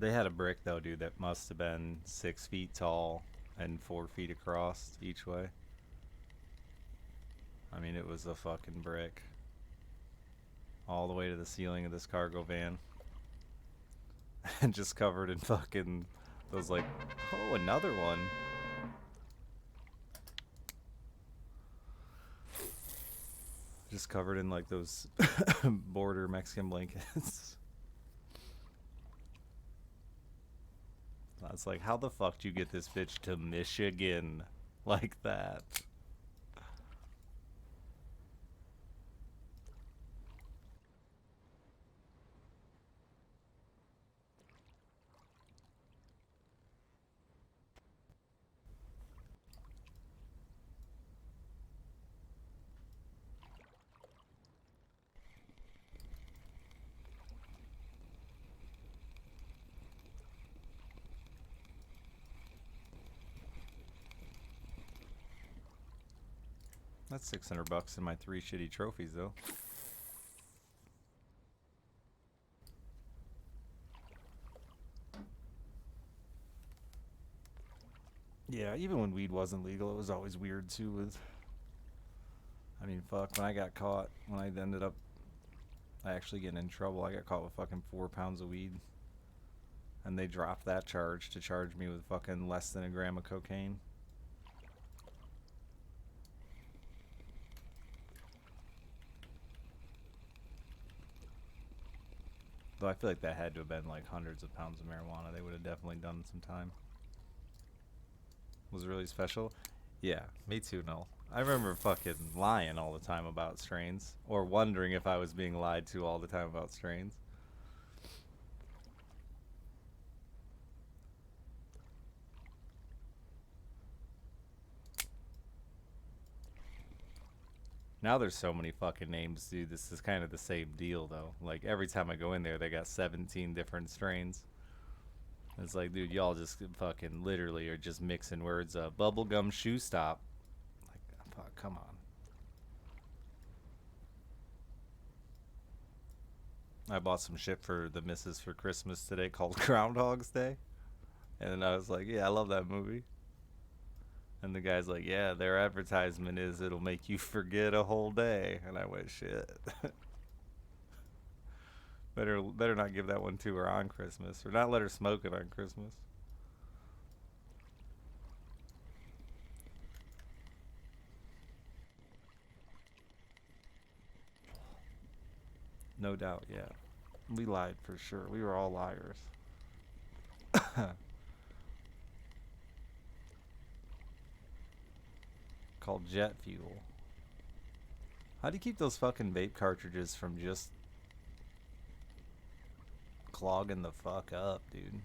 They had a brick though, dude, that must have been 6 feet tall and 4 feet across each way. I mean, it was a fucking brick all the way to the ceiling of this cargo van, and just covered in fucking Those like, oh, another one. Just covered in like those border Mexican blankets. I was like, how the fuck do you get this bitch to Michigan like that? That's $600 in my 3 shitty trophies, though. Yeah, even when weed wasn't legal, it was always weird, too, with... I mean, fuck, when I got caught, when I ended up actually getting in trouble, I got caught with fucking 4 pounds of weed. And they dropped that charge to charge me with fucking less than a gram of cocaine. Though I feel like that had to have been like hundreds of pounds of marijuana. They would have definitely done some time. Was it really special? Yeah, me too, Noel. I remember fucking lying all the time about strains. Or wondering if I was being lied to all the time about strains. Now there's so many fucking names, dude. This is kind of the same deal, though. Like, every time I go in there, they got 17 different strains. It's like, dude, y'all just fucking literally are just mixing words up. Bubblegum shoe stop. Like, fuck, come on. I bought some shit for the missus for Christmas today called Groundhog's Day. And I was like, yeah, I love that movie. And the guy's like, yeah, their advertisement is it'll make you forget a whole day. And I went, shit. Better not give that one to her on Christmas. Or not let her smoke it on Christmas. No doubt, yeah. We lied for sure. We were all liars. Called jet fuel. How do you keep those fucking vape cartridges from just clogging the fuck up, dude?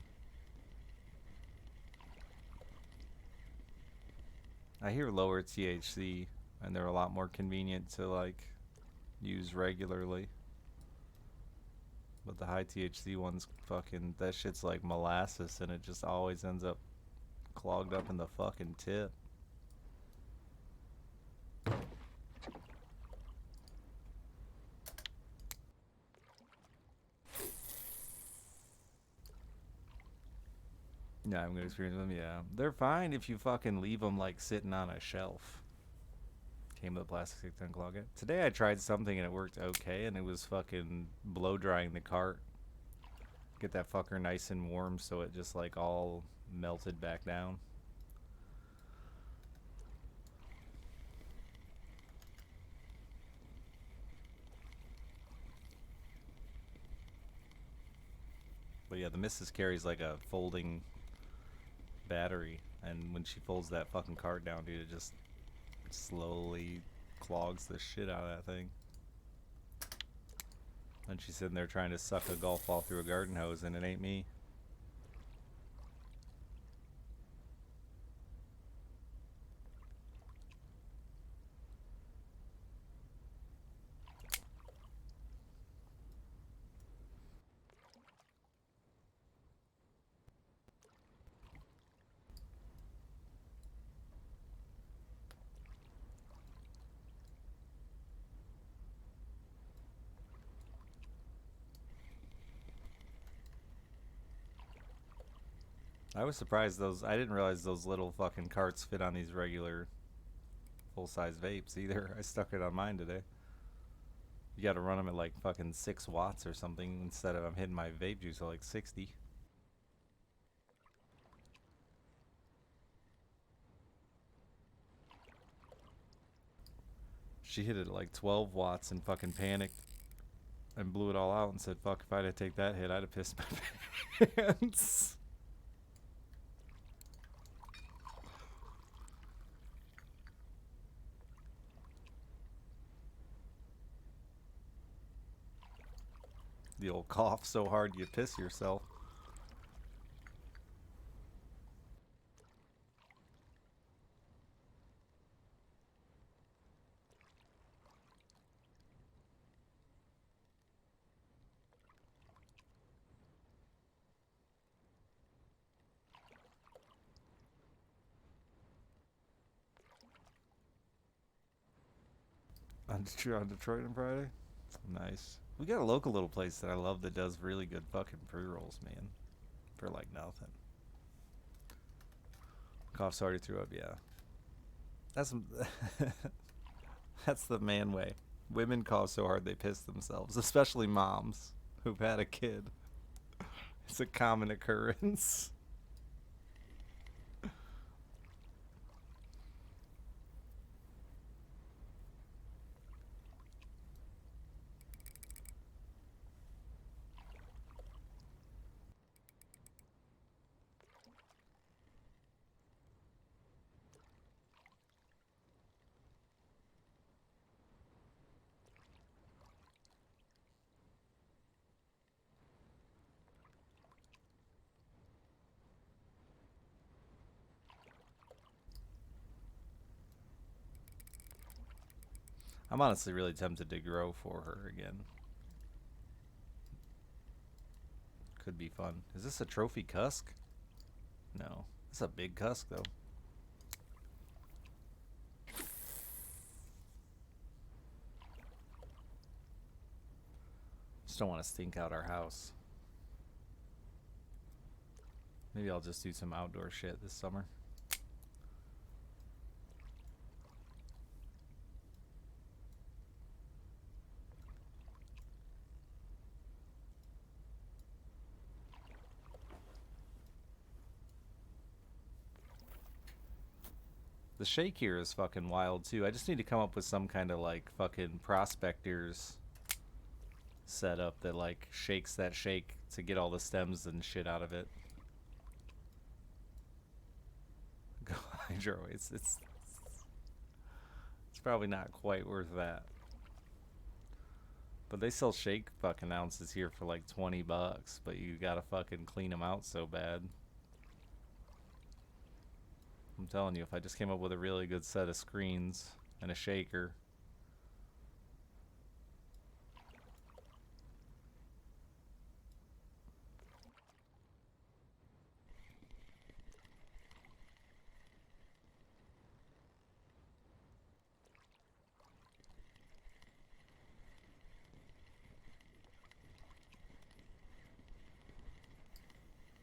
I hear lower THC and they're a lot more convenient to like use regularly. But the high THC ones fucking that shit's like molasses and it just always ends up clogged up in the fucking tip. Yeah, I'm gonna experience them. Yeah, they're fine if you fucking leave them like sitting on a shelf. Came with a plastic stick to unclog it. Today I tried something and it worked okay, and it was fucking blow drying the cart. Get that fucker nice and warm so it just like all melted back down. But yeah, the missus carries like a folding battery, and when she folds that fucking cart down, dude, it just slowly clogs the shit out of that thing. And she's sitting there trying to suck a golf ball through a garden hose, and it ain't me. I was surprised those. I didn't realize those little fucking carts fit on these regular full-size vapes either. I stuck it on mine today. You got to run them at like fucking 6 watts or something instead of I'm hitting my vape juice at like 60. She hit it at like 12 watts and fucking panicked and blew it all out and said, fuck, if I'd have take that hit, I'd have pissed my pants. The old cough so hard you piss yourself. On Detroit on Friday? Nice. We got a local little place that I love that does really good fucking pre-rolls, man. For like nothing. Cough already threw up, yeah. That's that's the man way. Women cough so hard they piss themselves, especially moms who've had a kid. It's a common occurrence. I'm honestly really tempted to grow for her again. Could be fun. Is this a trophy cusk? No. It's a big cusk, though. Just don't want to stink out our house. Maybe I'll just do some outdoor shit this summer. The shake here is fucking wild too. I just need to come up with some kind of like fucking prospectors setup that like shakes that shake to get all the stems and shit out of it. Go hydro. It's probably not quite worth that. But they sell shake fucking ounces here for like $20, but you gotta fucking clean them out so bad. I'm telling you, if I just came up with a really good set of screens and a shaker.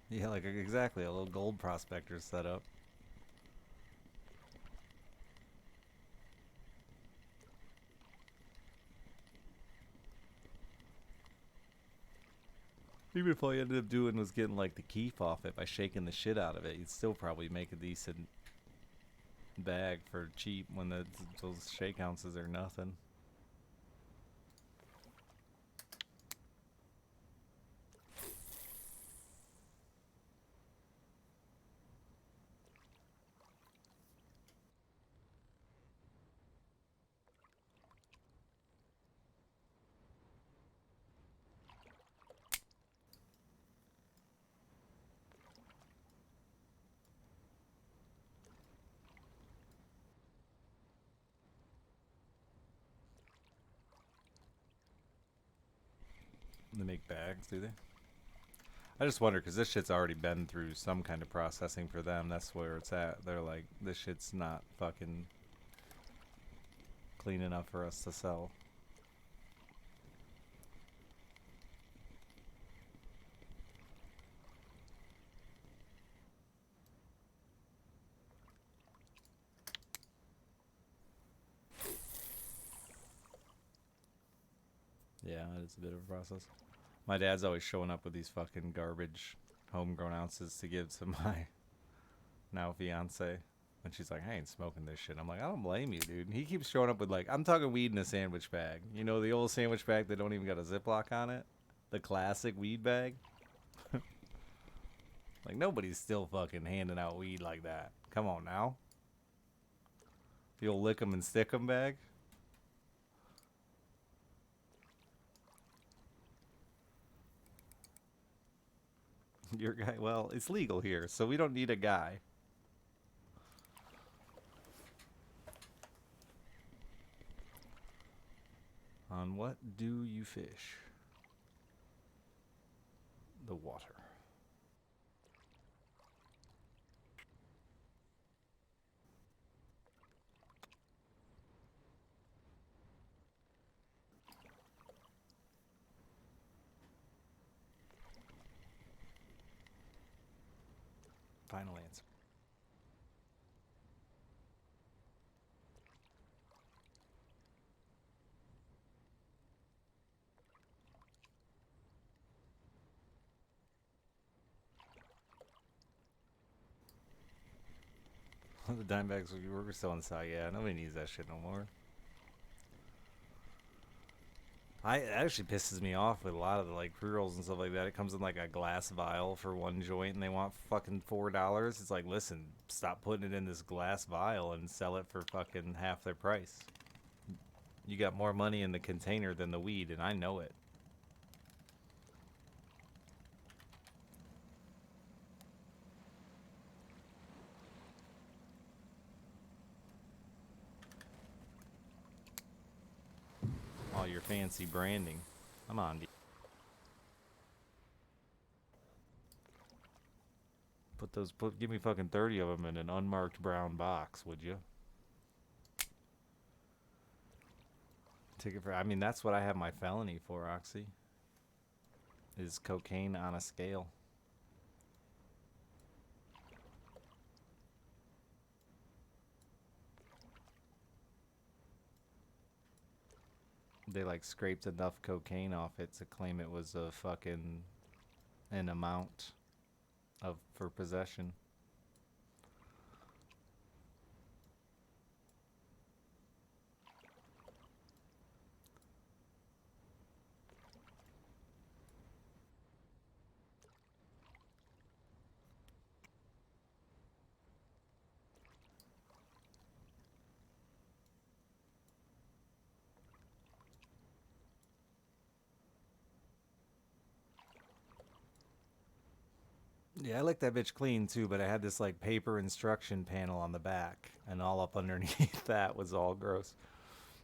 Yeah, like exactly, a little gold prospector setup. Even if all you ended up doing was getting like the keef off it by shaking the shit out of it, you'd still probably make a decent bag for cheap when those shake ounces are nothing. They make bags, do they? I just wonder because this shit's already been through some kind of processing for them. That's where it's at. They're like, this shit's not fucking clean enough for us to sell. Yeah, it's a bit of a process. My dad's always showing up with these fucking garbage homegrown ounces to give to my now fiance. And she's like, I ain't smoking this shit. I'm like, I don't blame you, dude. And he keeps showing up with like, I'm talking weed in a sandwich bag. You know, the old sandwich bag that don't even got a Ziploc on it? The classic weed bag? Like, nobody's still fucking handing out weed like that. Come on now. The old lick 'em and stick 'em bag? Your guy, well, it's legal here, so we don't need a guy. On what do you fish? The water. Final answer. The dime bags we were still inside. Yeah, nobody needs that shit no more. It actually pisses me off with a lot of the like pre-rolls and stuff like that. It comes in like a glass vial for one joint, and they want fucking $4. It's like, listen, stop putting it in this glass vial and sell it for fucking half their price. You got more money in the container than the weed, and I know it. All your fancy branding. Come on, dude. Give me fucking 30 of them in an unmarked brown box, would you? Take it for, I mean, that's what I have my felony for, Oxy. Is cocaine on a scale. They like scraped enough cocaine off it to claim it was a fucking an amount of for possession. Yeah, I like that bitch clean too, but I had this like paper instruction panel on the back, and all up underneath that was all gross.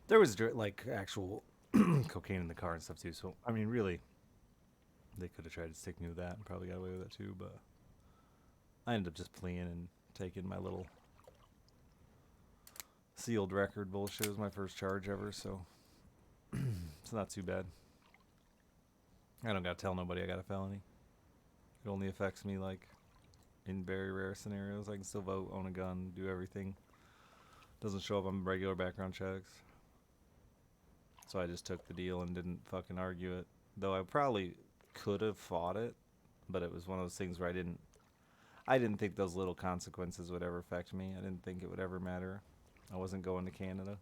There was like actual cocaine in the car and stuff too. So I mean, really, they could have tried to stick me with that and probably got away with it too. But I ended up just fleeing and taking my little sealed record bullshit. It was my first charge ever, so it's not too bad. I don't gotta tell nobody I got a felony. It only affects me like in very rare scenarios. I can still vote, own a gun, do everything. Doesn't show up on regular background checks. So I just took the deal and didn't fucking argue it. Though I probably could have fought it, but it was one of those things where I didn't think those little consequences would ever affect me. I didn't think it would ever matter. I wasn't going to Canada.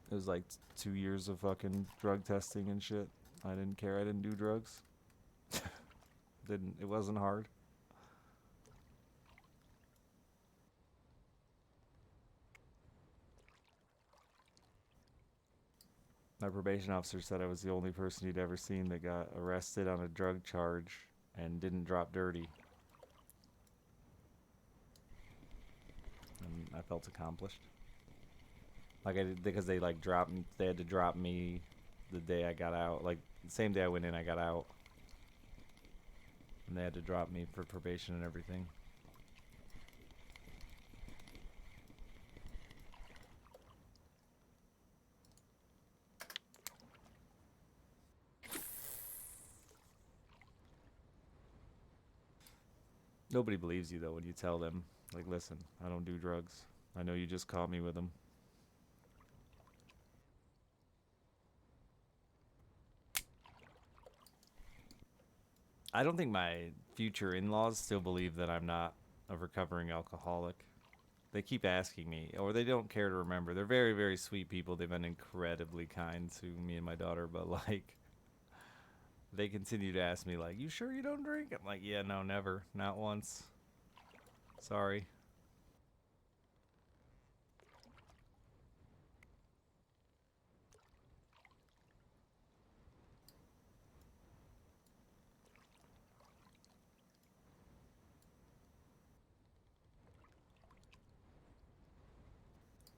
It was like 2 years of fucking drug testing and shit. I didn't care. I didn't do drugs. It wasn't hard. My probation officer said I was the only person he'd ever seen that got arrested on a drug charge and didn't drop dirty. And I felt accomplished. Like I did, because they like dropped me, they had to drop me the day I got out. Like the same day I went in, I got out. And they had to drop me for probation and everything. Nobody believes you though when you tell them, like, listen, I don't do drugs. I know you just caught me with them. I don't think my future in-laws still believe that I'm not a recovering alcoholic. They keep asking me, or they don't care to remember. They're very, very sweet people. They've been incredibly kind to me and my daughter, but like, they continue to ask me, like, "You sure you don't drink?" I'm like, "Yeah, no, never, not once. Sorry."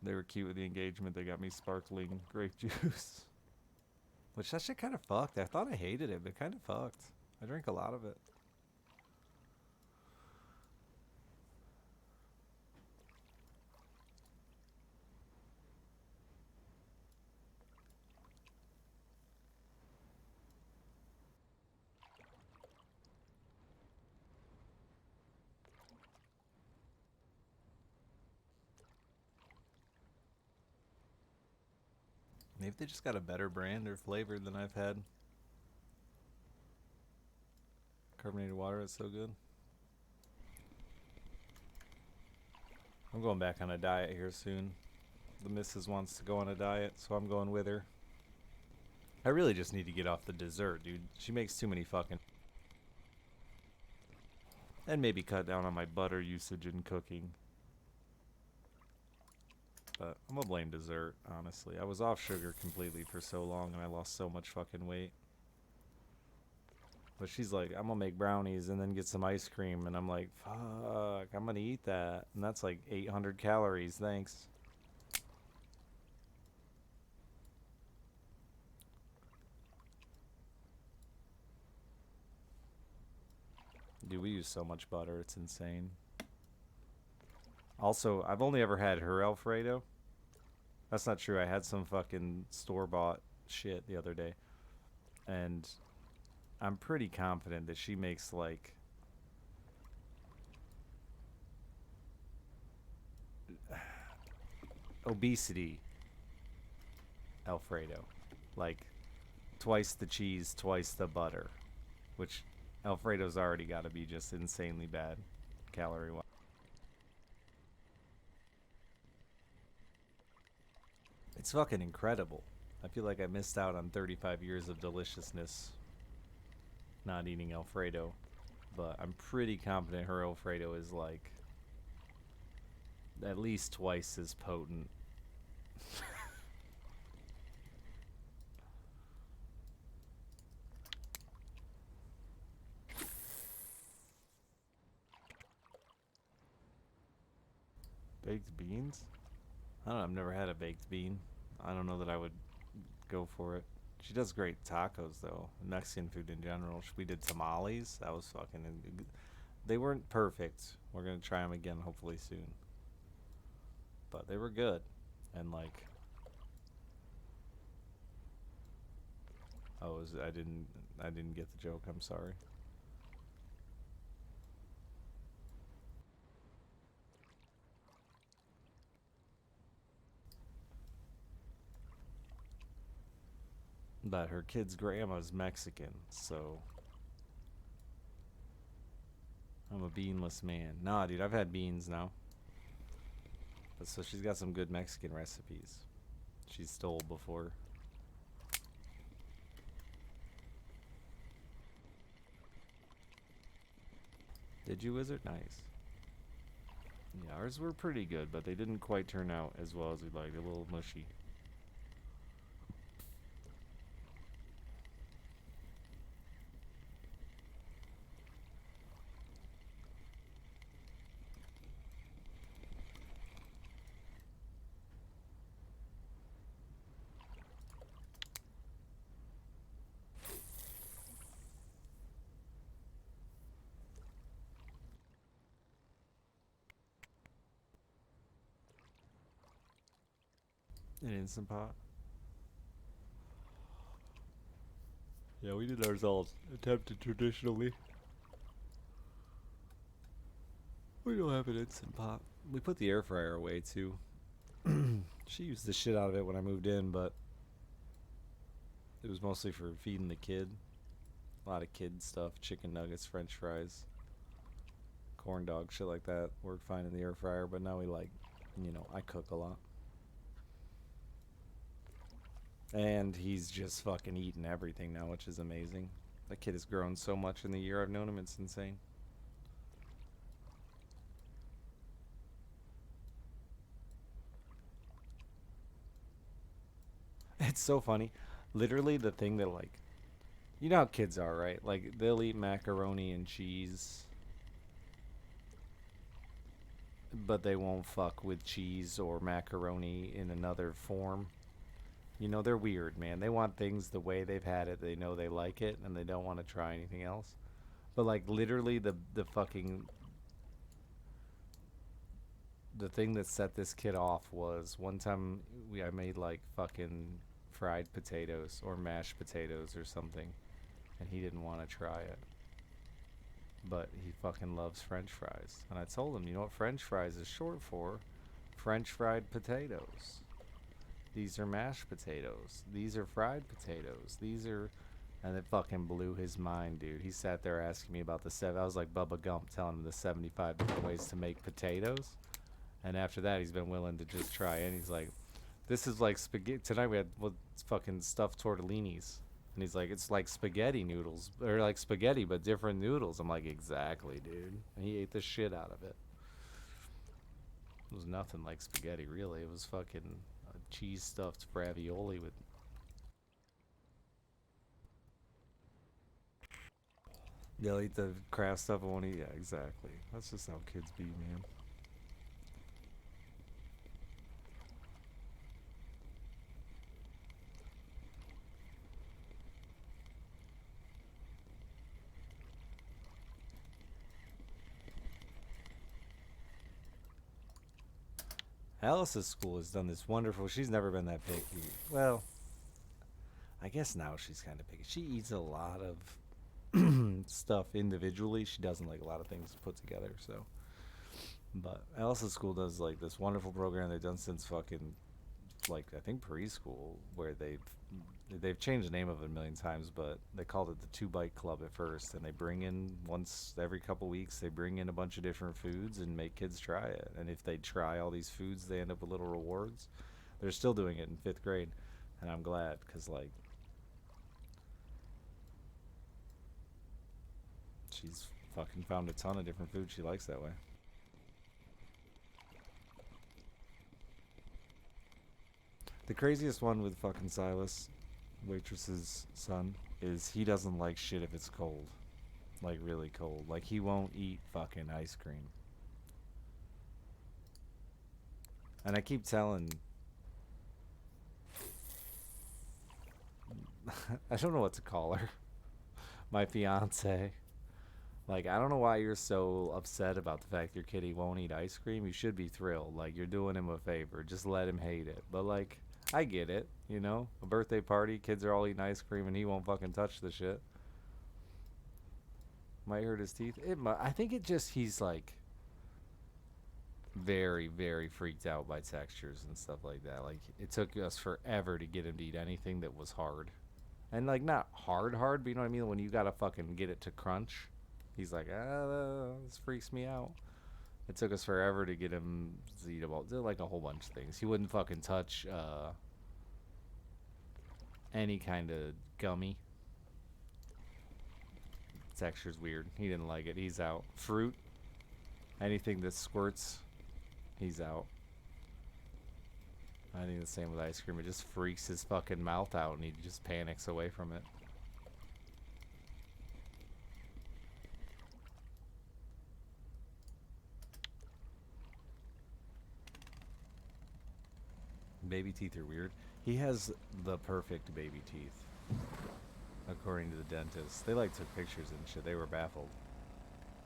They were cute with the engagement. They got me sparkling grape juice, which that shit kind of fucked. I thought I hated it, but kind of fucked. I drink a lot of it. Maybe they just got a better brand or flavor than I've had. Carbonated water is so good. I'm going back on a diet here soon. The missus wants to go on a diet, so I'm going with her. I really just need to get off the dessert, dude. She makes too many fucking... And maybe cut down on my butter usage in cooking. But I'm gonna blame dessert, honestly. I was off sugar completely for so long and I lost so much fucking weight. But she's like, I'm gonna make brownies and then get some ice cream. And I'm like, fuck, I'm gonna eat that. And that's like 800 calories, thanks. Dude, we use so much butter, it's insane. Also, I've only ever had her Alfredo. That's not true. I had some fucking store-bought shit the other day. And I'm pretty confident that she makes like obesity Alfredo. Like twice the cheese, twice the butter. Which Alfredo's already got to be just insanely bad calorie wise. It's fucking incredible. I feel like I missed out on 35 years of deliciousness not eating Alfredo. But I'm pretty confident her Alfredo is like at least twice as potent. Baked beans? I don't know. I've never had a baked bean. I don't know that I would go for it. She does great tacos though. Mexican food in general. We did tamales. That was fucking. They weren't perfect. We're gonna try them again hopefully soon. But they were good, and like. Oh, I didn't get the joke. I'm sorry. But her kid's grandma's Mexican, so I'm a beanless man. Nah, dude, I've had beans now. But so she's got some good Mexican recipes. She stole before. Did you, Wizard? Nice. Yeah, ours were pretty good, but they didn't quite turn out as well as we'd like. A little mushy. An Instant Pot. Yeah, we did ours all attempted traditionally. We don't have an Instant Pot. We put the air fryer away too. She used the shit out of it when I moved in, but it was mostly for feeding the kid. A lot of kid stuff, chicken nuggets, french fries, corn dog, shit like that. Worked fine in the air fryer, but now we like, I cook a lot. And he's just fucking eating everything now, which is amazing. That kid has grown so much in the year I've known him, it's insane. It's so funny. Literally, the thing that, like, you know how kids are, right? Like, they'll eat macaroni and cheese, but they won't fuck with cheese or macaroni in another form. They're weird, man. They want things the way they've had it. They know they like it, and they don't want to try anything else. But, like, literally, the fucking the thing that set this kid off was one time I made like fucking fried potatoes or mashed potatoes or something, and he didn't want to try it. But he fucking loves French fries, and I told him, you know what French fries is short for? French fried potatoes. These are mashed potatoes. These are fried potatoes. These are. And it fucking blew his mind, dude. He sat there asking me about the seven. I was like Bubba Gump telling him the 75 different ways to make potatoes. And after that, he's been willing to just try it. And he's like, this is like spaghetti. Tonight we had fucking stuffed tortellinis. And he's like, it's like spaghetti noodles. Or like spaghetti, but different noodles. I'm like, exactly, dude. And he ate the shit out of it. It was nothing like spaghetti, really. It was fucking cheese stuffed ravioli with. They'll eat the Kraft stuff, won't eat. Yeah, exactly. That's just how kids be, man. Alice's school has done this wonderful. She's never been that picky. Well, I guess now she's kind of picky. She eats a lot of stuff individually. She doesn't like a lot of things put together. So, but Alice's school does like this wonderful program they've done since fucking like I think preschool, where they've changed the name of it a million times, but they called it the Two Bite Club at first, and they bring in once every couple weeks. They bring in a bunch of different foods and make kids try it. And if they try all these foods, they end up with little rewards. They're still doing it in fifth grade, and I'm glad because like she's fucking found a ton of different food she likes that way. The craziest one with fucking Silas, waitress's son, is he doesn't like shit if it's cold. Like really cold. Like he won't eat fucking ice cream. And I keep telling I don't know what to call her. My fiance. Like I don't know why you're so upset about the fact your kitty won't eat ice cream. You should be thrilled. Like you're doing him a favor. Just let him hate it. But like I get it, you know? A birthday party, kids are all eating ice cream and he won't fucking touch the shit. Might hurt his teeth. I think it just he's like very very freaked out by textures and stuff like that. Like it took us forever to get him to eat anything that was hard. And like not hard, but you know what I mean? When you gotta fucking get it to crunch, he's like, this freaks me out. It took us forever to get him to eat about like a whole bunch of things. He wouldn't fucking touch any kind of gummy. Texture's weird. He didn't like it. He's out. Fruit, anything that squirts, he's out. I think the same with ice cream. It just freaks his fucking mouth out and he just panics away from it. Baby teeth are weird. He has the perfect baby teeth, according to the dentist. They like took pictures and shit. They were baffled.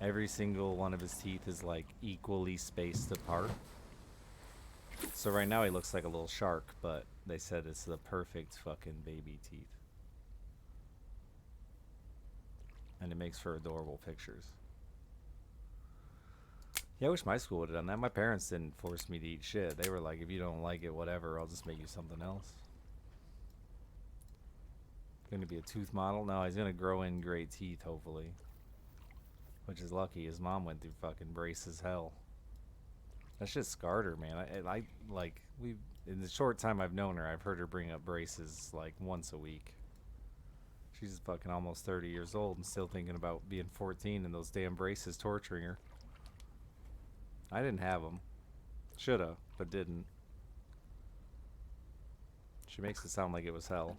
Every single one of his teeth is like equally spaced apart. So right now he looks like a little shark, but they said it's the perfect fucking baby teeth. And it makes for adorable pictures. Yeah, I wish my school would have done that. My parents didn't force me to eat shit. They were like, if you don't like it, whatever, I'll just make you something else. Going to be a tooth model? No, he's going to grow in great teeth, hopefully. Which is lucky. His mom went through fucking braces hell. That shit scarred her, man. I like, in the short time I've known her, I've heard her bring up braces like once a week. She's fucking almost 30 years old and still thinking about being 14 and those damn braces torturing her. I didn't have them. Shoulda, but didn't. She makes it sound like it was hell.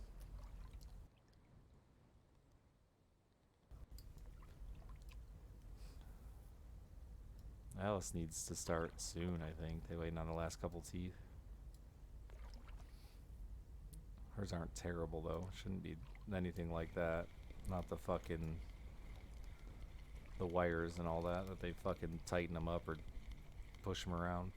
Alice needs to start soon, I think. They're waiting on the last couple teeth. Hers aren't terrible, though. Shouldn't be anything like that. Not the fucking... the wires and all that they fucking tighten them up or push them around.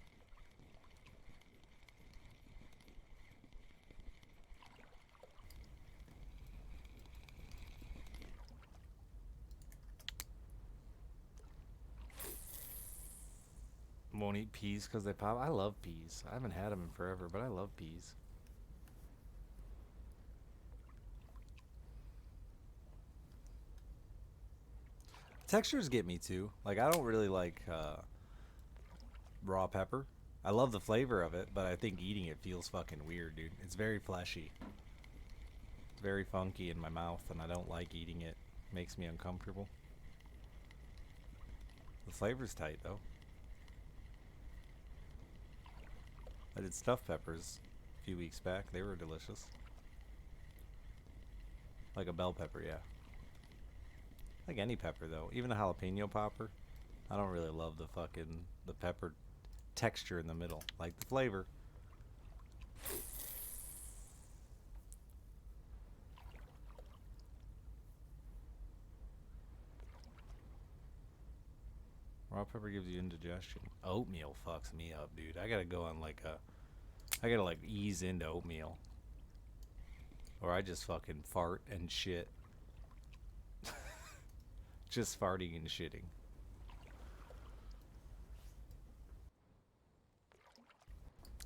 Won't eat peas because they pop. I love peas. I haven't had them in forever, but I love peas. Textures get me too. Like, I don't really like raw pepper. I love the flavor of it, but I think eating it feels fucking weird, dude. It's very fleshy. Very funky in my mouth, and I don't like eating it. Makes me uncomfortable. The flavor's tight, though. I did stuffed peppers a few weeks back. They were delicious. Like a bell pepper, yeah. Like any pepper, though. Even a jalapeno popper. I don't really love the pepper texture in the middle. Like the flavor. Raw pepper gives you indigestion. Oatmeal fucks me up, dude. I gotta go on like I gotta like ease into oatmeal. Or I just fucking fart and shit. Just farting and shitting.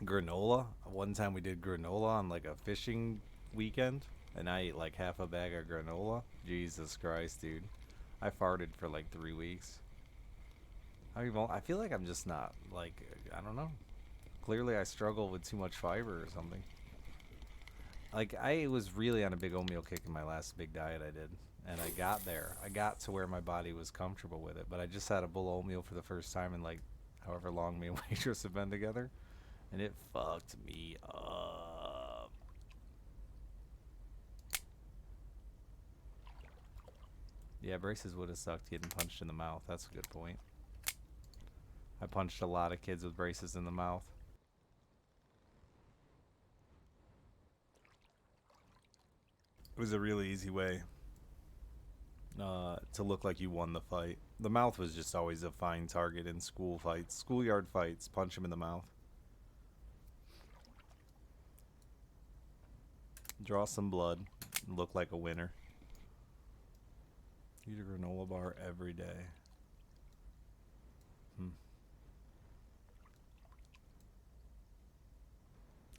Granola. One time we did granola on like a fishing weekend. And I ate like half a bag of granola. Jesus Christ, dude. I farted for like 3 weeks. I feel like I'm just not, like, I don't know. Clearly I struggle with too much fiber or something. Like, I was really on a big oatmeal kick in my last big diet I did. And I got there. I got to where my body was comfortable with it. But I just had a bowl of oatmeal for the first time in, like, however long me and Waitress have been together. And it fucked me up. Yeah, braces would have sucked getting punched in the mouth. That's a good point. I punched a lot of kids with braces in the mouth. It was a really easy way to look like you won the fight. The mouth was just always a fine target in school fights. Schoolyard fights, punch him in the mouth. Draw some blood, look like a winner. Eat a granola bar every day.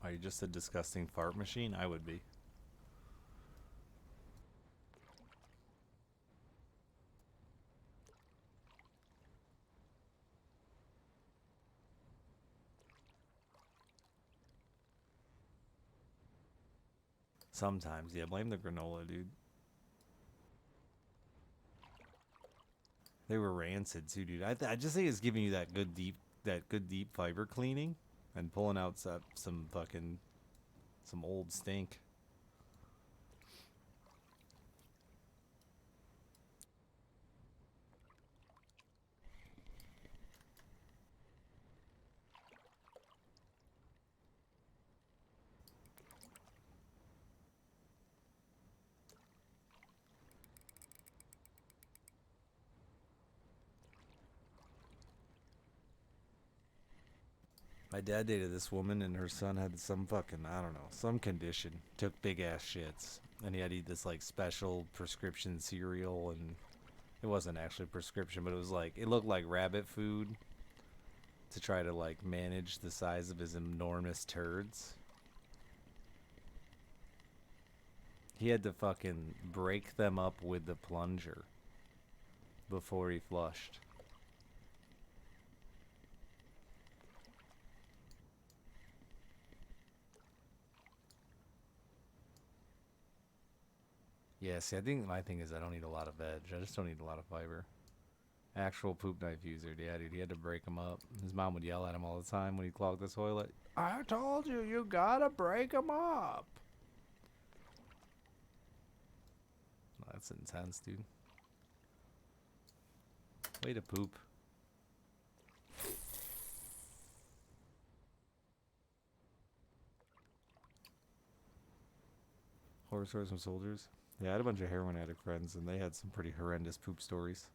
Are you just a disgusting fart machine? I would be. Sometimes, yeah. Blame the granola, dude. They were rancid too, dude. I just think it's giving you that good deep fiber cleaning and pulling out some old stink. My dad dated this woman and her son had some fucking, I don't know, some condition. Took big ass shits. And he had to eat this like special prescription cereal, and it wasn't actually prescription, but it was like, it looked like rabbit food to try to like manage the size of his enormous turds. He had to fucking break them up with the plunger before he flushed. Yeah, see, I think my thing is I don't eat a lot of veg. I just don't eat a lot of fiber. Actual poop knife user, yeah, dude. He had to break them up. His mom would yell at him all the time when he clogged the toilet. I told you, you gotta break them up. That's intense, dude. Way to poop. Horror stories from soldiers. Yeah, I had a bunch of heroin addict friends, and they had some pretty horrendous poop stories.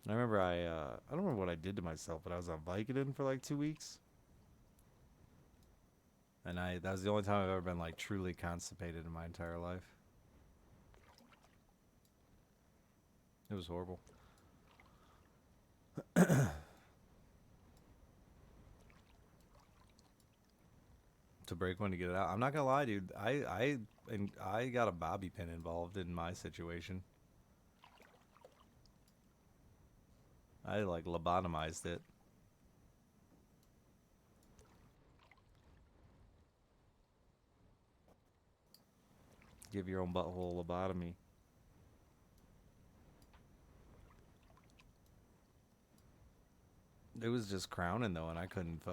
I remember I don't remember what I did to myself, but I was on Vicodin for like 2 weeks. And that was the only time I've ever been like truly constipated in my entire life. It was horrible. To break one to get it out. I'm not gonna lie, dude. I got a bobby pin involved in my situation. I like lobotomized it. Give your own butthole a lobotomy. It was just crowning though, and I couldn't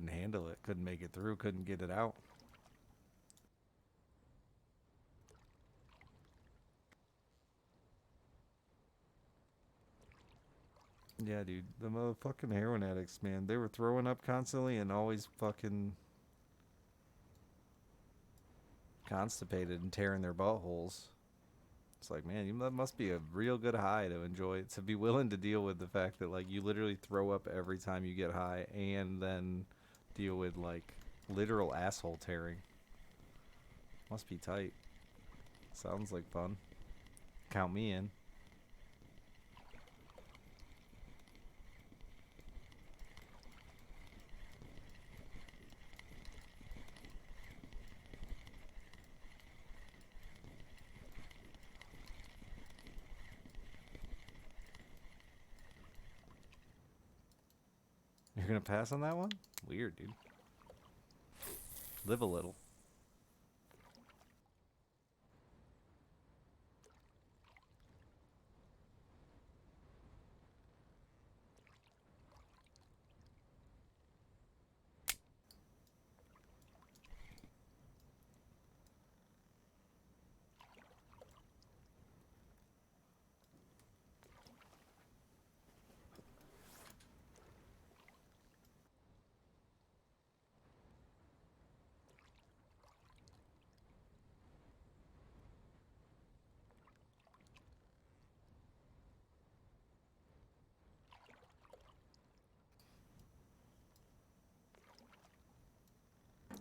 handle it. Couldn't make it through. Couldn't get it out. Yeah, dude. The motherfucking heroin addicts, man. They were throwing up constantly and always fucking constipated and tearing their buttholes. It's like, man, that must be a real good high to enjoy. To be willing to deal with the fact that, like, you literally throw up every time you get high and then deal with, like, literal asshole tearing. Must be tight. Sounds like fun. Count me in. You're gonna pass on that one? Weird, dude. Live a little.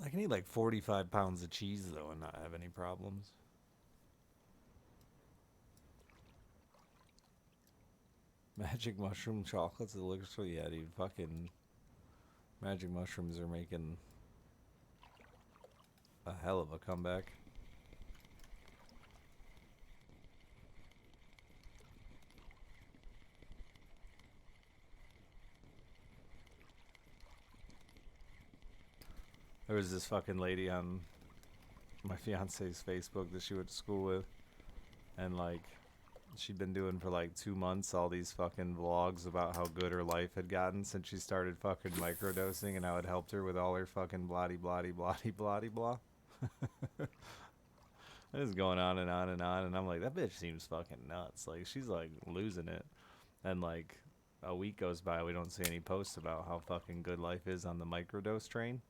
I can eat like 45 pounds of cheese, though, and not have any problems. Magic mushroom chocolates elixir? Yeah, dude. Fucking magic mushrooms are making a hell of a comeback. There was this fucking lady on my fiance's Facebook that she went to school with, and like she'd been doing for like 2 months all these fucking vlogs about how good her life had gotten since she started fucking microdosing and how it helped her with all her fucking bloody bloody bloody bloody blah. It was going on and on and on, and I'm like, that bitch seems fucking nuts. Like, she's like losing it, and like a week goes by, we don't see any posts about how fucking good life is on the microdose train.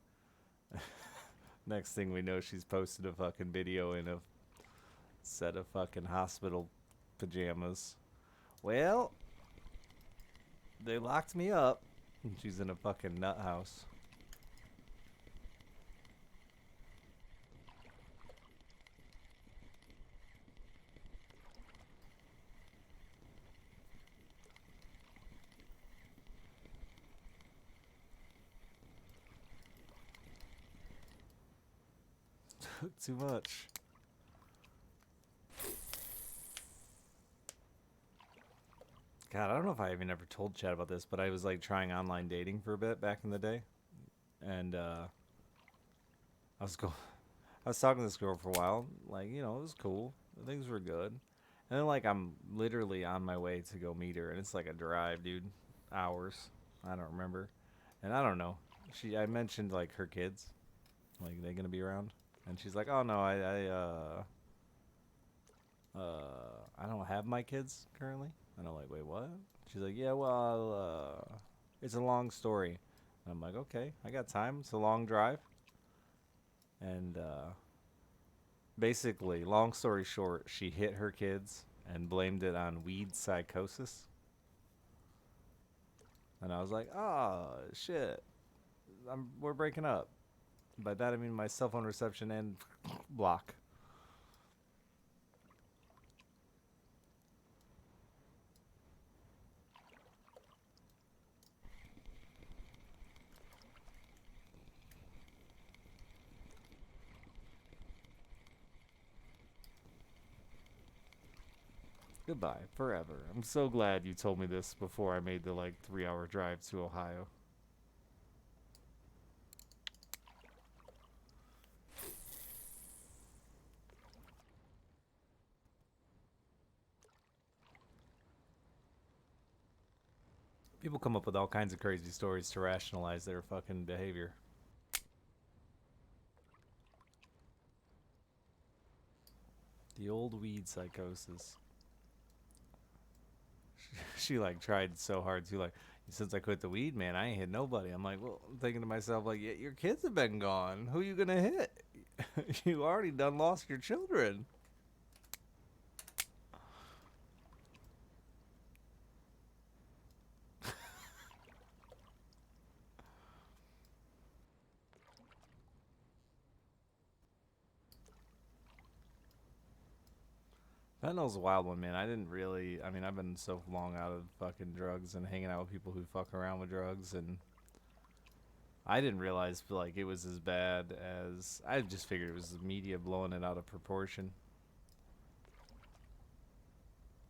Next thing we know, she's posted a fucking video in a set of fucking hospital pajamas. Well, they locked me up. And she's in a fucking nut house. Too much. God, I don't know if I even ever told Chad about this, but I was like trying online dating for a bit back in the day, and I was go, I was talking to this girl for a while. Like, you know, it was cool. Things were good, and then like I'm literally on my way to go meet her, and it's like a drive, dude, hours. I don't remember, and I don't know. I mentioned like her kids, like they gonna be around, and she's like, oh no, I don't have my kids currently. And I'm like, wait, what? She's like, yeah, well, it's a long story. And I'm like, okay, I got time. It's a long drive. And basically, long story short, she hit her kids and blamed it on weed psychosis. And I was like, oh, shit. We're breaking up. By that, I mean my cell phone reception and block. Goodbye, forever. I'm so glad you told me this before I made the like 3-hour drive to Ohio. People come up with all kinds of crazy stories to rationalize their fucking behavior. The old weed psychosis. She like tried so hard to like, since I quit the weed, man, I ain't hit nobody. I'm like, well, I'm thinking to myself, like, yeah, your kids have been gone. Who you gonna hit? You already done lost your children. Fentanyl's a wild one, man. I didn't really. I mean, I've been so long out of fucking drugs and hanging out with people who fuck around with drugs, and I didn't realize like it was as bad as I just figured it was the media blowing it out of proportion.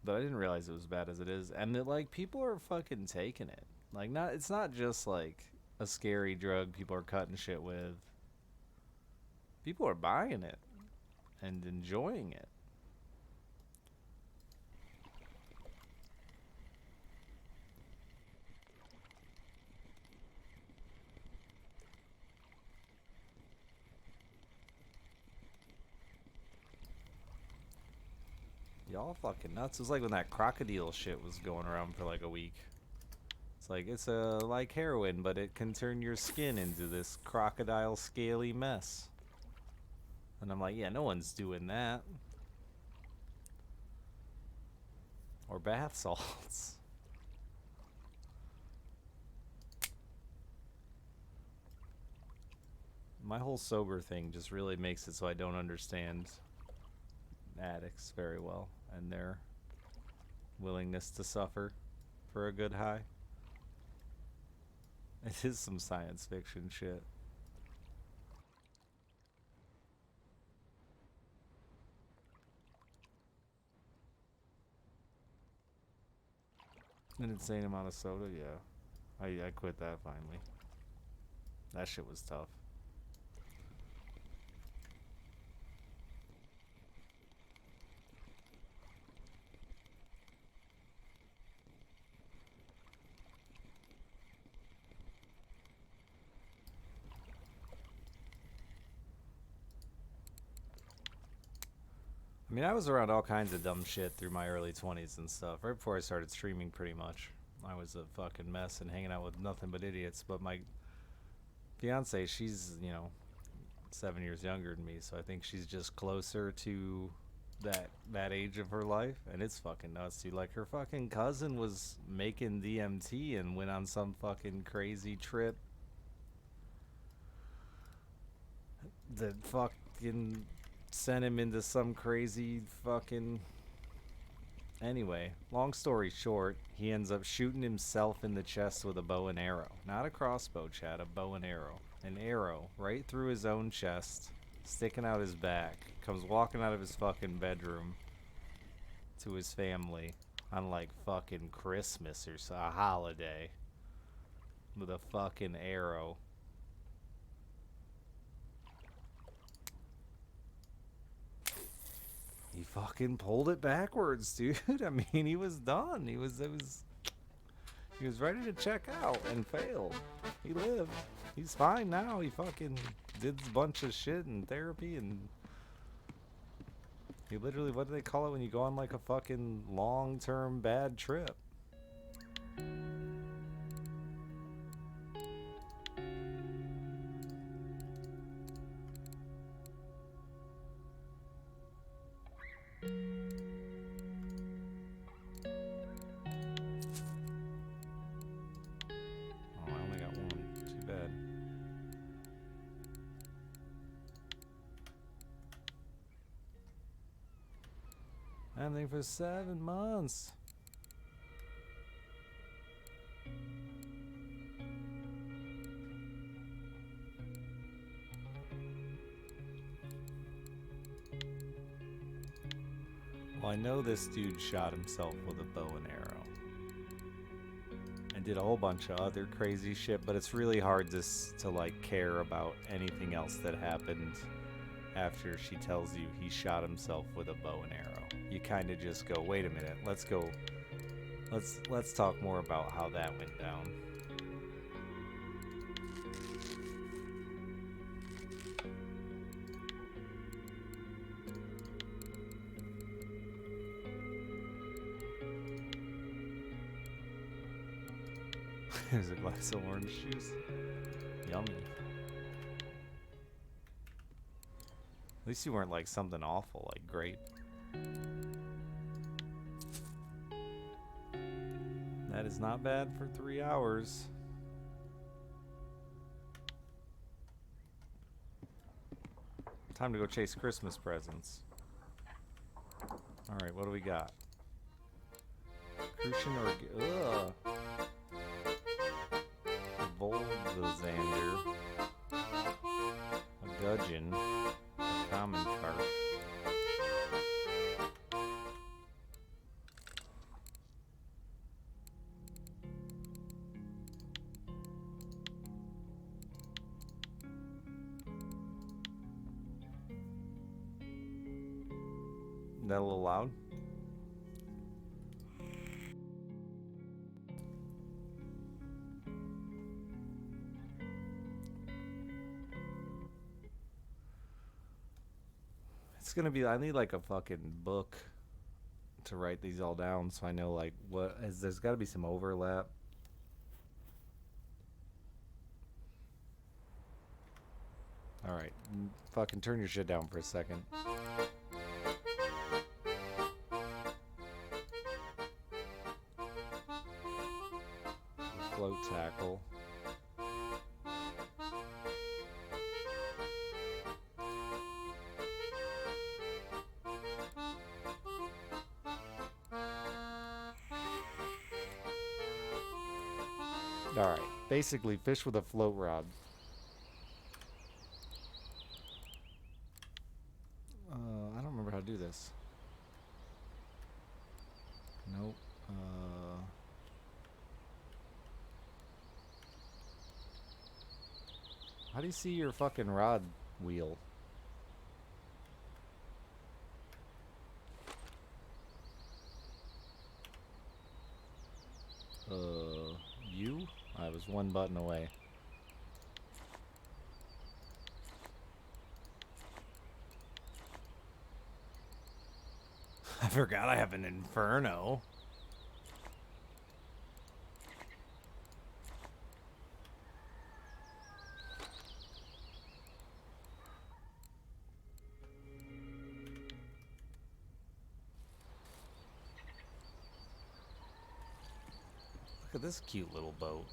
But I didn't realize it was as bad as it is, and that like people are fucking taking it. Like not, it's not just like a scary drug people are cutting shit with. People are buying it and enjoying it. Y'all fucking nuts. It was like when that crocodile shit was going around for like a week. It's like it's like heroin, but it can turn your skin into this crocodile scaly mess. And I'm like, yeah, no one's doing that. Or bath salts. My whole sober thing just really makes it so I don't understand addicts very well and their willingness to suffer for a good high. It is some science fiction shit. An insane amount of soda, yeah. I quit that finally. That shit was tough. I mean, I was around all kinds of dumb shit through my early 20s and stuff. Right before I started streaming, pretty much. I was a fucking mess and hanging out with nothing but idiots. But my fiance, she's, 7 years younger than me, so I think she's just closer to that age of her life, and it's fucking nuts, dude. Like her fucking cousin was making DMT and went on some fucking crazy trip that fucking sent him into some crazy fucking. Anyway, long story short, he ends up shooting himself in the chest with a bow and arrow. Not a crossbow, Chad, a bow and arrow. An arrow right through his own chest. sticking out his back, comes walking out of his fucking bedroom to his family on like fucking Christmas or a holiday with a fucking arrow. He fucking pulled it backwards, dude. I mean, he was done. He was ready to check out and failed. He lived. He's fine now. He fucking did a bunch of shit and therapy, and he literally, what do they call it when you go on like a fucking long-term bad trip? Oh, I only got one. Too bad. I think for 7 months. Well, I know this dude shot himself with a bow and arrow. And did a whole bunch of other crazy shit, but it's really hard to like care about anything else that happened after she tells you he shot himself with a bow and arrow. You kind of just go, wait a minute, let's talk more about how that went down. There's a glass of orange juice. Yummy. At least you weren't like something awful, like grape. That is not bad for 3 hours. Time to go chase Christmas presents. Alright, what do we got? Crucian or... Ugh. Volvazander. A gudgeon. A common carp. That a little loud? It's gonna be, I need like a fucking book to write these all down so I know like what is, there's gotta be some overlap. Alright, fucking turn your shit down for a second. Float tackle. Alright, basically fish with a float rod. I don't remember how to do this. Nope. How do you see your fucking rod wheel? You? I was one button away. I forgot I have an inferno. Look at this cute little boat.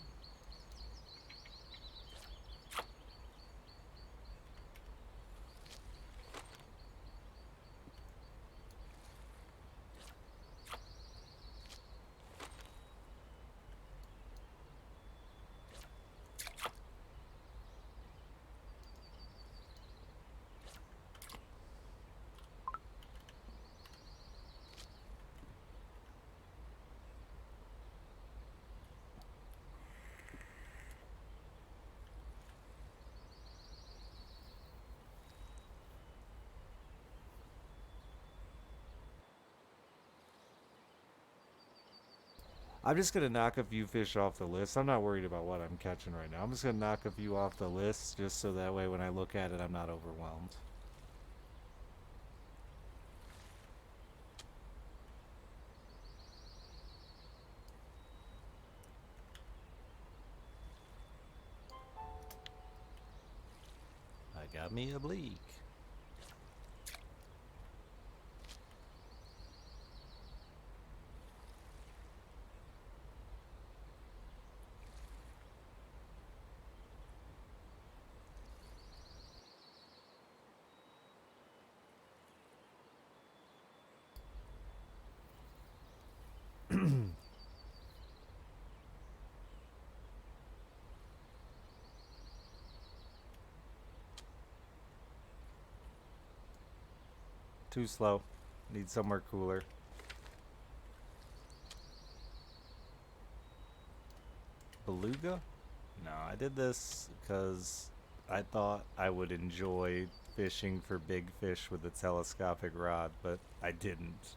I'm just gonna knock a few fish off the list. I'm not worried about what I'm catching right now. I'm just gonna knock a few off the list just so that way when I look at it, I'm not overwhelmed. I got me a bleak. Too slow. Need somewhere cooler. Beluga? No, I did this because I thought I would enjoy fishing for big fish with a telescopic rod, but I didn't.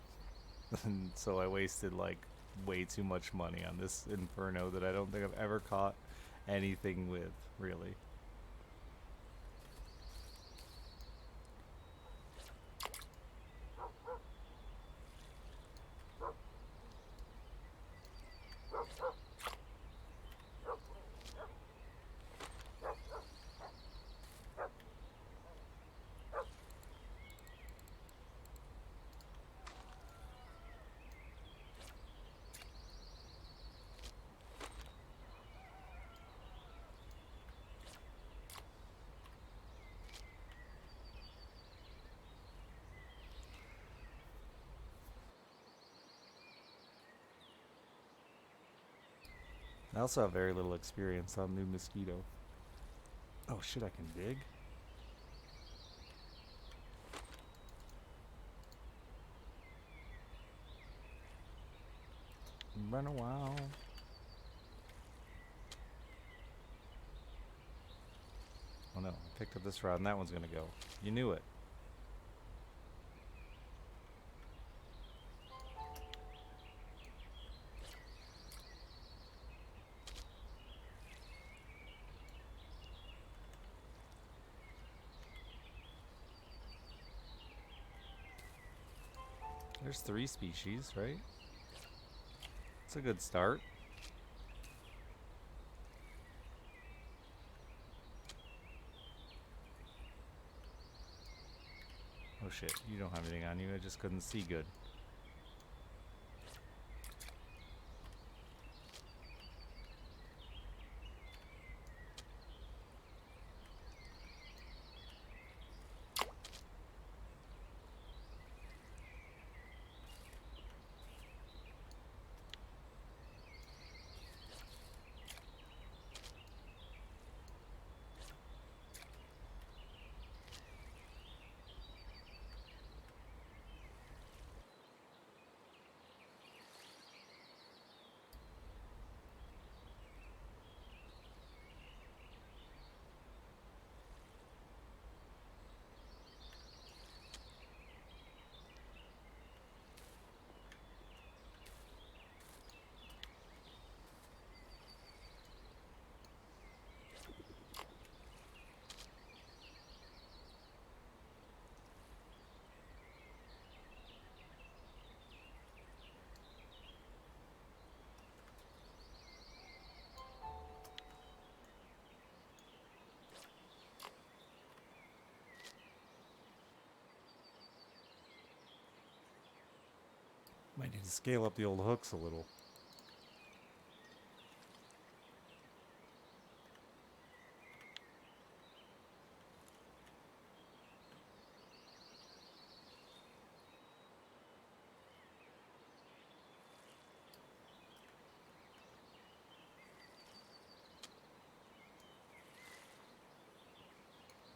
And so I wasted like way too much money on this Inferno that I don't think I've ever caught anything with, really. I also have very little experience on New Mosquito. Oh shit, I can dig? Run a while. Oh no, I picked up this rod and that one's gonna go. You knew it. There's 3 species, right? It's a good start. Oh shit, you don't have anything on you, I just couldn't see good. Might need to scale up the old hooks a little.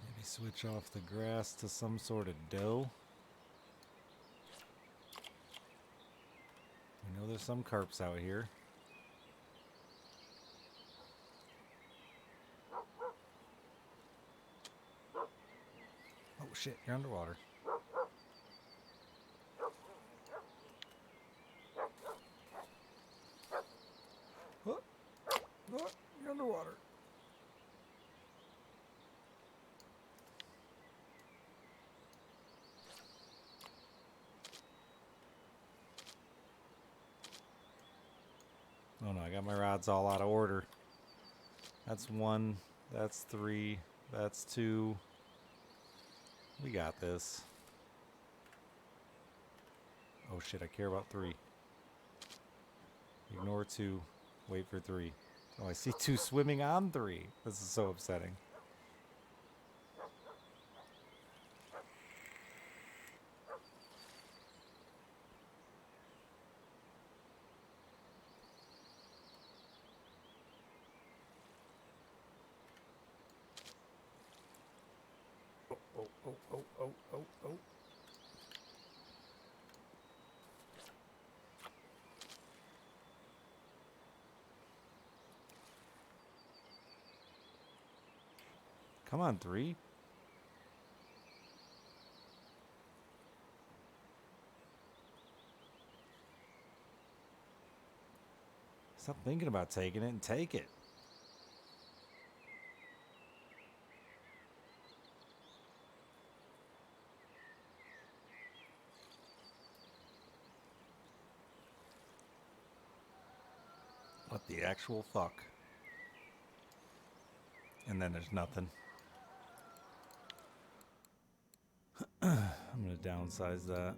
Maybe switch off the grass to some sort of dough. I know there's some carps out here. Oh shit, you're underwater. Oh no, I got my rods all out of order. That's 1, that's 3, that's 2. We got this. Oh shit, I care about 3. Ignore 2, wait for 3. Oh, I see 2 swimming on 3. This is so upsetting. Oh. Come on, 3. Stop thinking about taking it and take it. What the actual fuck? And then there's nothing. I'm gonna downsize that.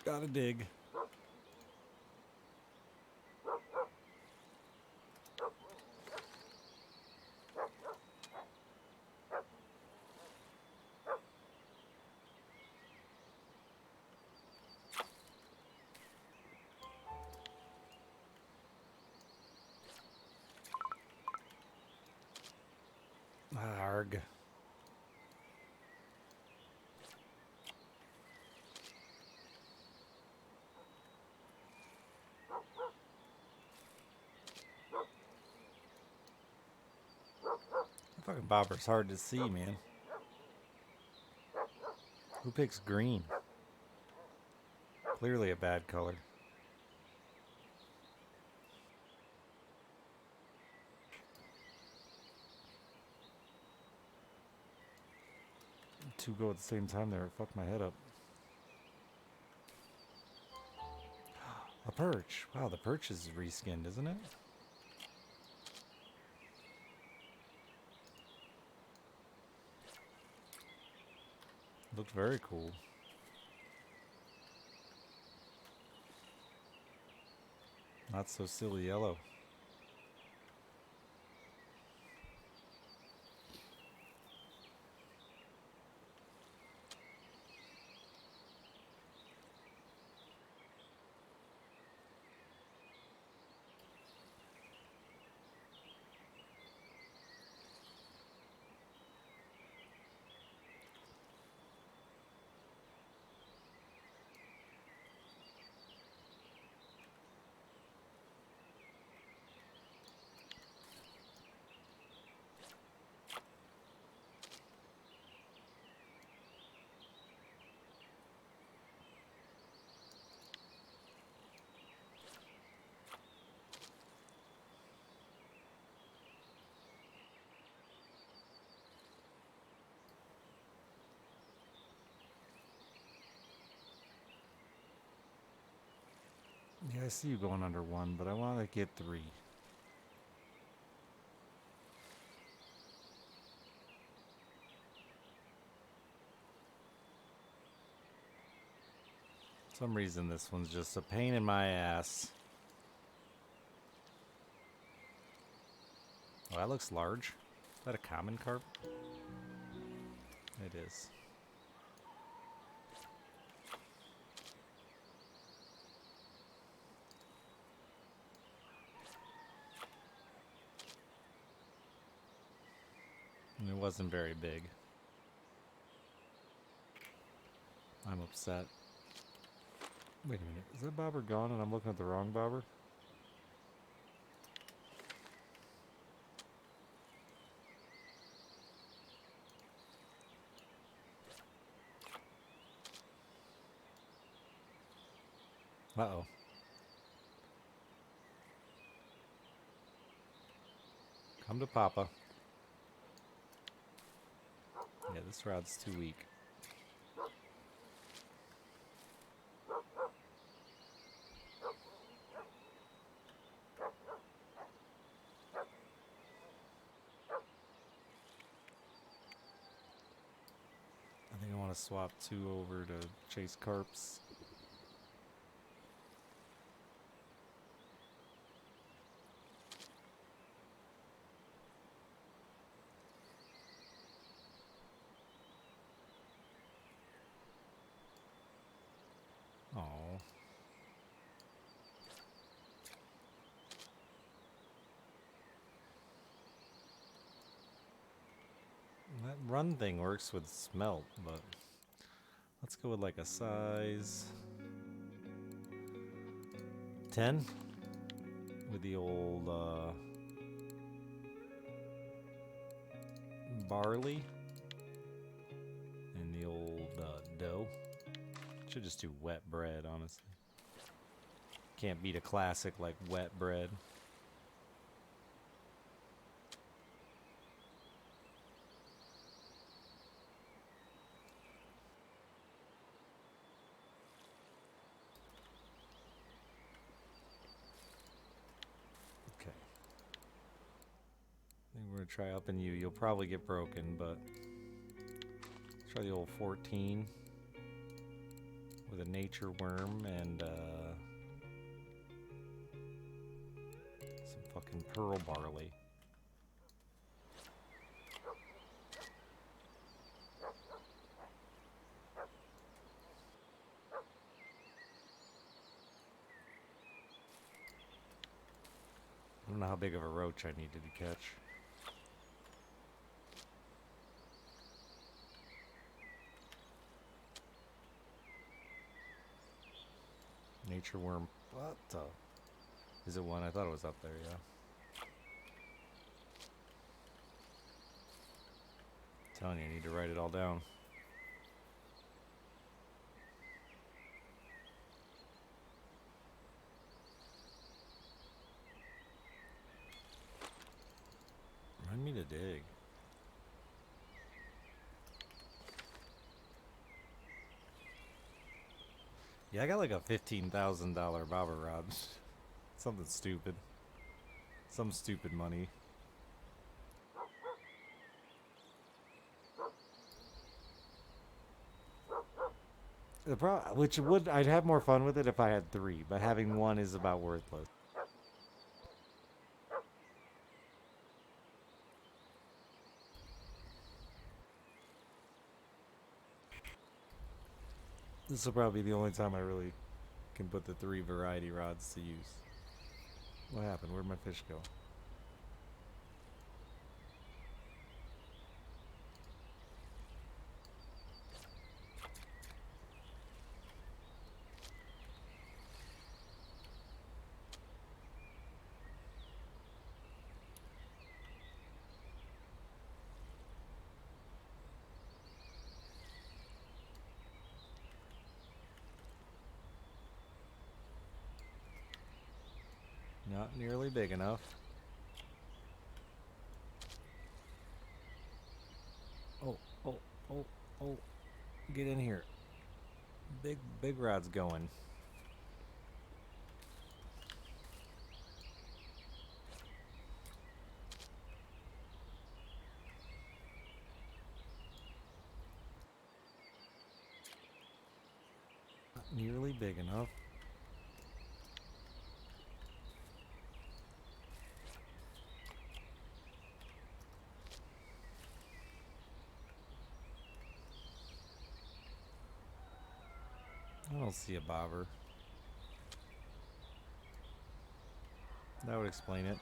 Gotta dig. Arg. That fucking bobber's hard to see, man. Who picks green? Clearly a bad color. Two go at the same time there. It fucked my head up. A perch. Wow, the perch is reskinned, isn't it? Looked very cool. Not so silly yellow. Yeah, I see you going under 1, but I want to get 3. For some reason this one's just a pain in my ass. Oh, that looks large. Is that a common carp? It is. And it wasn't very big. I'm upset. Wait a minute. Is that bobber gone and I'm looking at the wrong bobber? Uh-oh. Come to Papa. Yeah, this rod's too weak. I think I want to swap 2 over to chase carps. Oh. That run thing works with smelt, but let's go with like a size 10 with the old barley and the old dough. Should just do wet bread, honestly. Can't beat a classic like wet bread. Okay. I think we're gonna try up in you. You'll probably get broken, but let's try the old 14 with a nature worm and some fucking pearl barley. I don't know how big of a roach I needed to catch. Nature worm. What the? Is it one? I thought it was up there, yeah. Telling you, I need to write it all down. Remind me to dig. Yeah, I got like a $15,000 bobber rod. Something stupid. Some stupid money. Which would I'd have more fun with it if I had 3, but having 1 is about worthless. This will probably be the only time I really can put the 3 variety rods to use. What happened? Where'd my fish go? Not nearly big enough. Oh, oh, oh, oh. Get in here. Big rod's going. Not nearly big enough. I don't see a bobber. That would explain it.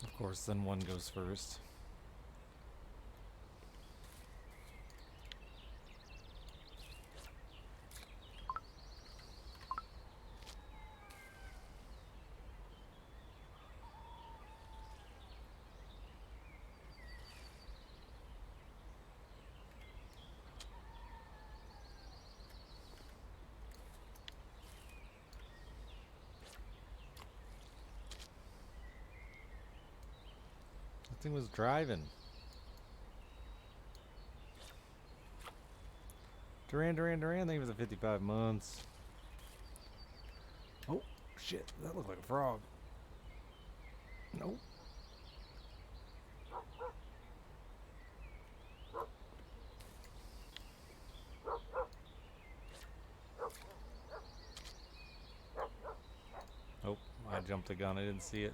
Of course, then one goes first. That thing was driving. Duran, Duran, Duran. Thank you for the 55 months. Oh, shit. That looked like a frog. Nope. Oh, I jumped the gun. I didn't see it.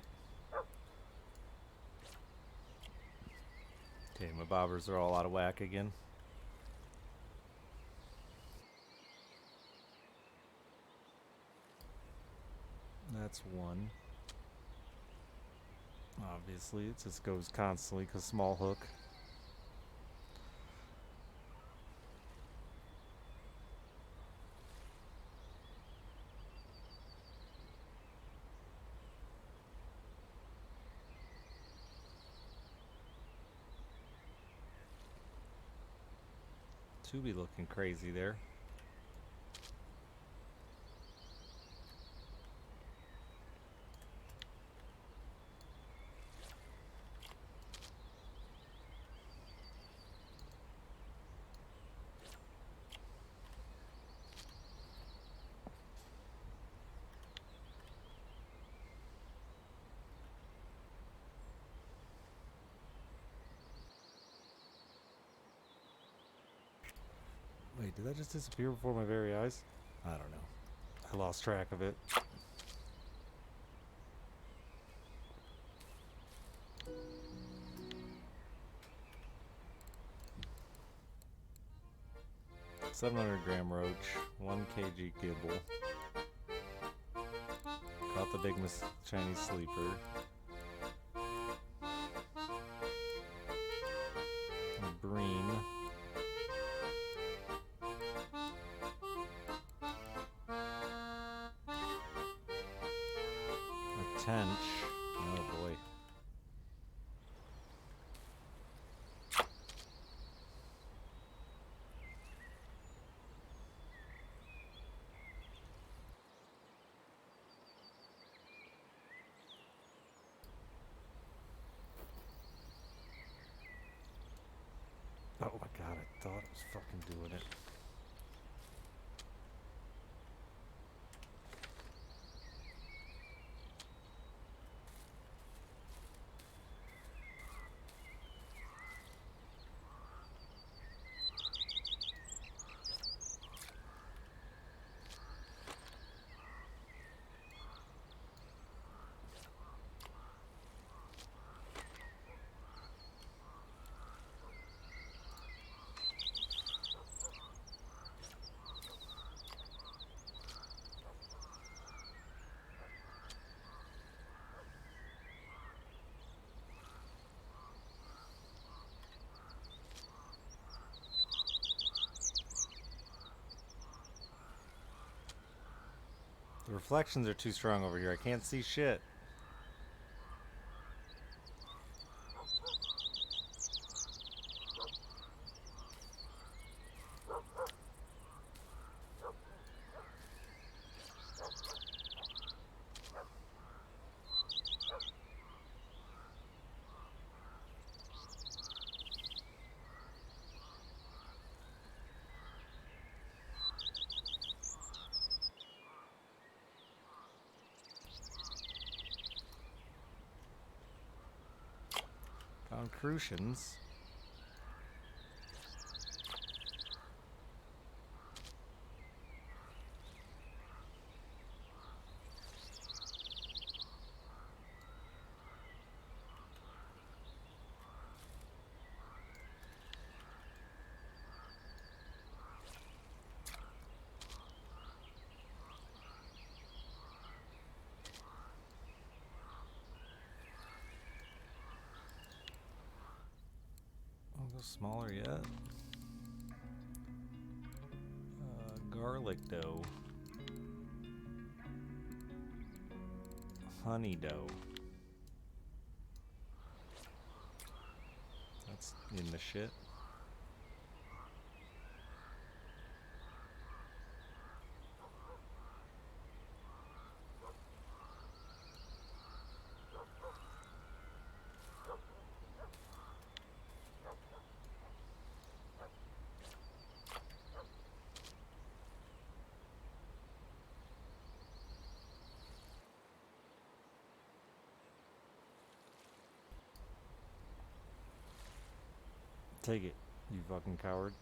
Okay, my bobbers are all out of whack again. That's one. Obviously, it just goes constantly because small hook. Two be looking crazy there. Wait, did that just disappear before my very eyes? I don't know. I lost track of it. $700-gram roach, 1 kg gibble. Caught the big Chinese sleeper. A bream. A tench. Oh boy. Oh my god, I thought it was fucking doing it. The reflections are too strong over here. I can't see shit. Found Crucians. I'll go smaller yet. Garlic dough. Honey dough. That's in the shit. Take it, you fucking coward.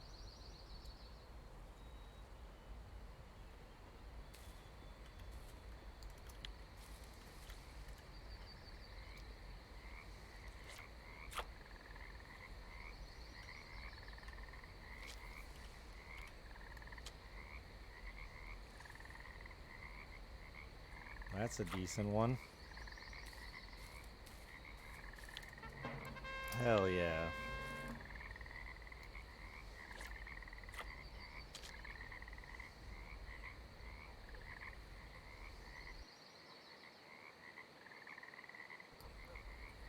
That's a decent one. Hell yeah.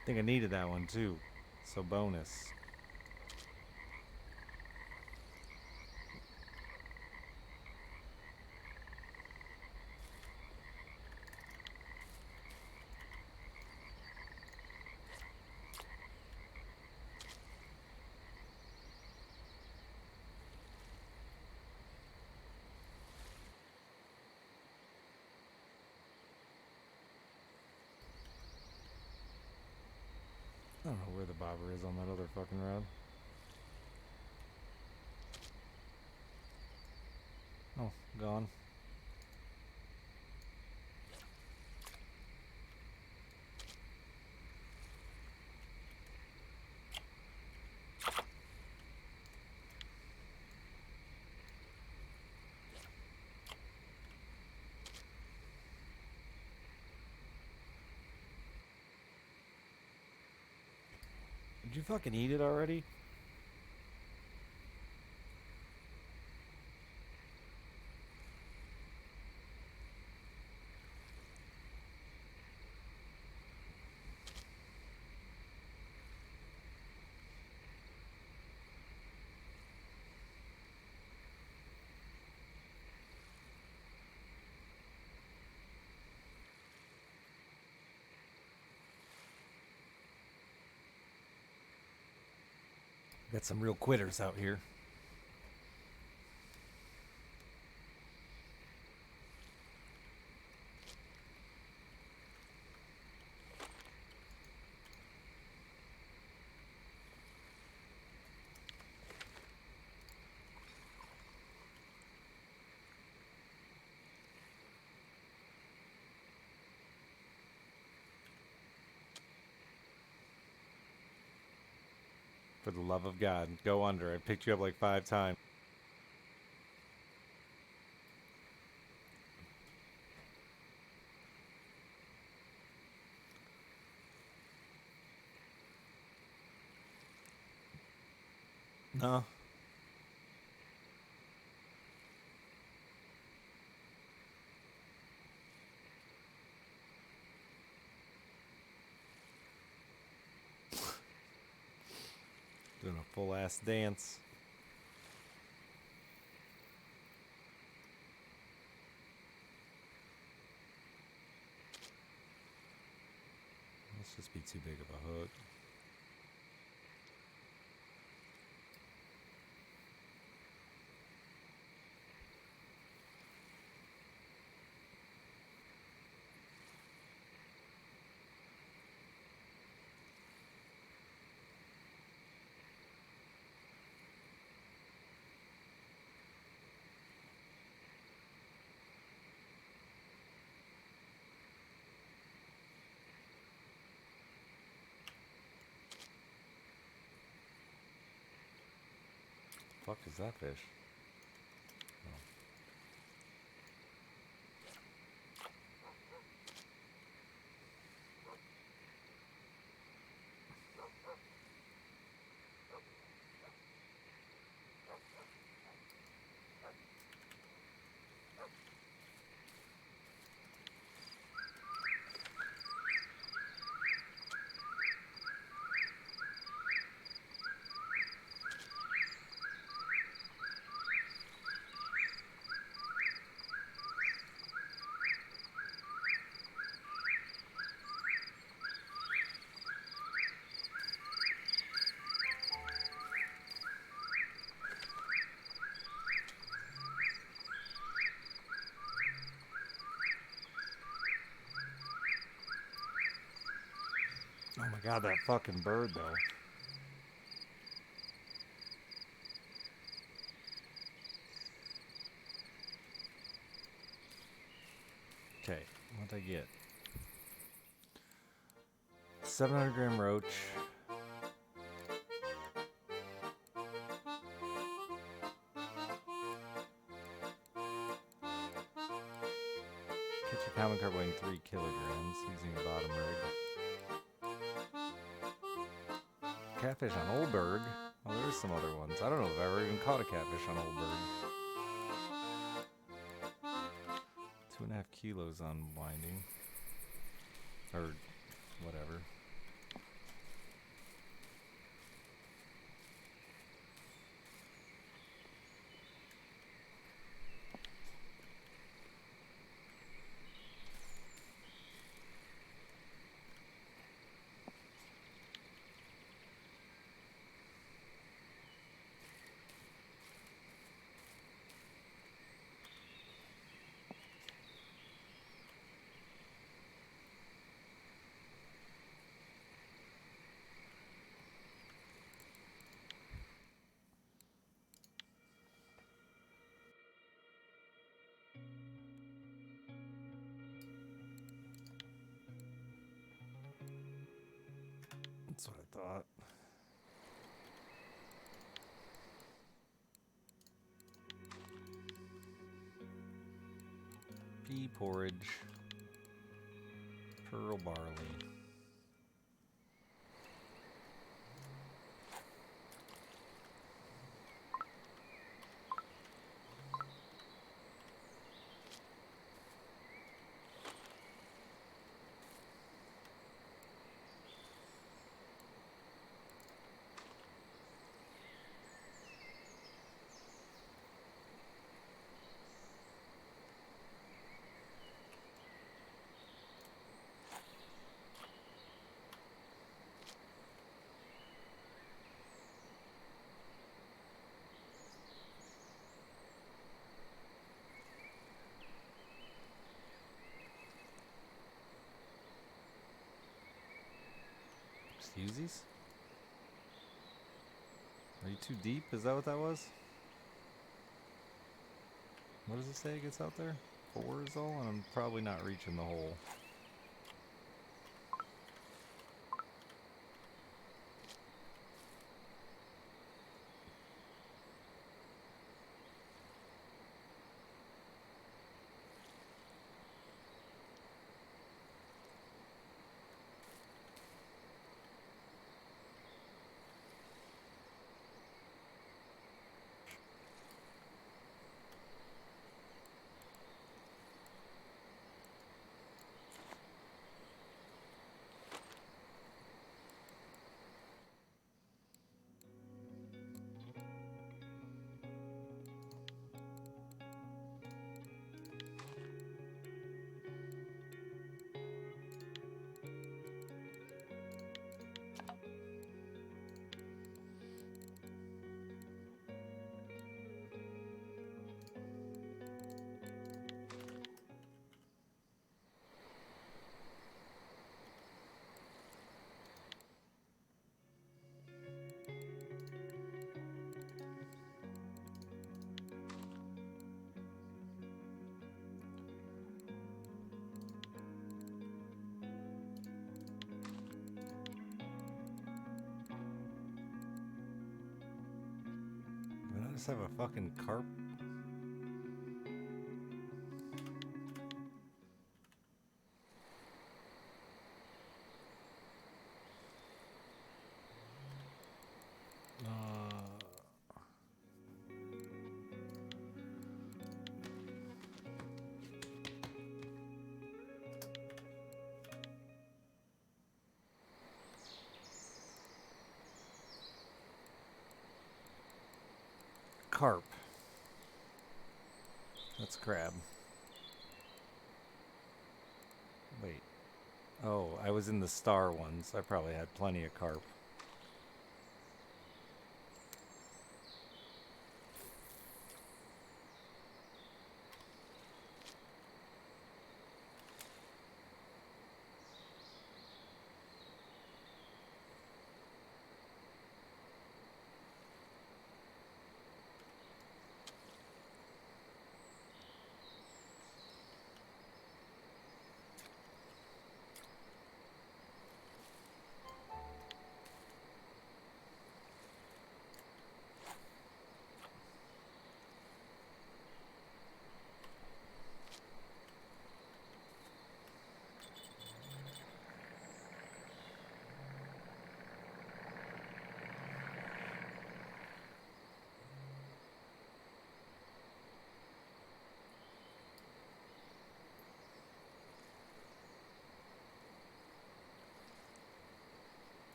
I think I needed that one too. So bonus. I don't know where the bobber is on that other fucking rod. Oh, gone. Did you fucking eat it already? Got some real quitters out here. For the love of God, go under. I picked you up like 5 times. No. Doing a full ass dance. Must just be too big of a hook. fuck is that fish? Oh my god, that fucking bird though. Okay, what'd I get? 700 gram roach. Catch a common carp weighing 3 kilograms using a bottom rig. Catfish on Oldberg. Oh, there's some other ones. I don't know if I've ever even caught a catfish on Oldberg. 2.5 kilos on winding. Or whatever. That's what I thought. Pea porridge. Pearl barley. Excuseies? Are you too deep? Is that what that was? What does it say it gets out there? 4 is all, and I'm probably not reaching the hole. just have a fucking carp? Carp. That's crab. Wait. Oh, I was in the star ones. I probably had plenty of carp.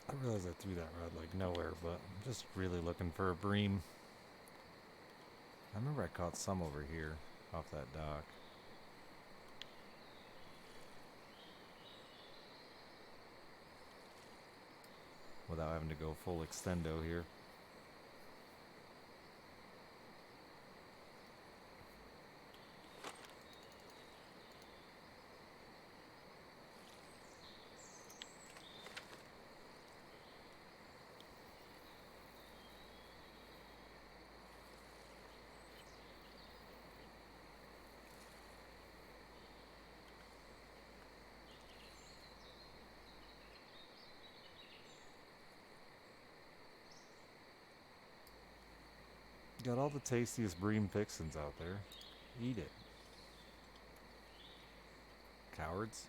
I realize I threw that rod like nowhere, but I'm just really looking for a bream. I remember I caught some over here off that dock. Without having to go full extendo here. Got all the tastiest bream fixins out there. Eat it. Cowards.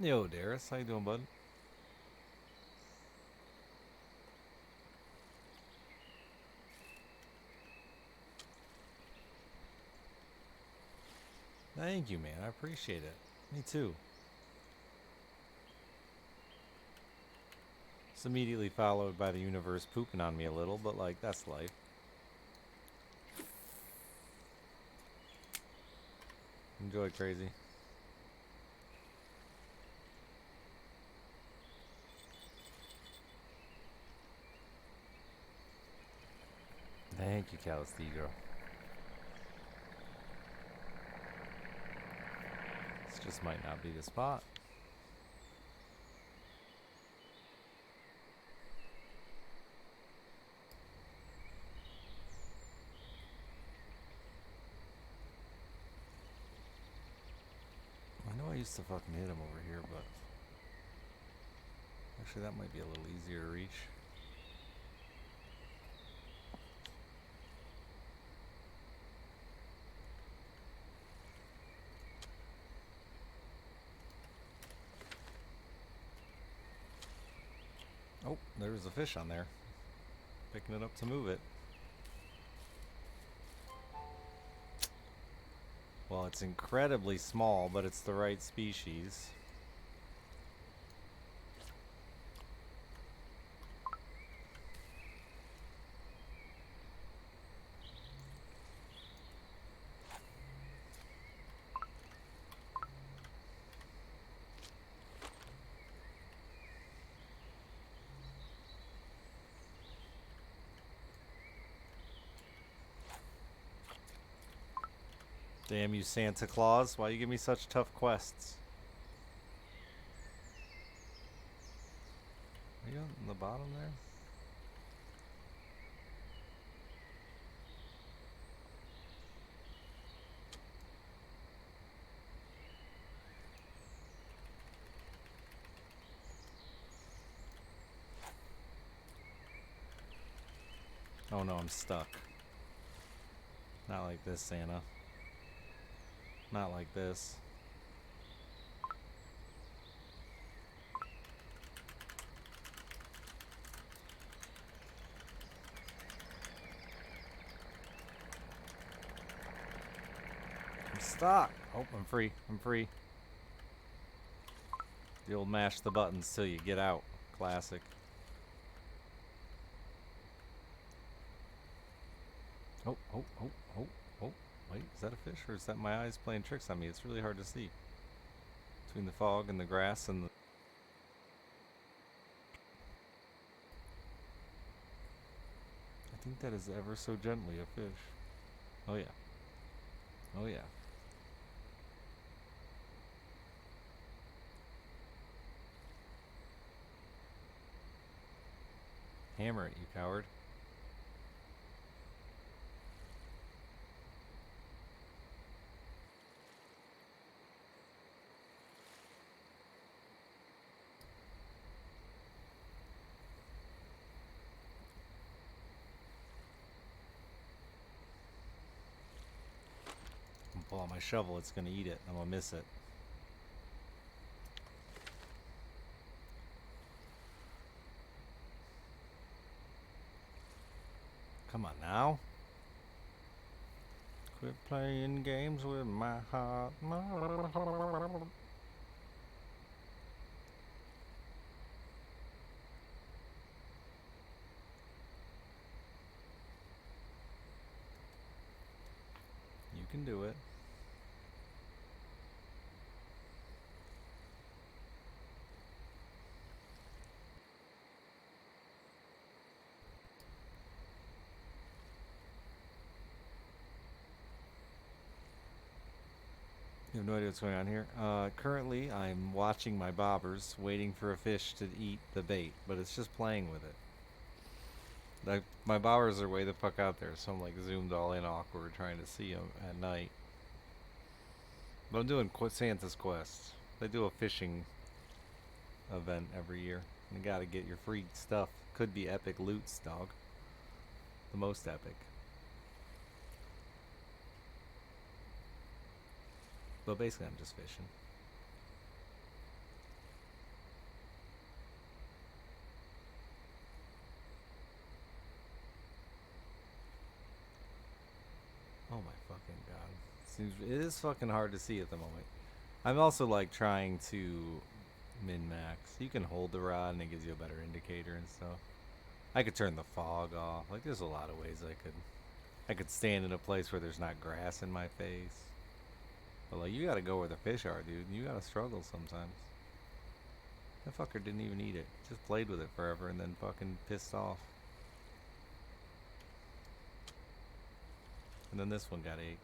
Yo, Darius, how you doing, bud? Thank you, man. I appreciate it. Me too. It's immediately followed by the universe pooping on me a little, but like, that's life. Enjoy, crazy. Thank you, Calistigo. This just might not be the spot. I know I used to fucking hit him over here, but actually that might be a little easier to reach. Oh, there's a fish on there. Picking it up to move it. Well, it's incredibly small, but it's the right species. Damn you, Santa Claus. Why you give me such tough quests? Are you on the bottom there? Oh no, I'm stuck. Not like this, Santa. Not like this. I'm stuck. Oh, I'm free. I'm free. The old mash the buttons till you get out. Classic. Oh, oh, oh, oh, oh. Wait, is that a fish or is that my eyes playing tricks on me? It's really hard to see. Between the fog and the grass and the... I think that is ever so gently a fish. Oh yeah. Oh yeah. Hammer it, you coward. I'm gonna pull out my shovel, it's gonna eat it. I'm gonna miss it. Come on now. Quit playing games with my heart. You can do it. You have no idea what's going on here. Currently, I'm watching my bobbers, waiting for a fish to eat the bait, but it's just playing with it. Like, my bobbers are way the fuck out there, so I'm like zoomed all in awkward trying to see them at night. But I'm doing Santa's Quest. They do a fishing event every year. You gotta get your free stuff. Could be epic loots, dog. The most epic. But basically, I'm just fishing. Oh my fucking god. It is fucking hard to see at the moment. I'm also like trying to min-max. You can hold the rod and it gives you a better indicator and stuff. I could turn the fog off. Like there's a lot of ways I could stand in a place where there's not grass in my face. But like you gotta go where the fish are, dude. You gotta struggle sometimes. That fucker didn't even eat it. Just played with it forever and then fucking pissed off. And then this one got ate.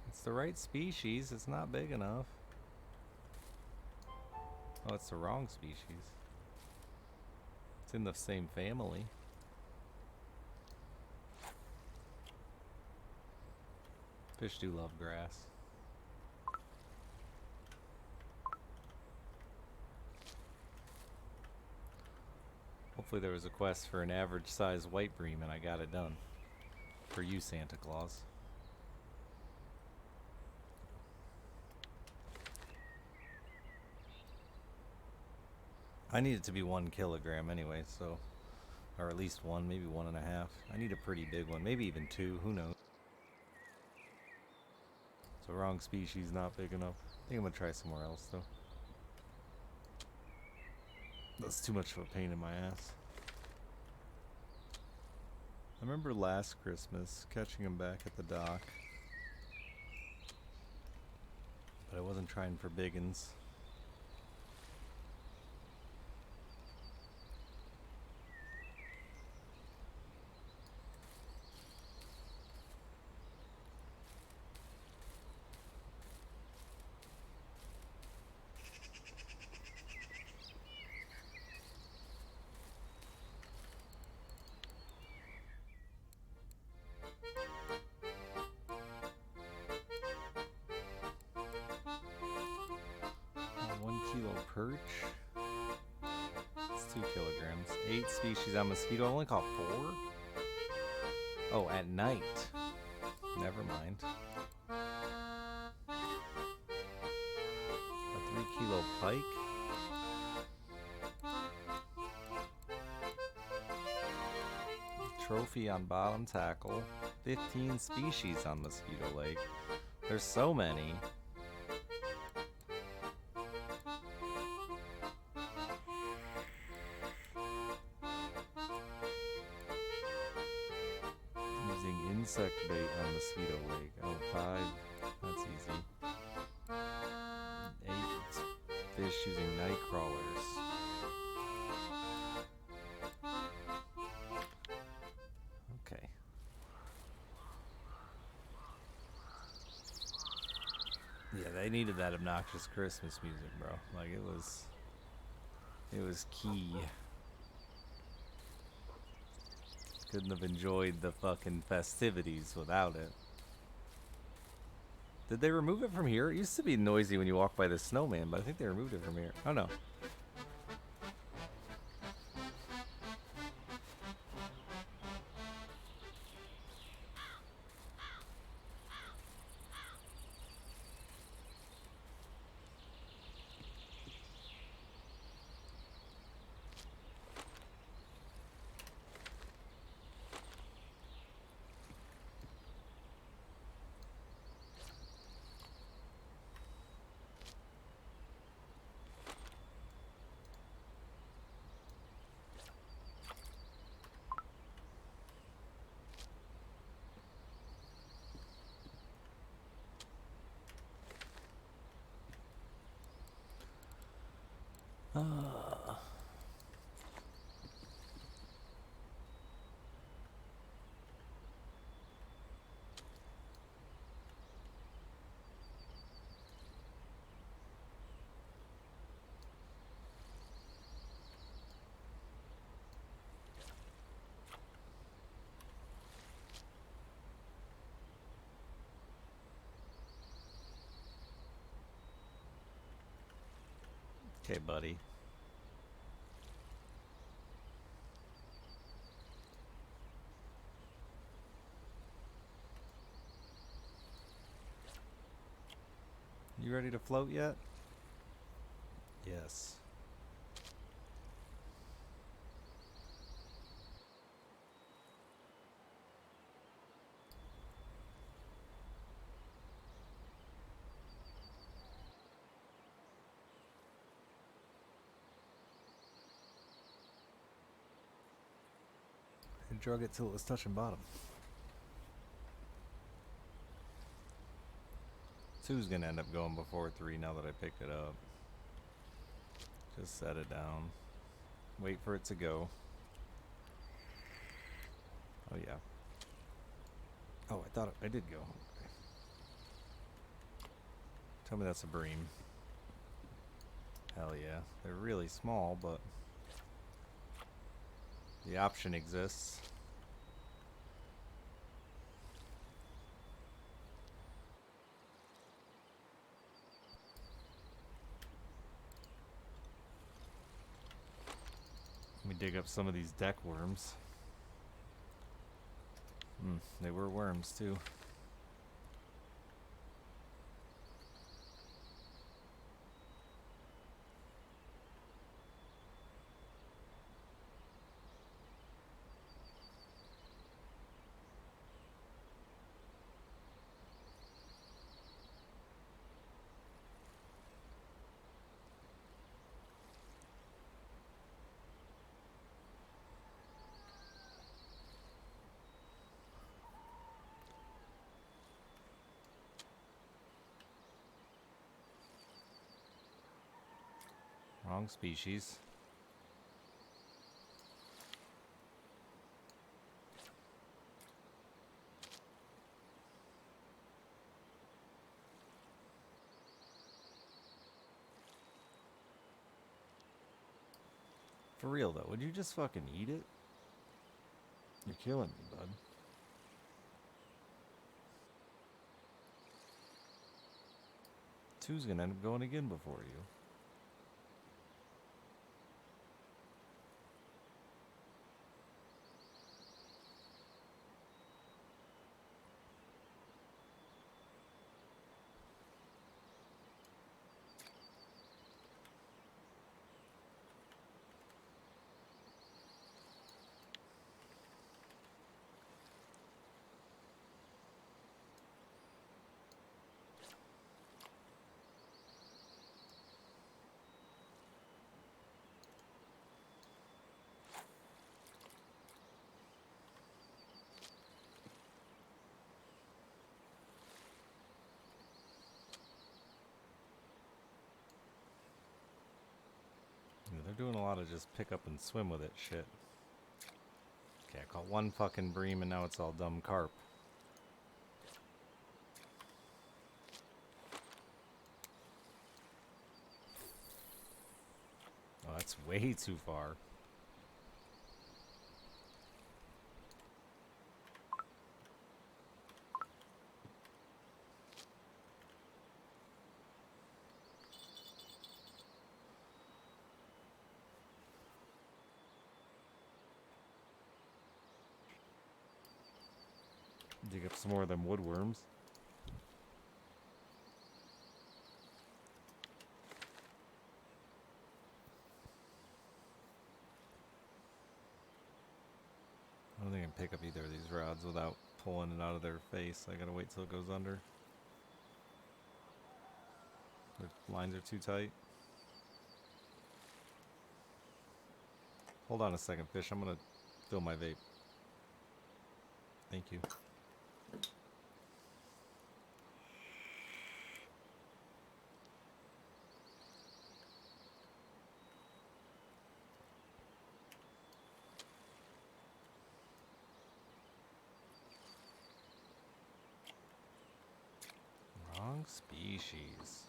It's the right species, it's not big enough. Oh, it's the wrong species. It's in the same family. Fish do love grass. Hopefully there was a quest for an average size white bream and I got it done. For you, Santa Claus. I need it to be 1 kilogram anyway, so... Or at least 1, maybe 1.5. I need a pretty big one, maybe even 2, who knows. It's the wrong species, not big enough. I think I'm gonna try somewhere else though. That's too much of a pain in my ass. I remember last Christmas catching him back at the dock. But I wasn't trying for big uns. Perch. It's 2 kilograms. 8 species on mosquito. I only caught 4? Oh, at night. Never mind. A 3-kilo pike? Trophy on bottom tackle. 15 species on Mosquito Lake. There's so many. Using insect bait on Mosquito Lake. Oh, 5. That's easy. 8 fish using night crawlers. Okay. Yeah, they needed that obnoxious Christmas music, bro. Like it was key. Couldn't have enjoyed the fucking festivities without it. Did they remove it from here? It used to be noisy when you walk by the snowman, but I think they removed it from here. Oh no. Okay, buddy. You ready to float yet? Yes. I drug it till it was touching bottom. 2's gonna end up going before 3 now that I picked it up. Just set it down. Wait for it to go. Oh yeah. Oh, I thought I did go. Okay. Tell me that's a bream. Hell yeah. They're really small, but the option exists. Let me dig up some of these deck worms. They were worms too. Wrong species. For real though, would you just fucking eat it? You're killing me, bud. Two's gonna end up going again before you. We're doing a lot of just pick up and swim with it shit. Okay, I caught one fucking bream and now it's all dumb carp. Oh, that's way too far. Dig up some more of them woodworms. I don't think I can pick up either of these rods without pulling it out of their face. I gotta wait till it goes under. Their lines are too tight. Hold on a second, fish. I'm gonna fill my vape. Thank you. Wrong species.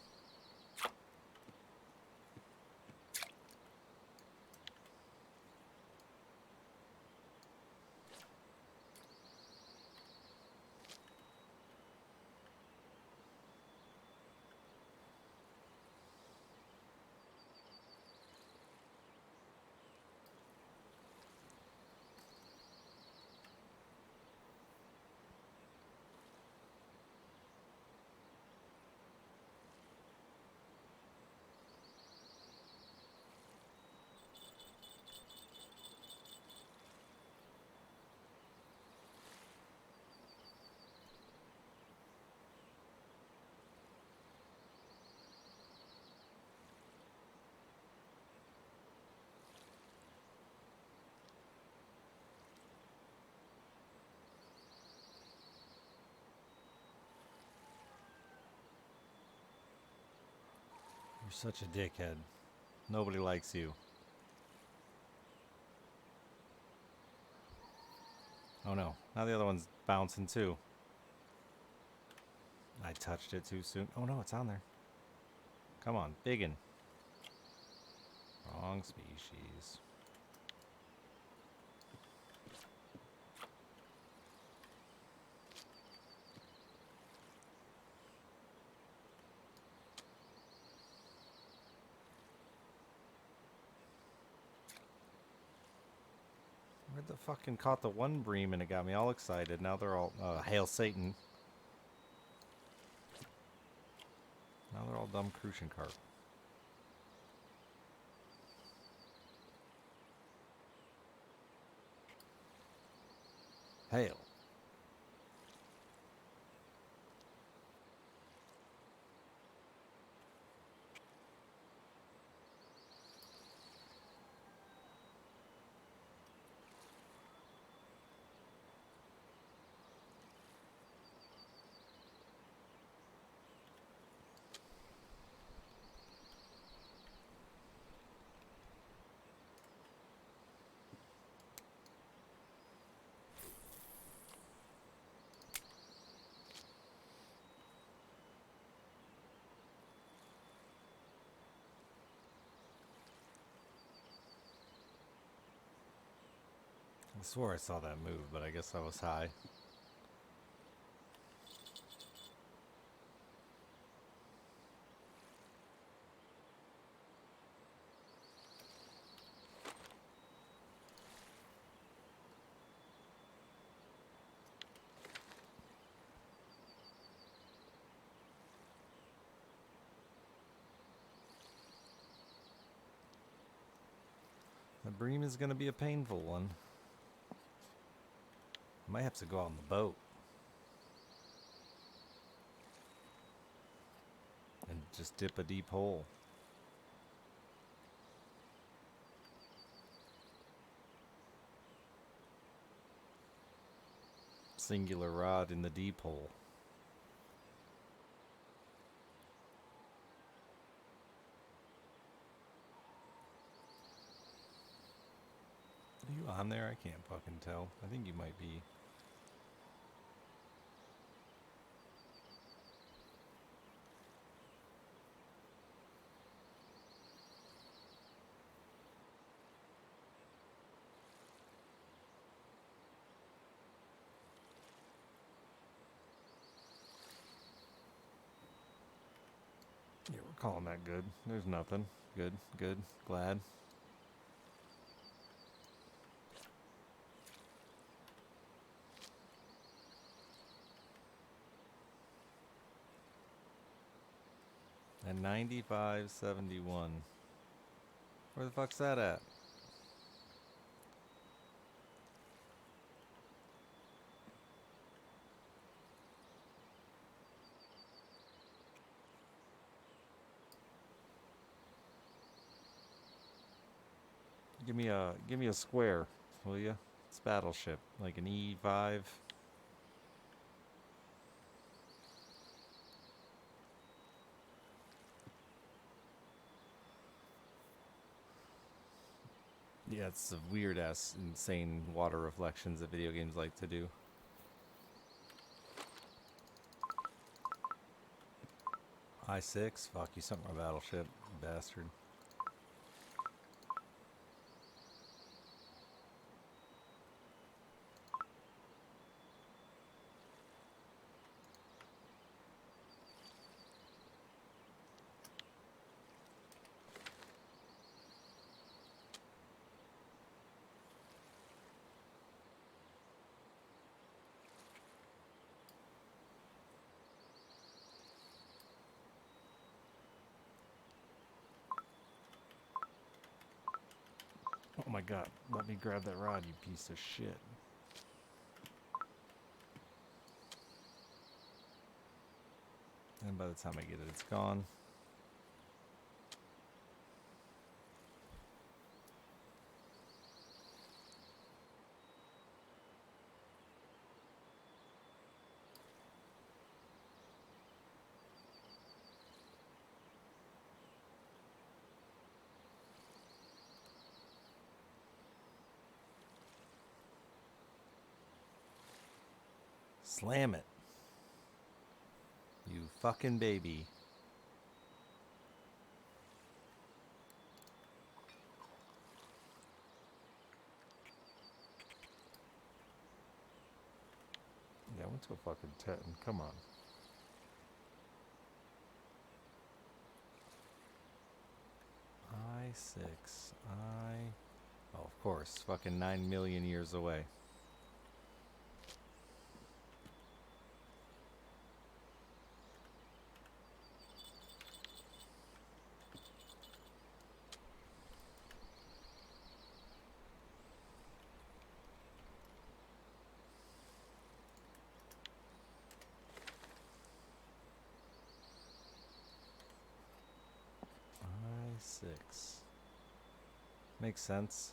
You're such a dickhead. Nobody likes you. Oh no, now the other one's bouncing too. I touched it too soon. Oh no, it's on there. Come on, biggin. Wrong species. Where the fucking caught the one bream and it got me all excited. Now they're all hail Satan. Now they're all dumb crucian carp. Hail. I swore I saw that move, but I guess I was high. The bream is going to be a painful one. I might have to go out on the boat. And just dip a deep hole. Singular rod in the deep hole. on there? I can't fucking tell. I think you might be. Yeah, we're calling that good. There's nothing. Good, good, glad. And 95.71. Where the fuck's that at? Give me a square, will ya? It's battleship, like an E5. Yeah, it's a weird ass, insane water reflections that video games like to do. I6, fuck you, sunk my battleship, bastard. Oh my god, let me grab that rod, you piece of shit. And by the time I get it, it's gone. Slam it. You fucking baby. Yeah, I went to a fucking Teton. Come on. I6. Oh, of course. Fucking 9 million years away. I6. Makes sense.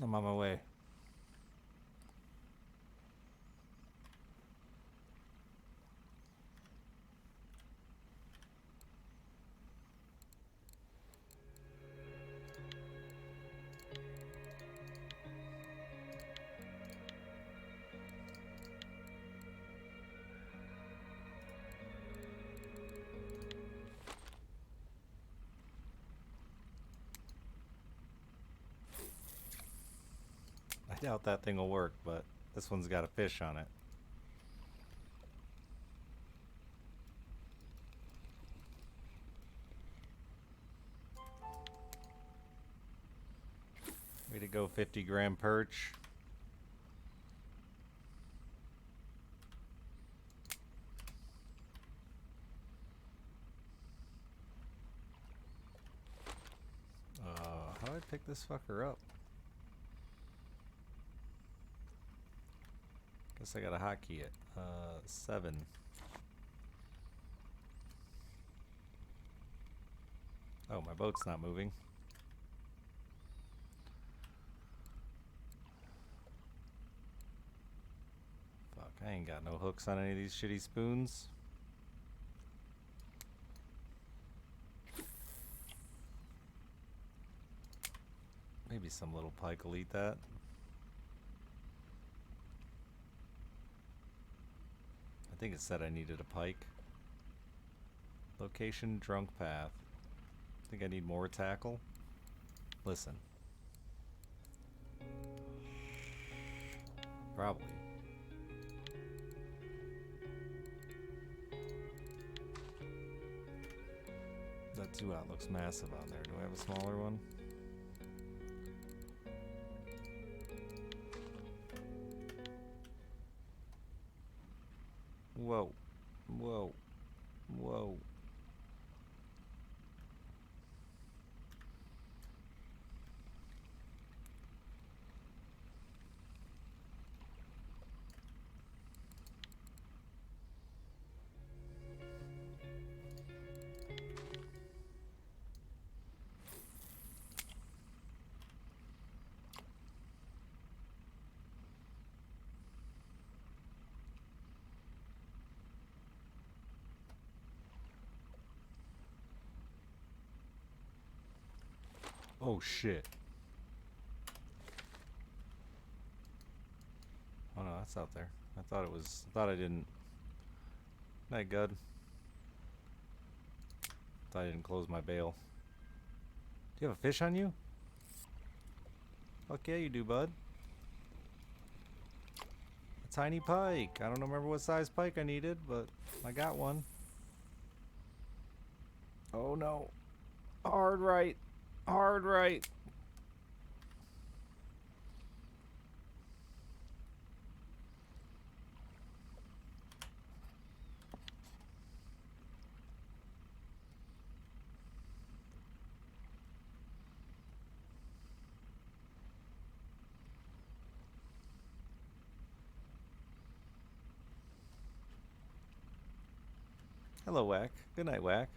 I'm on my way. I doubt that thing will work, but this one's got a fish on it. Way to go, 50-gram perch. do I pick this fucker up? Guess I got a hotkey it. 7. Oh, my boat's not moving. Fuck, I ain't got no hooks on any of these shitty spoons. Maybe some little pike will eat that. I think it said I needed a pike. Location, drunk path. I think I need more tackle. Listen. Probably. That 2-aught looks massive on there. Do I have a smaller one? Whoa. Whoa. Whoa. Oh shit. Oh no, that's out there. I thought it was. I thought I didn't. Night, Gud. Thought I didn't close my bail. Do you have a fish on you? Fuck yeah, you do, bud. A tiny pike. I don't remember what size pike I needed, but I got one. Oh no. Hard right. Hard right. Hello, Whack. Good night, Whack.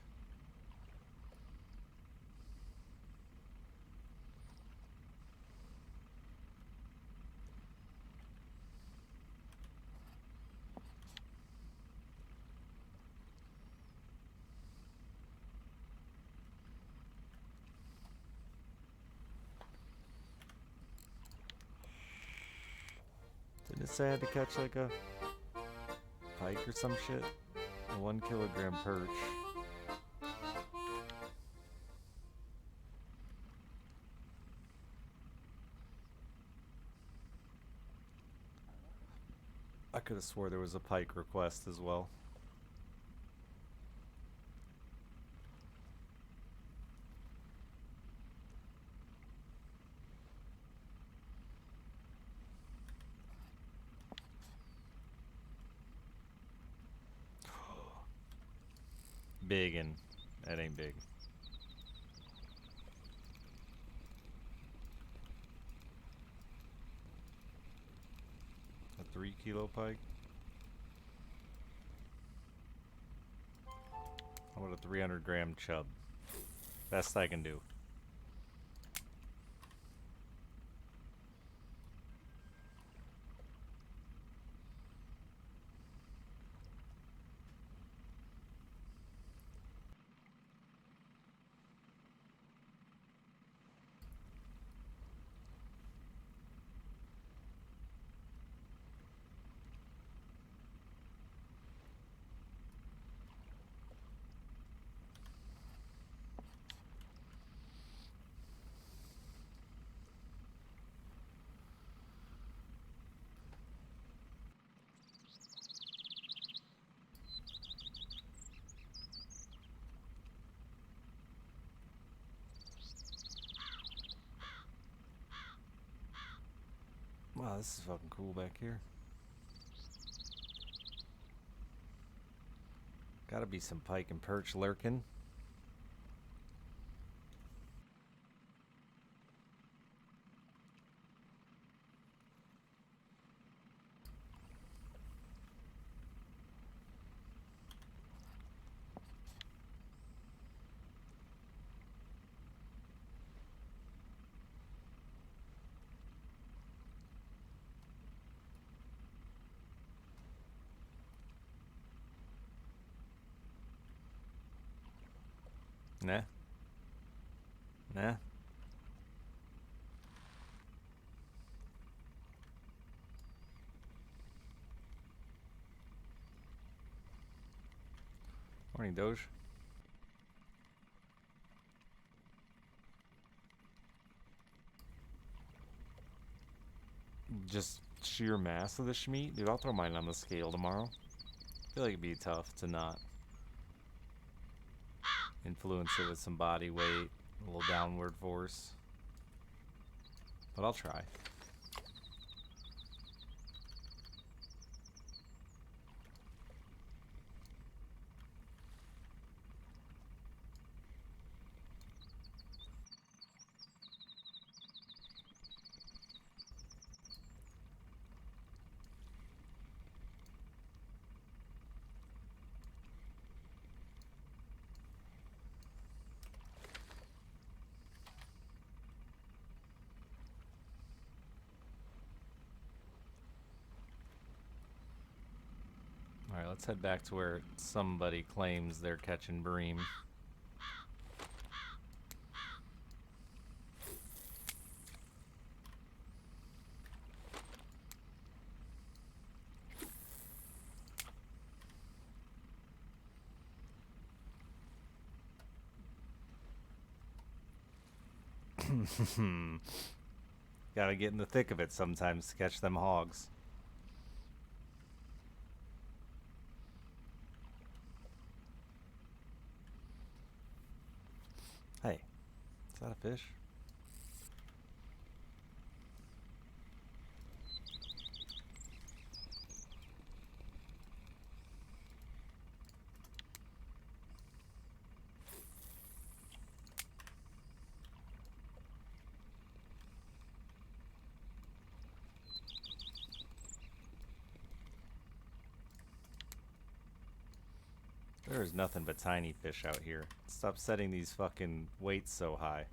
Didn't it say I had to catch like a pike or some shit? A 1 kilogram perch. I could have swore there was a pike request as well. Big, and that ain't big. A 3 kilo pike? How about a 300 gram chub? Best I can do. Wow, this is fucking cool back here. Gotta be some pike and perch lurking. Nah. Nah. Morning, Doge. Just sheer mass of the Schmeat? Dude, I'll throw mine on the scale tomorrow. I feel like it'd be tough to not influence it with some body weight, a little downward force. But I'll try. Alright, let's head back to where somebody claims they're catching bream. Gotta get in the thick of it sometimes to catch them hogs. Hey, is that a fish? There is nothing but tiny fish out here. Stop setting these fucking weights so high.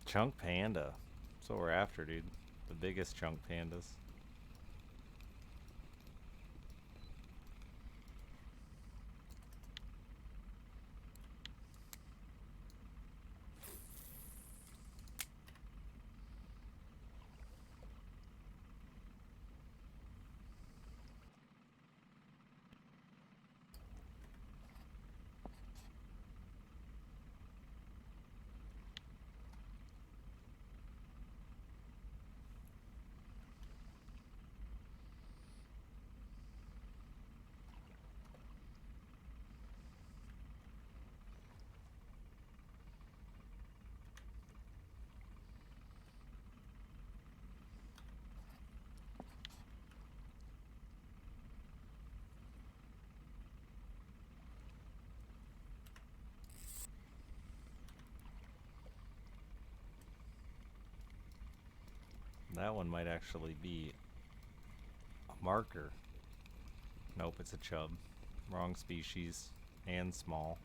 Chunk panda. That's what we're after, dude. The biggest chunk pandas. That one might actually be a marker. Nope, it's a chub. Wrong species. And small.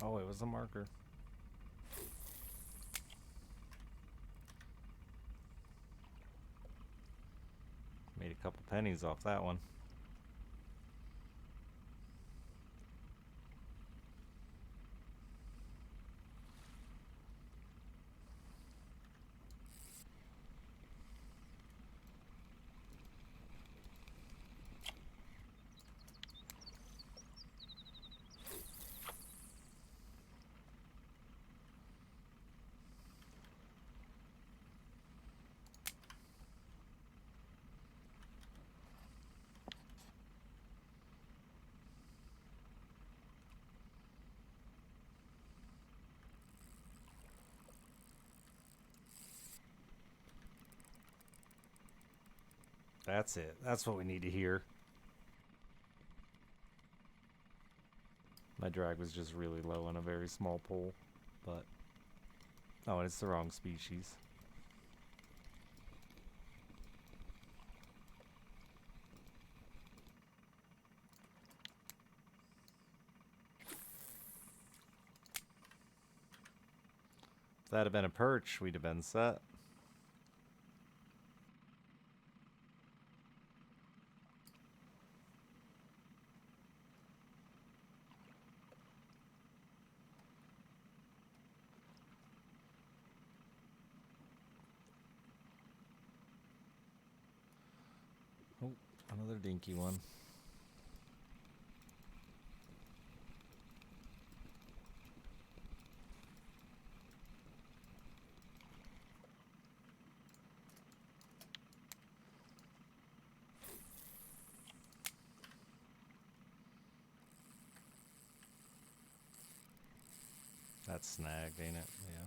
Oh, it was a marker. Made a couple pennies off that one. That's it. That's what we need to hear. My drag was just really low on a very small pole, but... Oh, it's the wrong species. If that had been a perch, we'd have been set. Another dinky one. That's snagged, ain't it? Yeah.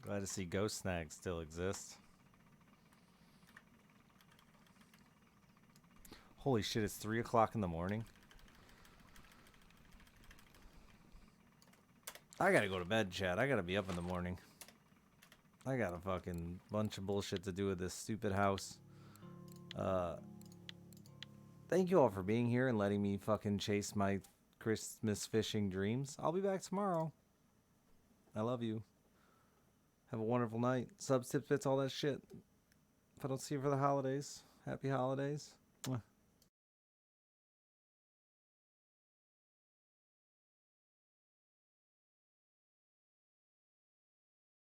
Glad to see Ghost Snag still exists. Holy shit, it's 3 o'clock in the morning. I gotta go to bed, Chad. I gotta be up in the morning. I got a fucking bunch of bullshit to do with this stupid house. Thank you all for being here and letting me fucking chase my Christmas fishing dreams. I'll be back tomorrow. I love you. Have a wonderful night. Subs, tips, bits, all that shit. If I don't see you for the holidays, happy holidays.